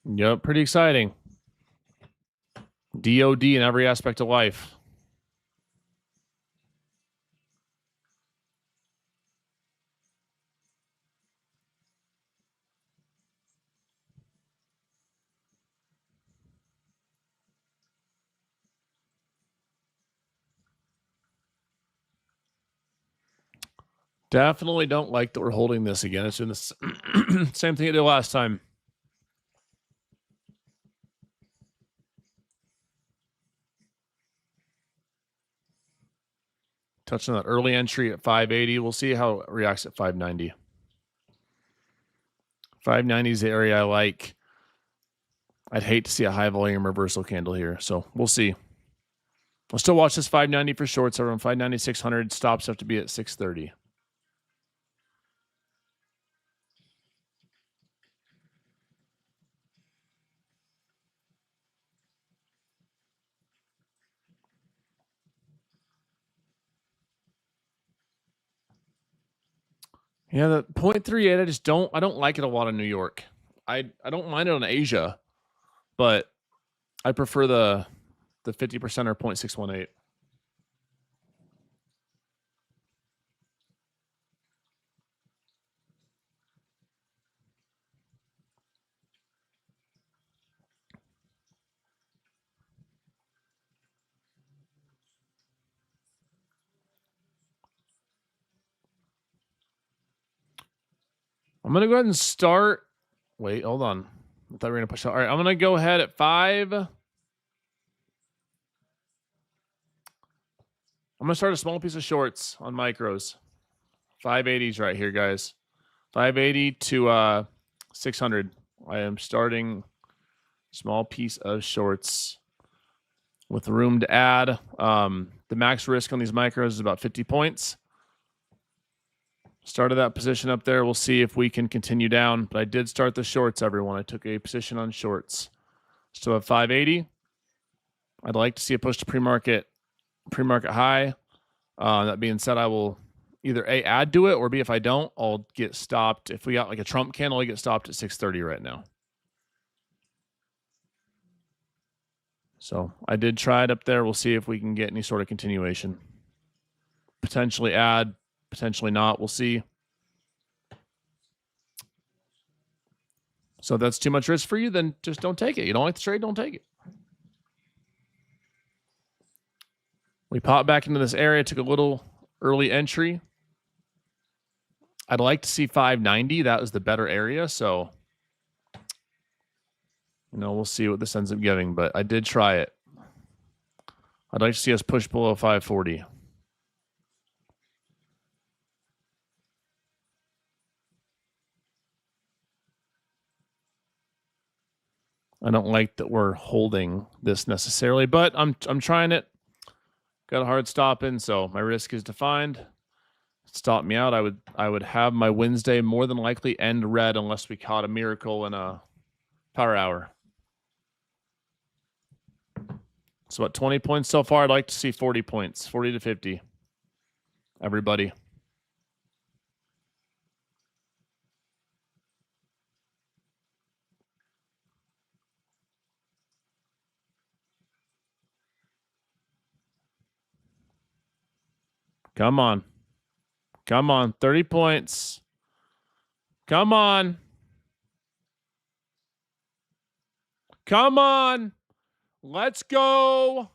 Yep, pretty exciting. DOD in every aspect of life. Definitely don't like that we're holding this again. It's in the same thing it did last time. Touching that early entry at 580. We'll see how it reacts at 590. 590 is the area I like. I'd hate to see a high volume reversal candle here. So we'll see. I'll still watch this 590 for shorts. Around 590, 600. Stops have to be at 630. Yeah, the 0.38, I don't like it a lot in New York. I don't mind it on Asia, but I prefer the 50% or 0.618. I'm going to go ahead and start. Wait, hold on. I thought we were going to push out. All right, I'm going to go ahead at 5. I'm going to start a small piece of shorts on micros. 580s right here, guys. 580 to 600. I am starting small piece of shorts with room to add. The max risk on these micros is about 50 points. Started that position up there. We'll see if we can continue down. But I did start the shorts, everyone. I took a position on shorts. Still have 580. I'd like to see a push to pre-market high. That being said, I will either A, add to it, or B, if I don't, I'll get stopped. If we got like a Trump candle, I get stopped at 630 right now. So I did try it up there. We'll see if we can get any sort of continuation. Potentially add, potentially not. We'll see. So if that's too much risk for you, then just don't take it. You don't like the trade, don't take it. We popped back into this area, took a little early entry. I'd like to see 590. That was the better area. So, we'll see what this ends up giving, but I did try it. I'd like to see us push below 540. I don't like that we're holding this necessarily, but I'm trying it. Got a hard stop in, so my risk is defined. Stop me out. I would have my Wednesday more than likely end red unless we caught a miracle in a power hour. So what, 20 points so far? I'd like to see 40 points, 40 to 50. Everybody. Come on. Come on. 30 points. Come on. Come on. Let's go.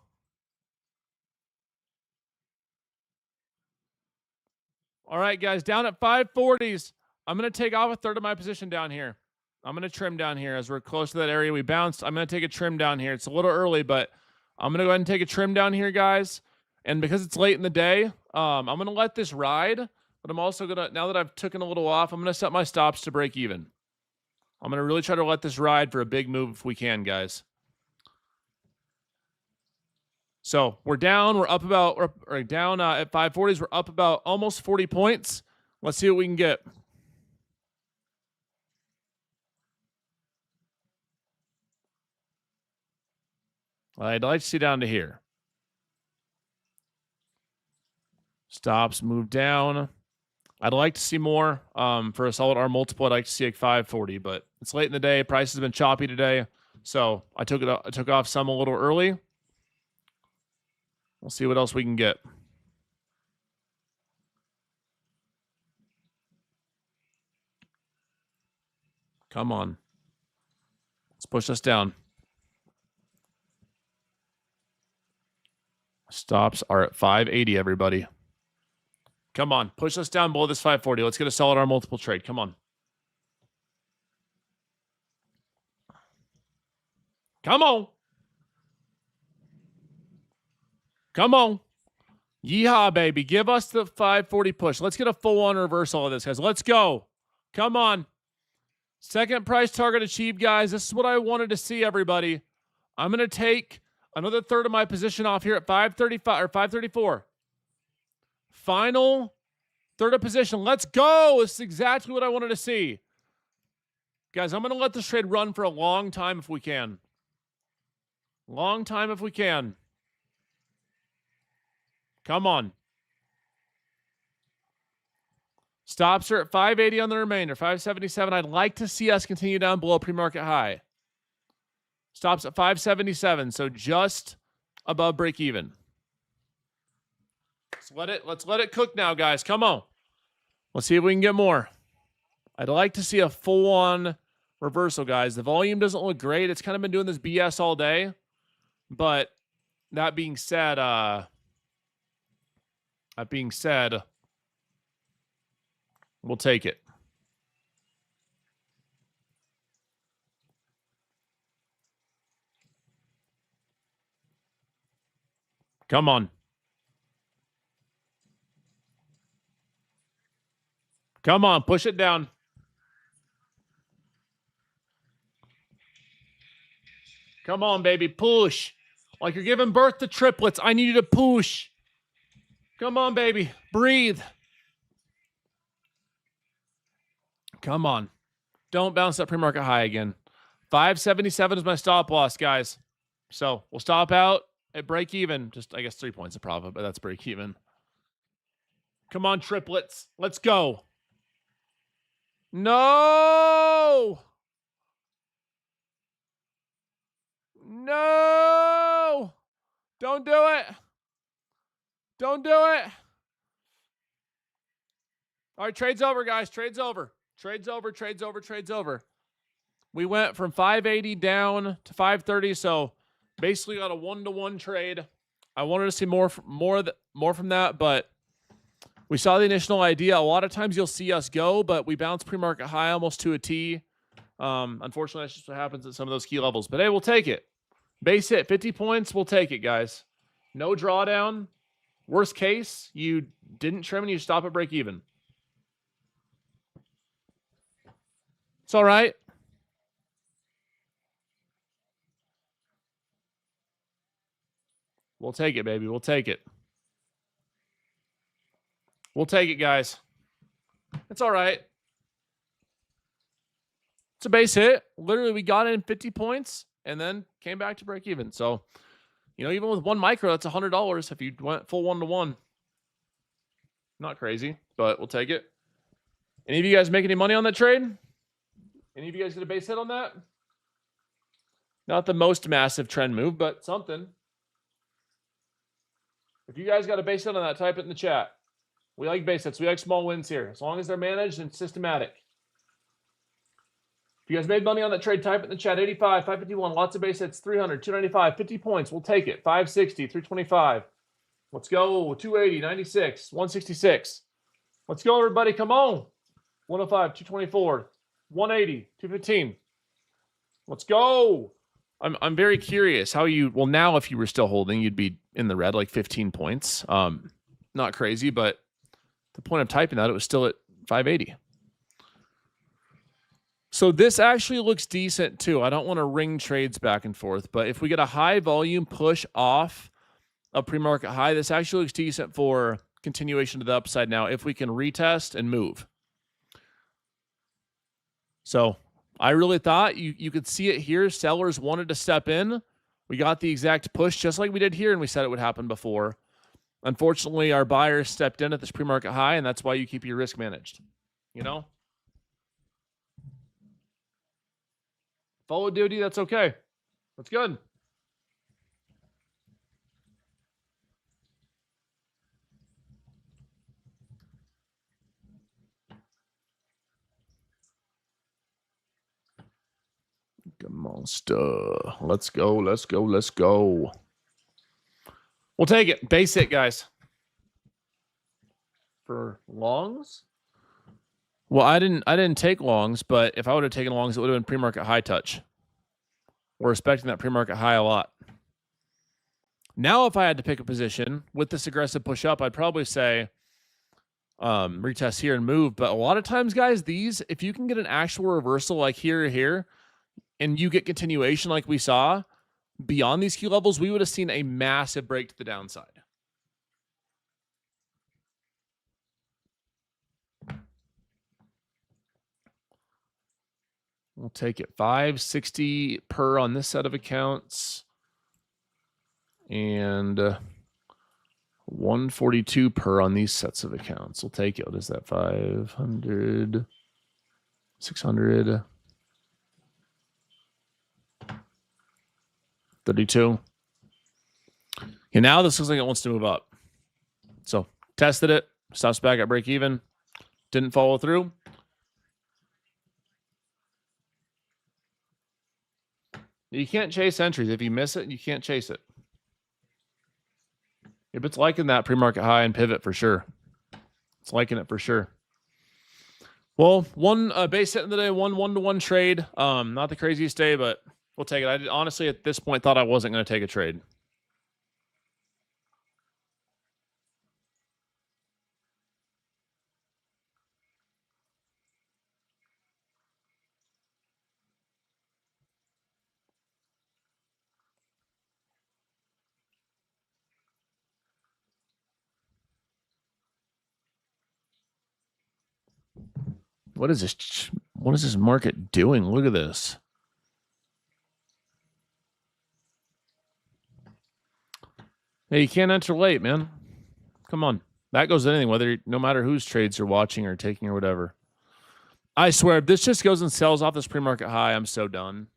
All right, guys, down at 540s. I'm going to take off a third of my position down here. I'm going to trim down here as we're close to that area we bounced. I'm going to take a trim down here. It's a little early, but I'm going to go ahead and take a trim down here, guys. And because it's late in the day, I'm going to let this ride, but I'm also going to, now that I've taken a little off, I'm going to set my stops to break even. I'm going to really try to let this ride for a big move if we can, guys. So we're down, we're up about, or down at 540s. We're up about almost 40 points. Let's see what we can get. I'd like to see down to here. Stops, move down. I'd like to see more for a solid R multiple. I'd like to see like 540, but it's late in the day. Price has been choppy today, so I took off some a little early. We'll see what else we can get. Come on, let's push us down. Stops are at 580. Everybody. Come on, push us down below this 540. Let's get a solid R multiple trade. Come on. Come on. Come on. Yeehaw, baby. Give us the 540 push. Let's get a full-on reversal of this, guys. Let's go. Come on. Second price target achieved, guys. This is what I wanted to see, everybody. I'm going to take another third of my position off here at 535 or 534. Final third of position. Let's go. This is exactly what I wanted to see. Guys, I'm going to let this trade run for a long time if we can. Long time if we can. Come on. Stops are at 580 on the remainder. 577. I'd like to see us continue down below pre-market high. Stops at 577, so just above break even. Let's let it cook now, guys. Come on. Let's see if we can get more. I'd like to see a full-on reversal, guys. The volume doesn't look great. It's kind of been doing this BS all day. But that being said, we'll take it. Come on. Come on, push it down. Come on, baby, push. Like you're giving birth to triplets. I need you to push. Come on, baby, breathe. come on. Don't bounce that pre-market high again. 577 is my stop loss, guys. So we'll stop out at break even. Just, I guess, 3 points of profit, but that's break even. Come on, triplets. Let's go. No! No! Don't do it. Don't do it. All right, trade's over, guys. Trade's over. Trade's over, trade's over, trade's over. We went from 580 down to 530, so basically got a 1-to-1 trade. I wanted to see more from that, but we saw the initial idea. A lot of times you'll see us go, but we bounce pre-market high almost to a T. Unfortunately, that's just what happens at some of those key levels. But hey, we'll take it. Base hit, 50 points. We'll take it, guys. No drawdown. Worst case, you didn't trim and you stop at break even. It's all right. We'll take it, baby. We'll take it. We'll take it, guys. It's all right. It's a base hit. Literally, we got in 50 points and then came back to break even. So, you know, even with one micro, that's $100 if you went full 1-to-1. Not crazy, but we'll take it. Any of you guys make any money on that trade? Any of you guys get a base hit on that? Not the most massive trend move, but something. If you guys got a base hit on that, type it in the chat. We like base hits. We like small wins here. As long as they're managed and systematic. If you guys made money on that trade, type it in the chat. 85, 551, lots of base hits. 300, 295, 50 points. We'll take it. 560, 325. Let's go. 280, 96, 166. Let's go, everybody. Come on. 105, 224, 180, 215. Let's go. I'm very curious how you, well, now if you were still holding, you'd be in the red, like 15 points. Not crazy, but the point of typing that, it was still at 580. So this actually looks decent too. I don't want to ring trades back and forth, but if we get a high volume push off a pre-market high, this actually looks decent for continuation to the upside now if we can retest and move. So I really thought you could see it here. Sellers wanted to step in. We got the exact push just like we did here, and we said it would happen before. Unfortunately, our buyers stepped in at this pre-market high, and that's why you keep your risk managed. You know? Follow duty, that's okay. That's good. Monster. Let's go, let's go, let's go. We'll take it. Base hit, guys. For longs? Well, I didn't take longs, but if I would have taken longs, it would have been pre-market high touch. We're expecting that pre-market high a lot. Now, if I had to pick a position with this aggressive push up, I'd probably say retest here and move. But a lot of times, guys, these, if you can get an actual reversal like here or here, and you get continuation like we saw, beyond these key levels, we would have seen a massive break to the downside. We'll take it. 560 per on this set of accounts. And 142 per on these sets of accounts. We'll take it. What is that? 500, 600. 32. And now this looks like it wants to move up. So tested it. Stops back at break even. Didn't follow through. You can't chase entries. If you miss it, you can't chase it. If it's liking that pre-market high and pivot for sure. It's liking it for sure. Well, one base hit in the day, 1-to-1 trade. Not the craziest day, but we'll take it. I honestly, at this point, thought I wasn't going to take a trade. What is this? What is this market doing? Look at this. Hey, you can't enter late, man. Come on. That goes in anything, no matter whose trades you're watching or taking or whatever. I swear, if this just goes and sells off this pre-market high, I'm so done.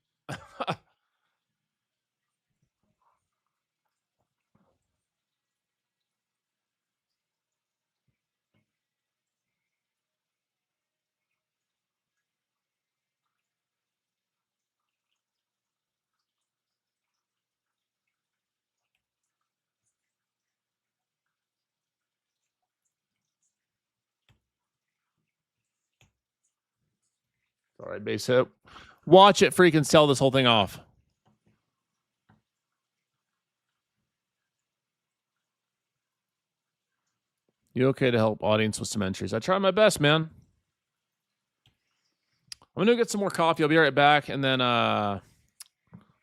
All right, base hit. Watch it freaking sell this whole thing off. You okay to help audience with some entries? I try my best, man. I'm gonna get some more coffee. I'll be right back, and then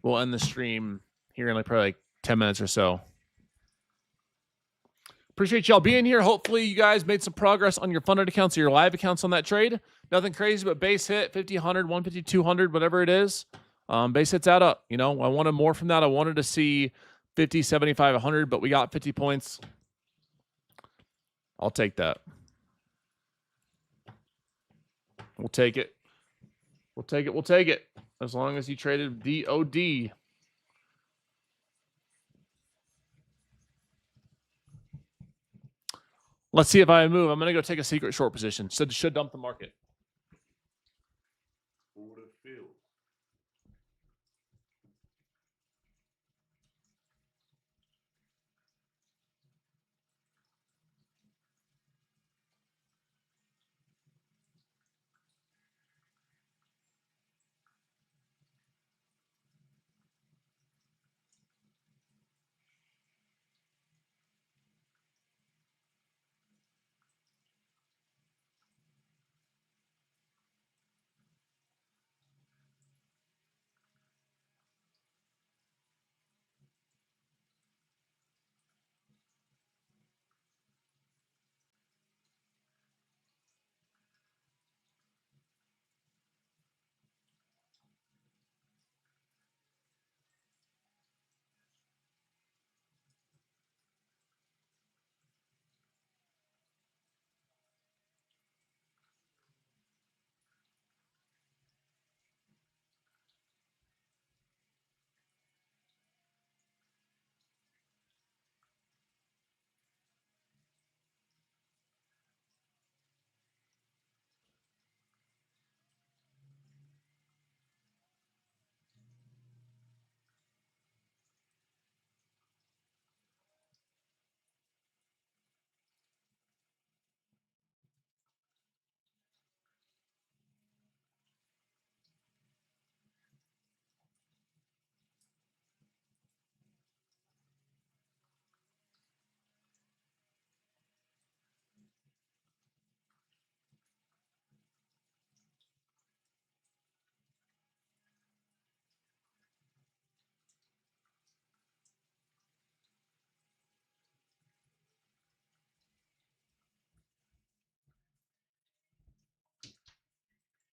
we'll end the stream here in probably 10 minutes or so. Appreciate y'all being here. Hopefully you guys made some progress on your funded accounts or your live accounts on that trade. Nothing crazy, but base hit 50, 100, 150, 200, whatever it is. Base hits add up. I wanted more from that. I wanted to see 50, 75, 100, but we got 50 points. I'll take that. We'll take it. We'll take it. We'll take it. As long as you traded DOD. Let's see if I move. I'm going to go take a secret short position. Should dump the market. What would it feel?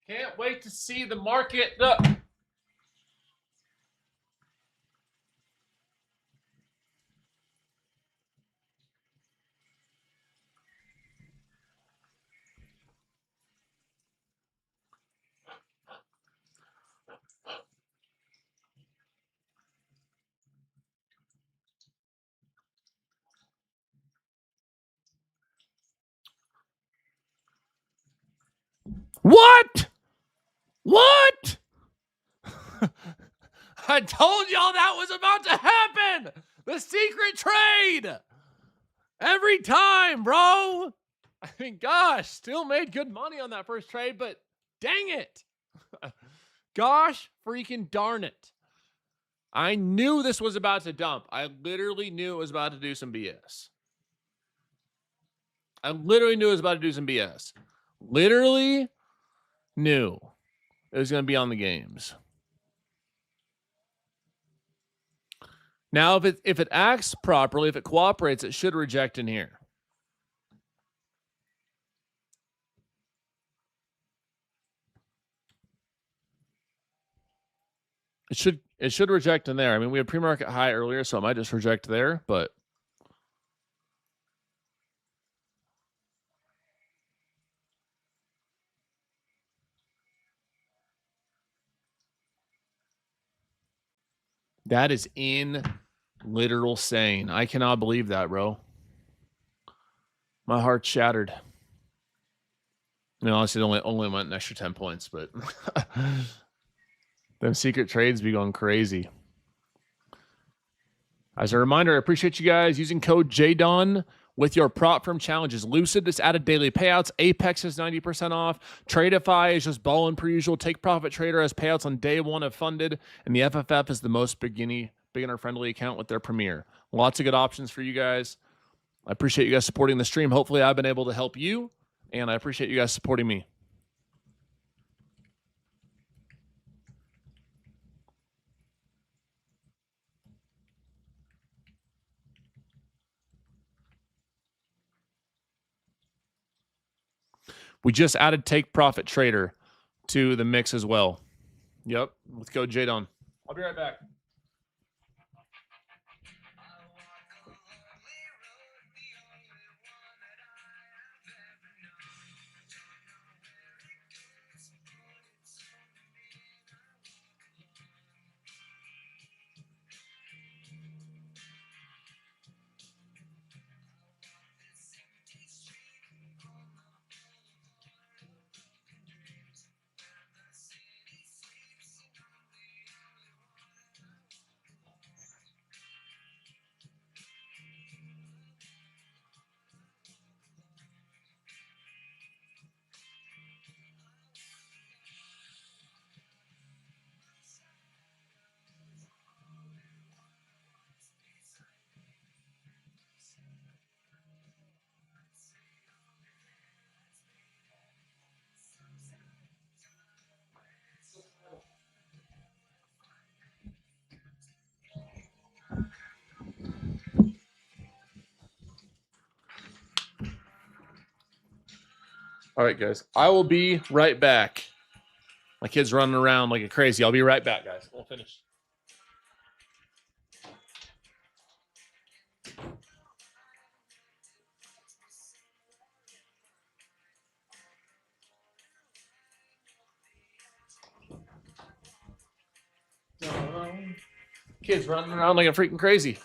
Can't wait to see the market. What? What? I told y'all that was about to happen. The secret trade. Every time, bro. I mean, gosh, still made good money on that first trade, but dang it. Gosh, freaking darn it. I knew this was about to dump. I literally knew it was about to do some BS. I literally knew it was about to do some BS. Literally knew it was going to be on the games. Now, if it acts properly, if it cooperates, it should reject in here. It should reject in there. I mean, we had pre-market high earlier, so it might just reject there, but that is in literal sane. I cannot believe that, bro. My heart's shattered. I mean, honestly, it only went an extra 10 points, but them secret trades be going crazy. As a reminder, I appreciate you guys using code Jdun with your prop firm challenges. Lucid has added daily payouts. Apex is 90% off. Tradeify is just balling per usual. Take Profit Trader has payouts on day one of funded. And the FFF is the most beginner-friendly account with their Premier. Lots of good options for you guys. I appreciate you guys supporting the stream. Hopefully, I've been able to help you. And I appreciate you guys supporting me. We just added Take Profit Trader to the mix as well. Yep, with code Jdon. I'll be right back. All right, guys. I will be right back. My kid's running around like a crazy. I'll be right back, guys. We'll finish. Kids running around like a freaking crazy.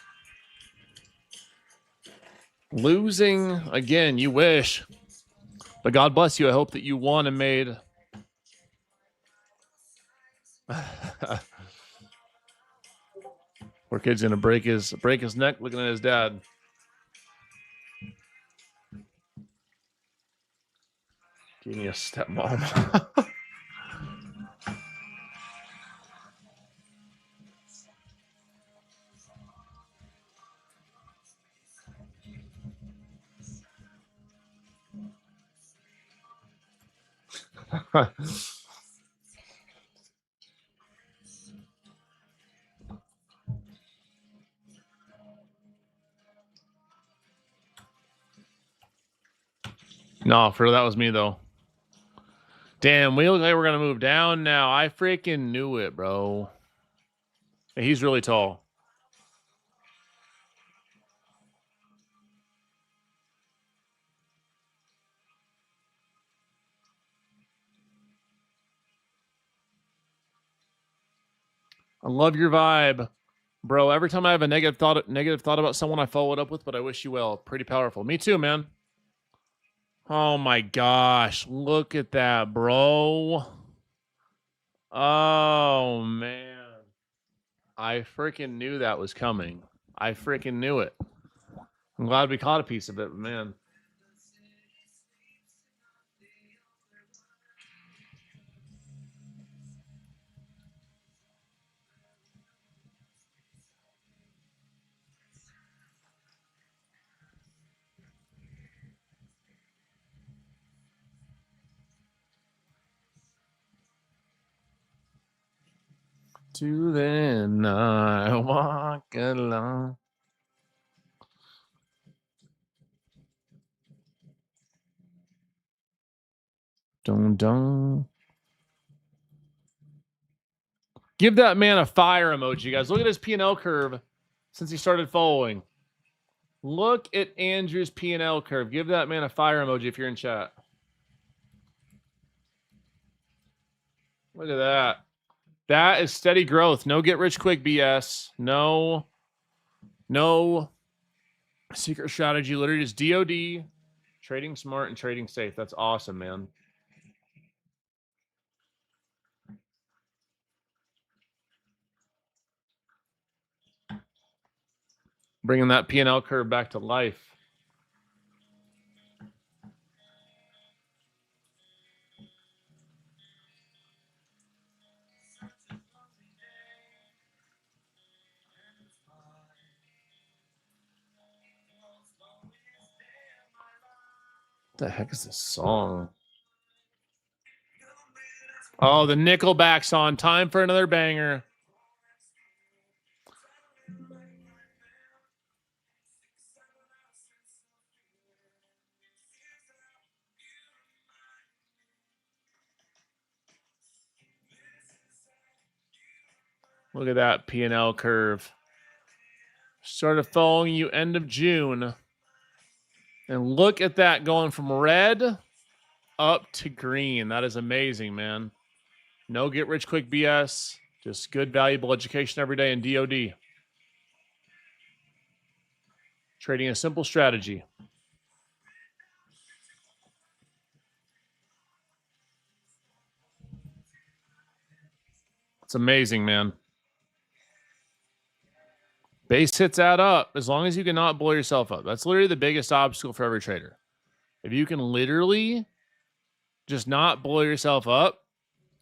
Losing again, you wish. But God bless you. I hope that you won and made. Poor kid's gonna break his neck looking at his dad. Give me a stepmom. No, for that was me though. Damn, we look like we're gonna move down now. I freaking knew it, bro. He's really tall. I love your vibe, bro. Every time I have a negative thought about someone, I follow it up with, but I wish you well. Pretty powerful. Me too, man. Oh my gosh. Look at that, bro. Oh man. I freaking knew that was coming. I freaking knew it. I'm glad we caught a piece of it, man. To then I walk along. Dun dun. Give that man a fire emoji, guys. Look at his P&L curve since he started following. Look at Andrew's P&L curve. Give that man a fire emoji if you're in chat. Look at that. That is steady growth. No get rich quick BS. No secret strategy. Literally just DOD, trading smart and trading safe. That's awesome, man. Bringing that P&L curve back to life. What the heck is this song? Oh, the Nickelback song. Time for another banger. Look at that P&L curve. Started following you end of June. And look at that going from red up to green. That is amazing, man. No get rich quick BS. Just good, valuable education every day in DOD. Trading a simple strategy. It's amazing, man. Base hits add up as long as you cannot blow yourself up. That's literally the biggest obstacle for every trader. If you can literally just not blow yourself up,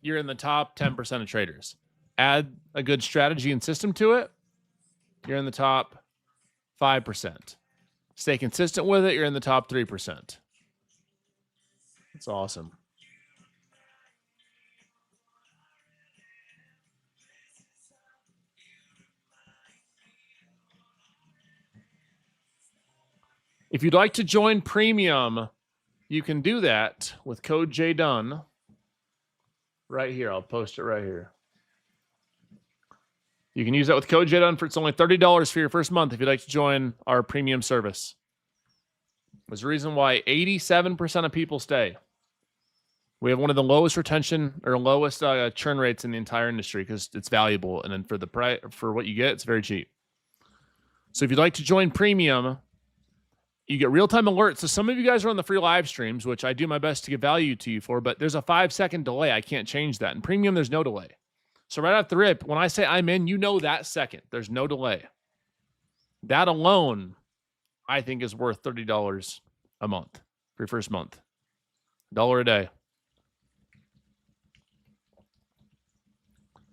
you're in the top 10% of traders. Add a good strategy and system to it, you're in the top 5%. Stay consistent with it, you're in the top 3%. It's awesome. If you'd like to join Premium, you can do that with code Jdun right here. I'll post it right here. You can use that with code Jdun for it's only $30 for your first month if you'd like to join our premium service. There's a reason why 87% of people stay. We have one of the lowest retention or lowest churn rates in the entire industry because it's valuable, and then for the price for what you get, it's very cheap. So if you'd like to join Premium, you get real-time alerts. So some of you guys are on the free live streams, which I do my best to give value to you for, but there's a 5-second delay. I can't change that. In Premium, there's no delay. So right off the rip, when I say I'm in, you know that second. There's no delay. That alone, I think, is worth $30 a month for your first month. $1 a day.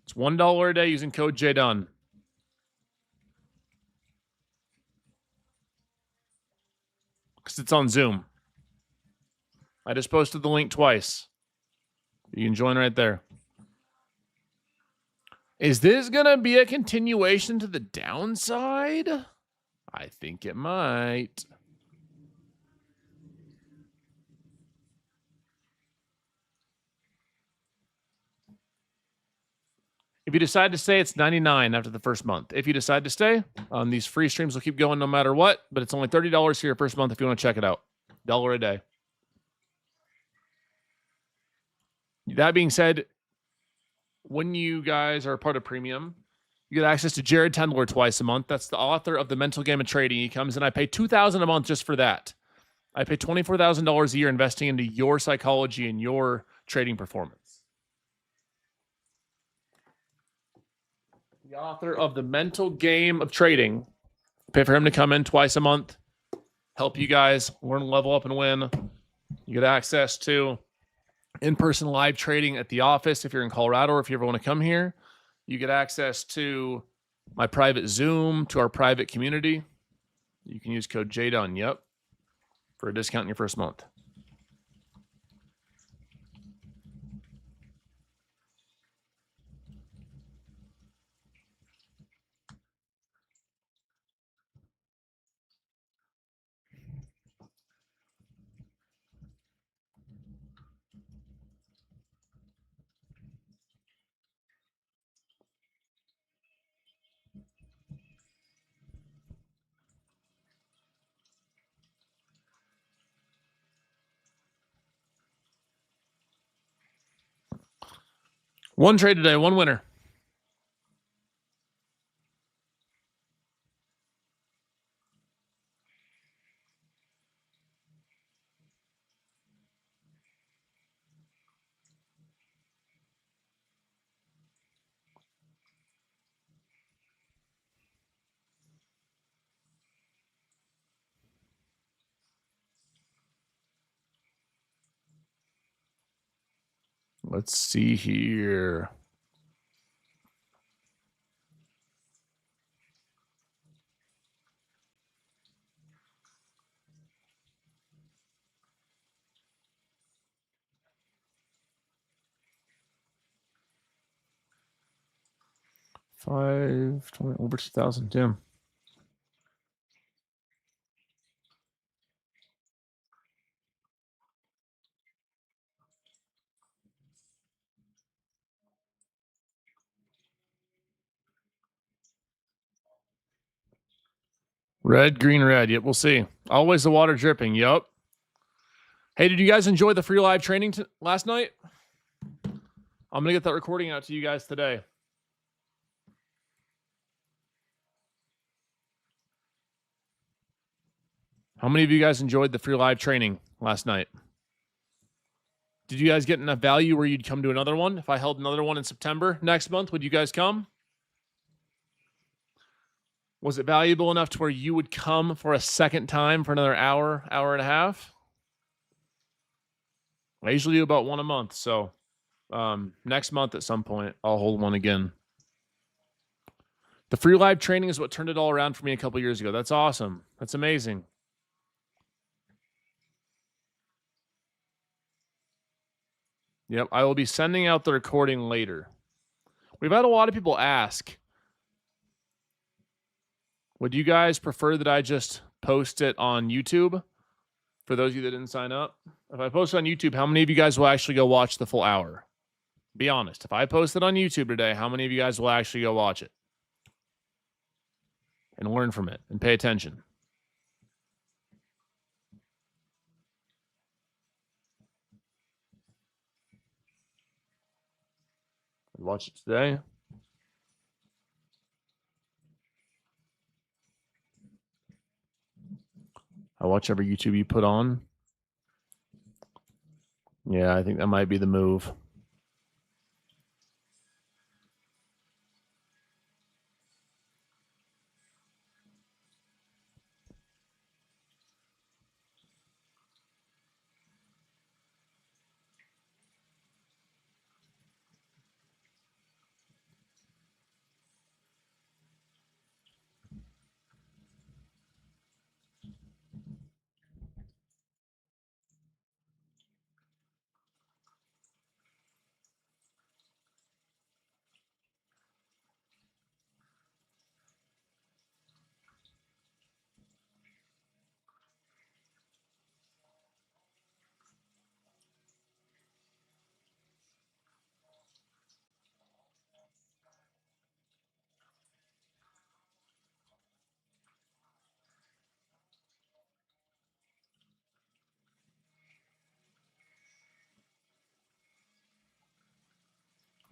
It's $1 a day using code Jdun. Because it's on Zoom. I just posted the link twice. You can join right there. Is this going to be a continuation to the downside? I think it might. If you decide to stay, it's $99 after the first month. If you decide to stay, these free streams will keep going no matter what, but it's only $30 for your first month if you want to check it out. $1 a day. That being said, when you guys are a part of Premium, you get access to Jared Tendler twice a month. That's the author of The Mental Game of Trading. He comes in. I pay $2,000 a month just for that. I pay $24,000 a year investing into your psychology and your trading performance. The author of The Mental Game of Trading. Pay for him to come in twice a month, help you guys learn, level up, and win. You get access to in-person live trading at the office if you're in Colorado or if you ever want to come here. You get access to my private Zoom, to our private community. You can use code JDUN, yep, for a discount in your first month. One trade today, one winner. Let's see here. $520 over 2,000. Damn. Red, green, red. Yep, we'll see. Always the water dripping. Yep. Hey, did you guys enjoy the free live training last night? I'm going to get that recording out to you guys today. How many of you guys enjoyed the free live training last night? Did you guys get enough value where you'd come to another one? If I held another one in September next month, would you guys come? Was it valuable enough to where you would come for a second time for another hour, hour and a half? I usually do about one a month. So next month at some point, I'll hold one again. The free live training is what turned it all around for me a couple years ago. That's awesome. That's amazing. Yep, I will be sending out the recording later. We've had a lot of people ask, would you guys prefer that I just post it on YouTube? For those of you that didn't sign up, if I post it on YouTube, how many of you guys will actually go watch the full hour? Be honest. If I post it on YouTube today, how many of you guys will actually go watch it and learn from it and pay attention? Watch it today. I watch every YouTube you put on. Yeah, I think that might be the move.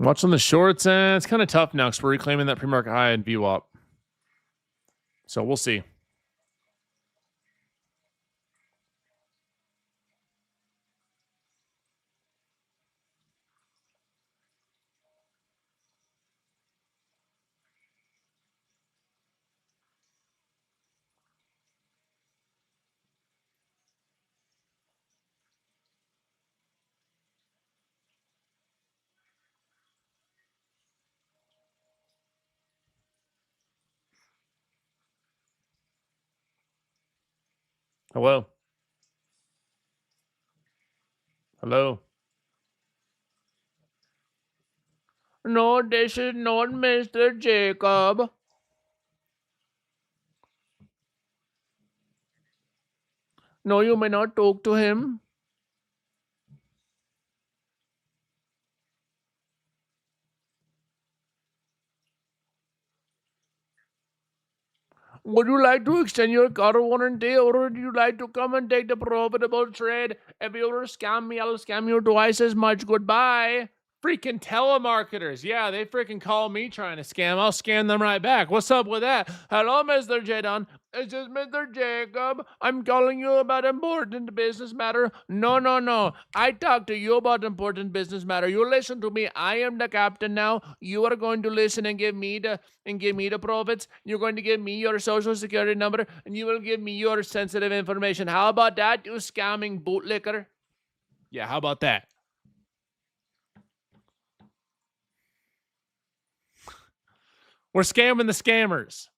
Watching the shorts, it's kind of tough now because we're reclaiming that pre-market high in VWAP. So we'll see. Hello. Hello. No, this is not Mr. Jacob. No, you may not talk to him. Would you like to extend your car warranty, or would you like to come and take the profitable trade? If you will scam me, I'll scam you twice as much. Goodbye. Freaking telemarketers. Yeah, they freaking call me trying to scam. I'll scam them right back. What's up with that? Hello, Mr. Jdun. It's just Mr. Jacob. I'm calling you about important business matter. No, no, no. I talk to you about important business matter. You listen to me. I am the captain now. You are going to listen and give me the profits. You're going to give me your social security number, and you will give me your sensitive information. How about that, you scamming bootlicker? Yeah, how about that? We're scamming the scammers.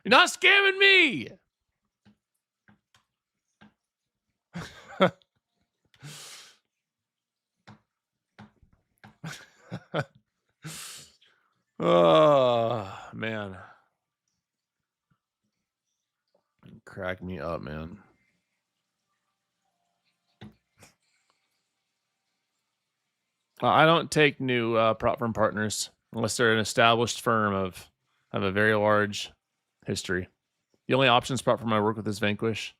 You're not scamming me. Oh, man. Crack me up, man. I don't take new prop firm partners unless they're an established firm have a very large history. The only options prop firm I work with is Vanquish.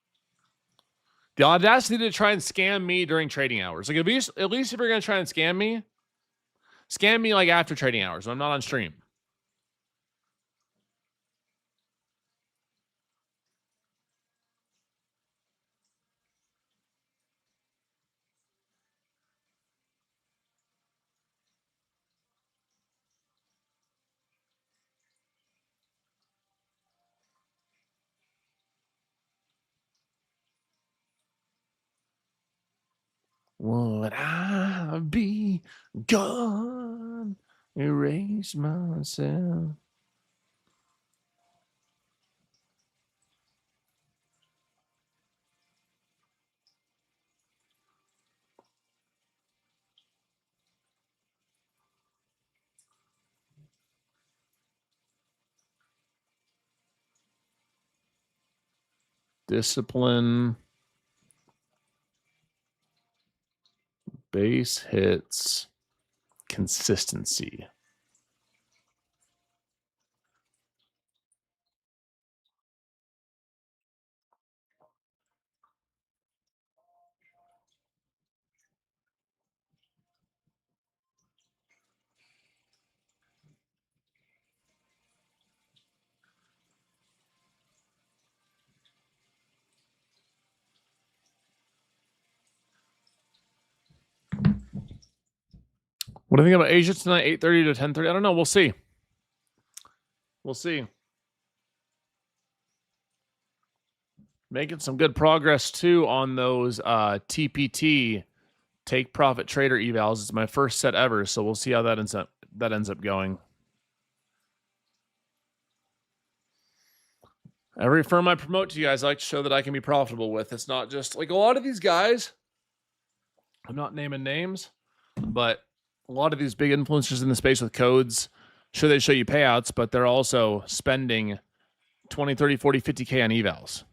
The audacity to try and scam me during trading hours. Like at least if you're gonna try and scam me like after trading hours when I'm not on stream. Would I be gone? Erase myself. Discipline. Base hits. Consistency. What do you think about Asia tonight? 8:30 to 10:30. I don't know. We'll see. We'll see. Making some good progress too on those TPT take profit trader evals. It's my first set ever, so we'll see how that ends up going. Every firm I promote to you guys, I like to show that I can be profitable with. It's not just like a lot of these guys. I'm not naming names, but a lot of these big influencers in the space with codes, sure they show you payouts, but they're also spending 20, 30, 40, 50K on evals.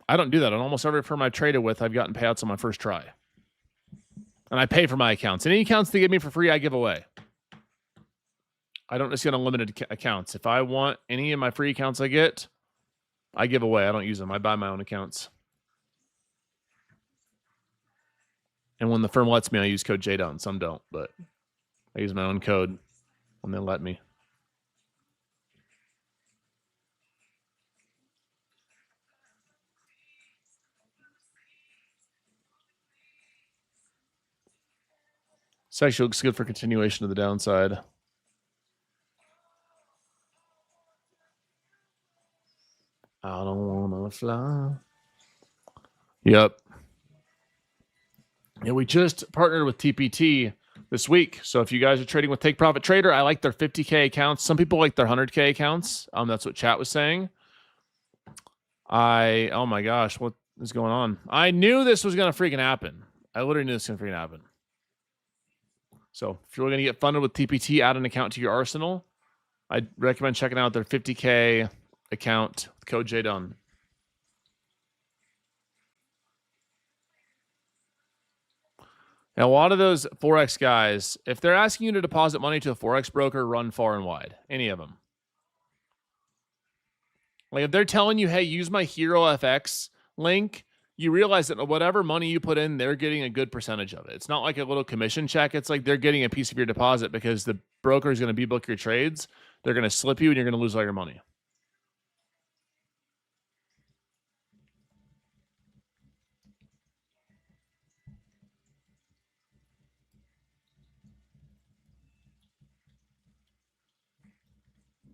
I don't do that. On almost every firm I've traded with, I've gotten payouts on my first try. And I pay for my accounts. And any accounts they give me for free, I give away. I don't just get unlimited accounts. If I want any of my free accounts I get, I give away. I don't use them. I buy my own accounts. And when the firm lets me, I use code Jdun. Some don't, but I use my own code when they let me. This actually looks good for continuation of the downside. I don't wanna fly. Yep. Yeah, we just partnered with TPT this week. So if you guys are trading with Take Profit Trader, I like their 50K accounts. Some people like their 100K accounts. That's what chat was saying. Oh my gosh, what is going on? I knew this was gonna freaking happen. I literally knew this was gonna freaking happen. So if you're gonna get funded with TPT, add an account to your arsenal. I'd recommend checking out their 50K account with code Jdun. Now, a lot of those Forex guys, if they're asking you to deposit money to a Forex broker, run far and wide. Any of them. Like if they're telling you, hey, use my Hero FX link, you realize that whatever money you put in, they're getting a good percentage of it. It's not like a little commission check. It's like they're getting a piece of your deposit because the broker is going to book your trades. They're going to slip you and you're going to lose all your money.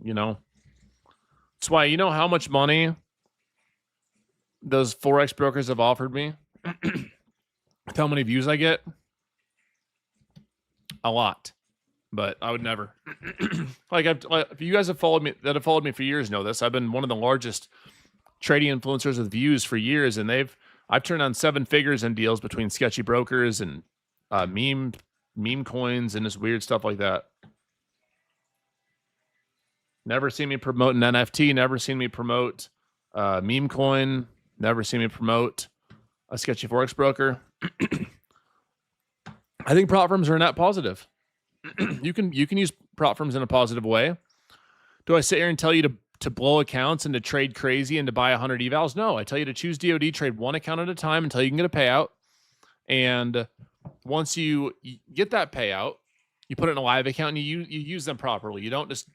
You know, that's why, you know how much money those Forex brokers have offered me? How many views I get? A lot, but I would never. If you guys have followed me for years know this. I've been one of the largest trading influencers with views for years, and I've turned on 7 figures in deals between sketchy brokers and meme coins and this weird stuff like that. Never seen me promote an NFT. Never seen me promote meme coin. Never seen me promote a sketchy Forex broker. I think prop firms are a net positive. You can use prop firms in a positive way. Do I sit here and tell you to blow accounts and to trade crazy and to buy 100 evals? No, I tell you to choose DoD, trade one account at a time until you can get a payout. And once you get that payout, you put it in a live account and you use them properly. You don't just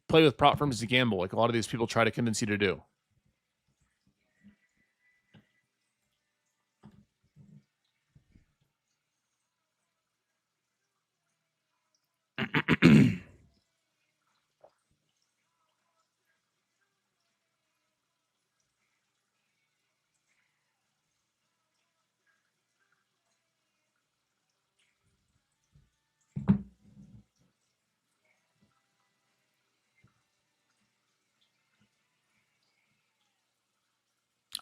play with prop firms to gamble like a lot of these people try to convince you to do.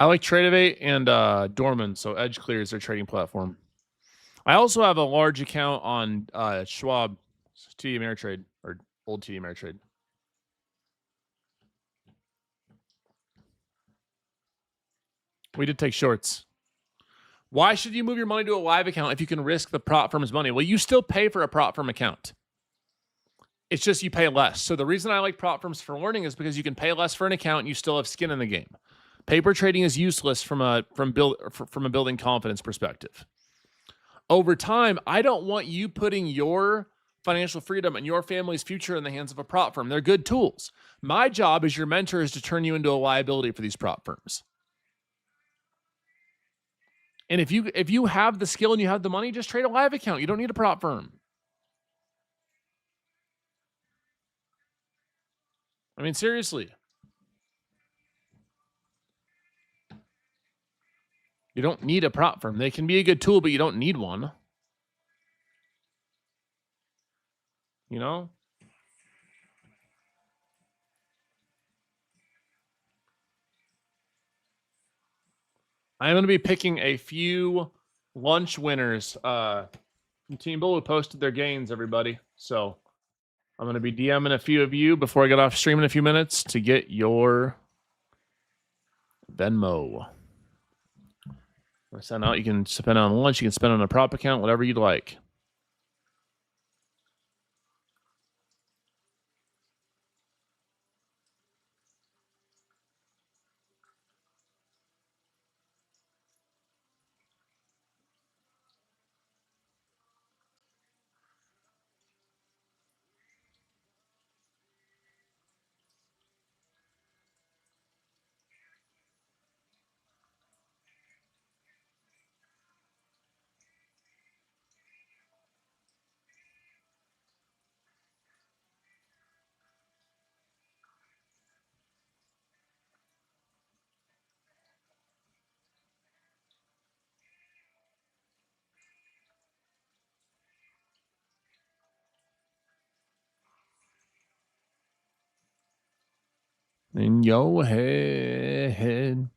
I like Tradeovate and Dorman, so Edge Clear is their trading platform. I also have a large account on Schwab, TD Ameritrade, or old TD Ameritrade. We did take shorts. Why should you move your money to a live account if you can risk the prop firm's money? Well, you still pay for a prop firm account. It's just you pay less. So the reason I like prop firms for learning is because you can pay less for an account and you still have skin in the game. Paper trading is useless from a building confidence perspective. Over time, I don't want you putting your financial freedom and your family's future in the hands of a prop firm. They're good tools. My job as your mentor is to turn you into a liability for these prop firms. And if you have the skill and you have the money, just trade a live account. You don't need a prop firm. I mean, seriously. You don't need a prop firm. They can be a good tool, but you don't need one. You know? I'm going to be picking a few lunch winners from Team Bull who posted their gains, everybody. So I'm going to be DMing a few of you before I get off stream in a few minutes to get your Venmo. Send out. You can spend on lunch. You can spend on a prop account, whatever you'd like. In your head.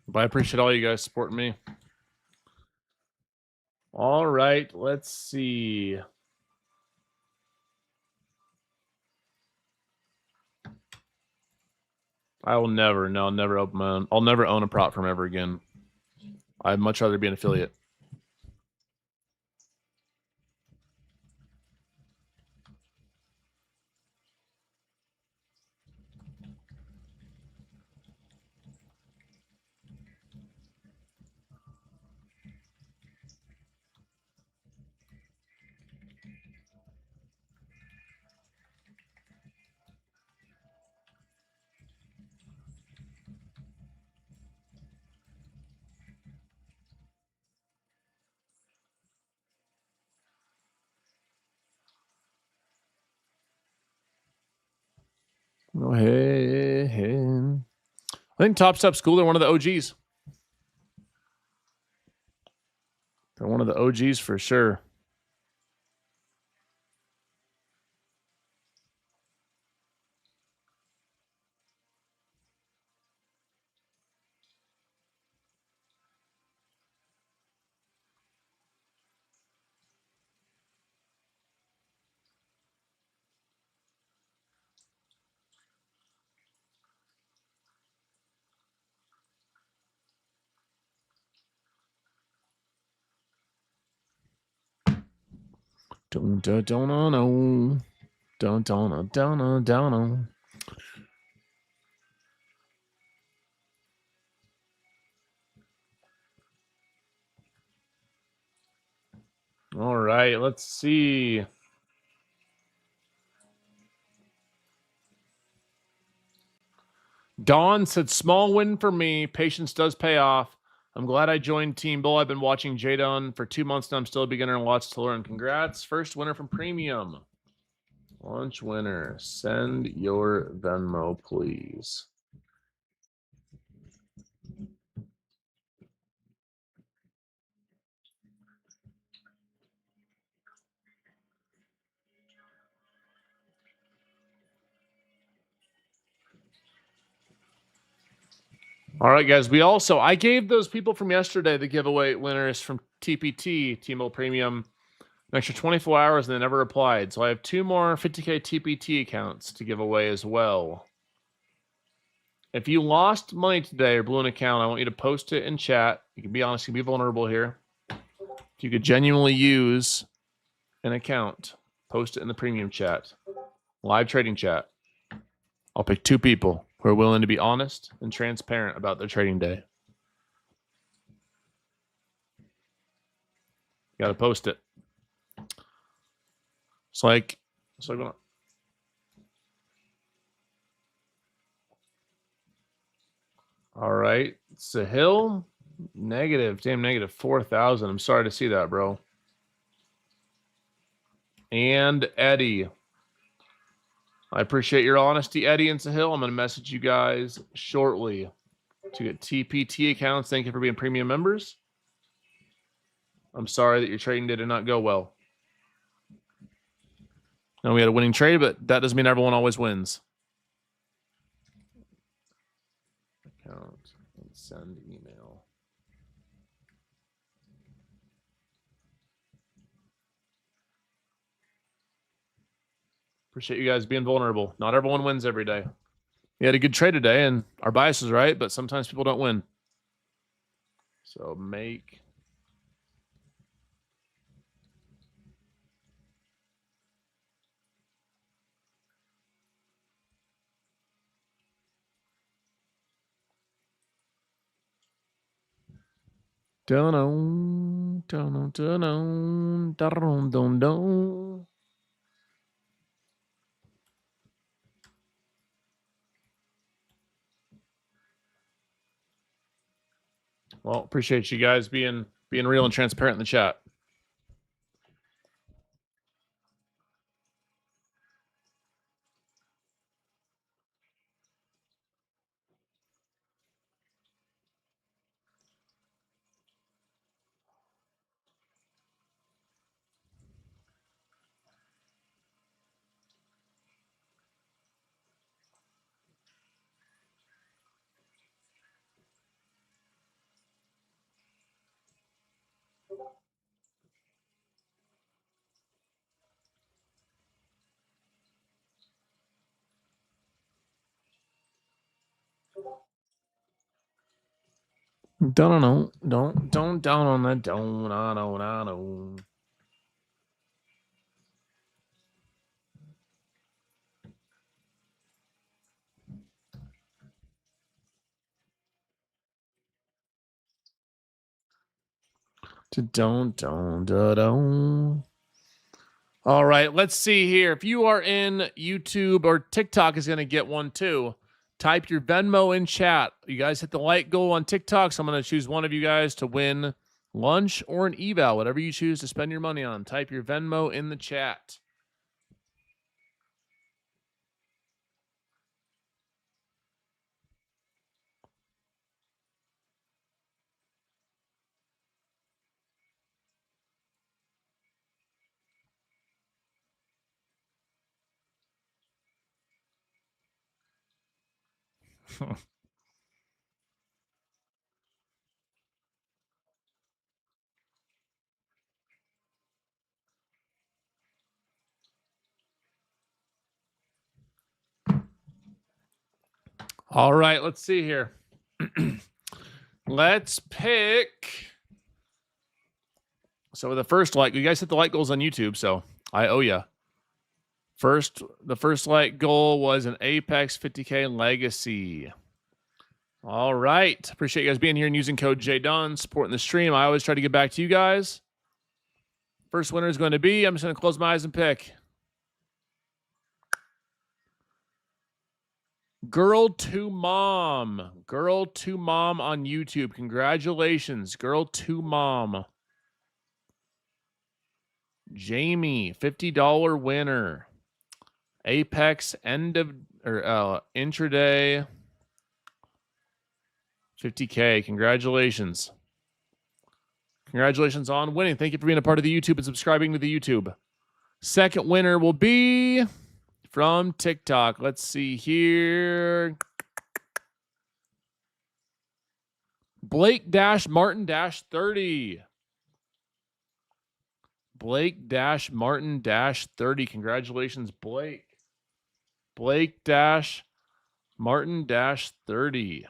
But I appreciate all you guys supporting me. All right, let's see. I will never. No, I'll never open my own. I'll never own a prop firm ever again. I'd much rather be an affiliate. Go ahead. I think Top Step School, they're one of the OGs. They're one of the OGs for sure. Don't know. Don't know. All right, let's see. Dawn said, small win for me. Patience does pay off. I'm glad I joined Team Bull. I've been watching Jdun for 2 months now. I'm still a beginner and lots to learn. Congrats. First winner from Premium. Launch winner. Send your Venmo, please. All right, guys. I gave those people from yesterday, the giveaway winners from TPT, Team Bull Premium, an extra 24 hours and they never replied. So I have 2 more 50K TPT accounts to give away as well. If you lost money today or blew an account, I want you to post it in chat. You can be honest, you can be vulnerable here. If you could genuinely use an account, post it in the premium chat, live trading chat. I'll pick 2 people who are willing to be honest and transparent about their trading day. You got to post it. It's like all right, Sahil, negative 4,000. I'm sorry to see that, bro. And Eddie, I appreciate your honesty, Eddie and Sahil. I'm going to message you guys shortly to get TPT accounts. Thank you for being premium members. I'm sorry that your trading day did not go well. Now we had a winning trade, but that doesn't mean everyone always wins. Account and send email. Appreciate you guys being vulnerable. Not everyone wins every day. We had a good trade today, and our bias is right, but sometimes people don't win. So make Dun-dun, dun-dun, dun-dun, dun-dun, dun-dun. Well, appreciate you guys being real and transparent in the chat. Don't down on that. Don't. Don't. All right, let's see here. If you are in YouTube or TikTok is going to get one too. Type your Venmo in chat. You guys hit the like goal on TikTok, so I'm going to choose one of you guys to win lunch or an eval, whatever you choose to spend your money on. Type your Venmo in the chat. All right, let's see here. Let's pick. So the first like, you guys hit the like goals on YouTube, so I owe you. The first like goal was an Apex 50K Legacy. All right. Appreciate you guys being here and using code Jdun, supporting the stream. I always try to get back to you guys. First winner is going to be, I'm just going to close my eyes and pick. Girl to Mom. Girl to Mom on YouTube. Congratulations. Girl to Mom. Jamie, $50 winner. Apex intraday 50K. Congratulations. Congratulations on winning. Thank you for being a part of the YouTube and subscribing to the YouTube. Second winner will be from TikTok. Let's see here. Blake-Martin-30. Blake-Martin-30. Congratulations, Blake. Blake-Martin-30.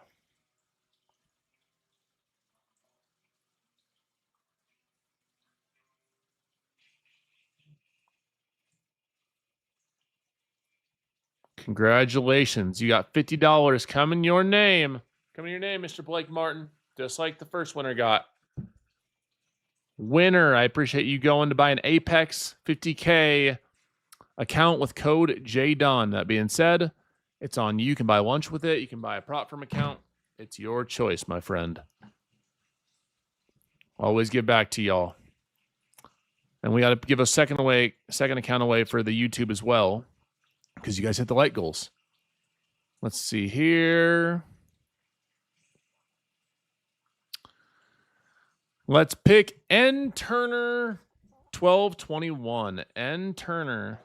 Congratulations. You got $50 coming your name. Coming your name, Mr. Blake Martin. Just like the first winner got. Winner, I appreciate you going to buy an Apex 50K account with code Jdun. That being said, it's on you. You can buy lunch with it. You can buy a prop from account. It's your choice, my friend. Always give back to y'all. And we got to give a second account away for the YouTube as well, because you guys hit the like goals. Let's see here. Let's pick N Turner 1221. N Turner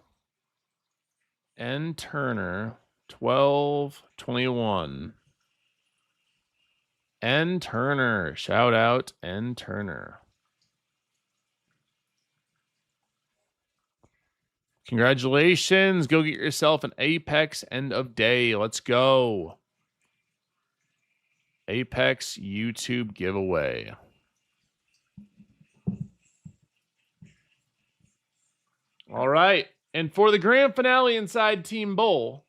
1221. N Turner. Shout out N Turner. Congratulations. Go get yourself an Apex end of day. Let's go. Apex YouTube giveaway. All right. And for the grand finale inside Team Bowl,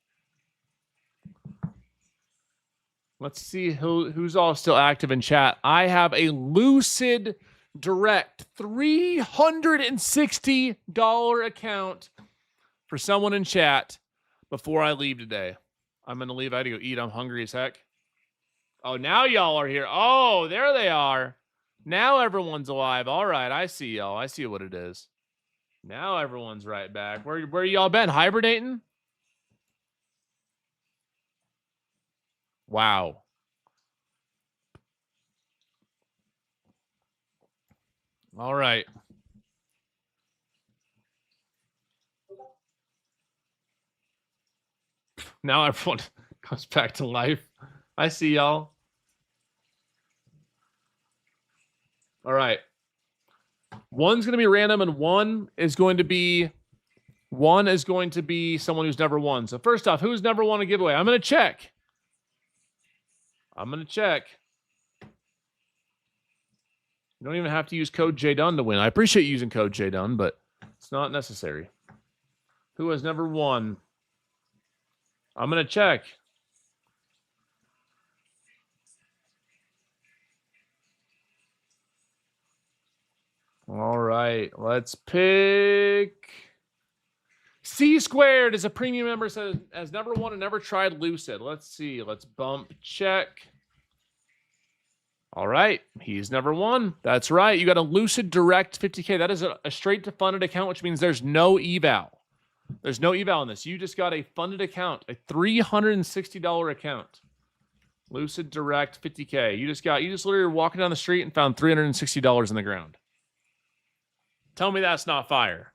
let's see who's all still active in chat. I have a Lucid Direct $360 account for someone in chat before I leave today. I'm going to leave. I had to go eat. I'm hungry as heck. Oh, now y'all are here. Oh, there they are. Now everyone's alive. All right. I see y'all. I see what it is. Now everyone's right back. Where y'all been? Hibernating? Wow. All right. Now everyone comes back to life. I see y'all. All right. One's going to be random, and one is going to be someone who's never won. So first off, who's never won a giveaway? I'm going to check. You don't even have to use code Jdun to win. I appreciate using code Jdun, but it's not necessary. Who has never won? I'm going to check. All right, let's pick. C Squared is a premium member, says has never won and never tried Lucid. Let's see. Let's bump check. All right, he's never won. That's right. You got a Lucid Direct 50K. That is a straight to funded account, which means there's no eval. There's no eval in this. You just got a funded account, a $360 account. Lucid Direct 50K. You just literally were walking down the street and found $360 in the ground. Tell me that's not fire.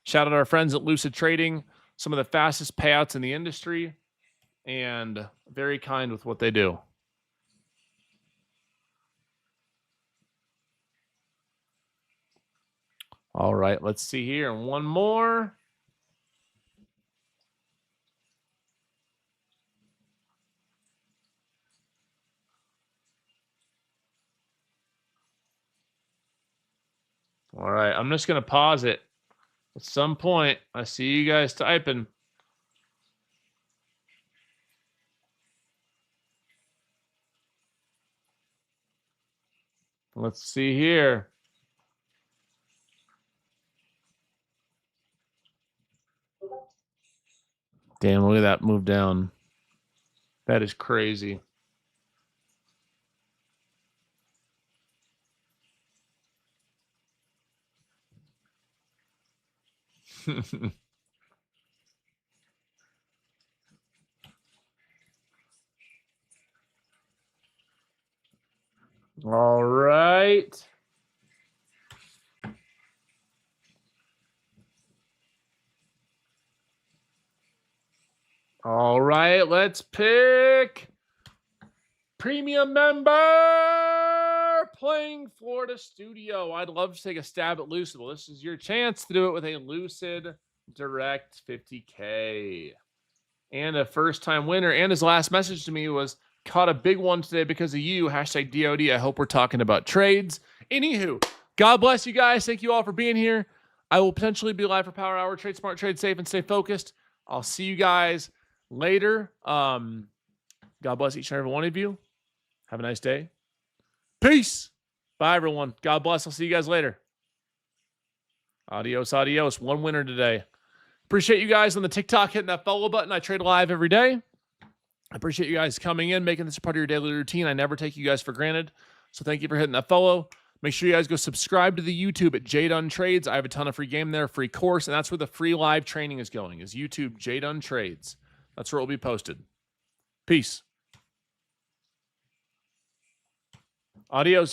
Shout out our friends at Lucid Trading, some of the fastest payouts in the industry, and very kind with what they do. All right, let's see here. One more. All right, I'm just going to pause it. At some point, I see you guys typing. Let's see here. Damn, look at that move down. That is crazy. All right. All right, let's pick premium member playing Florida Studio. I'd love to take a stab at Lucid. Well, this is your chance to do it with a Lucid Direct 50K. And a first-time winner. And his last message to me was, caught a big one today because of you. Hashtag DOD. I hope we're talking about trades. Anywho, God bless you guys. Thank you all for being here. I will potentially be live for Power Hour. Trade smart, trade safe, and stay focused. I'll see you guys later. God bless each and every one of you. Have a nice day. Peace. Bye, everyone. God bless. I'll see you guys later. Adios, adios. One winner today. Appreciate you guys on the TikTok hitting that follow button. I trade live every day. I appreciate you guys coming in, making this a part of your daily routine. I never take you guys for granted. So thank you for hitting that follow. Make sure you guys go subscribe to the YouTube at Jdun Trades. I have a ton of free game there, free course, and that's where the free live training is going, is YouTube Jdun Trades. That's where it will be posted. Peace. Adios.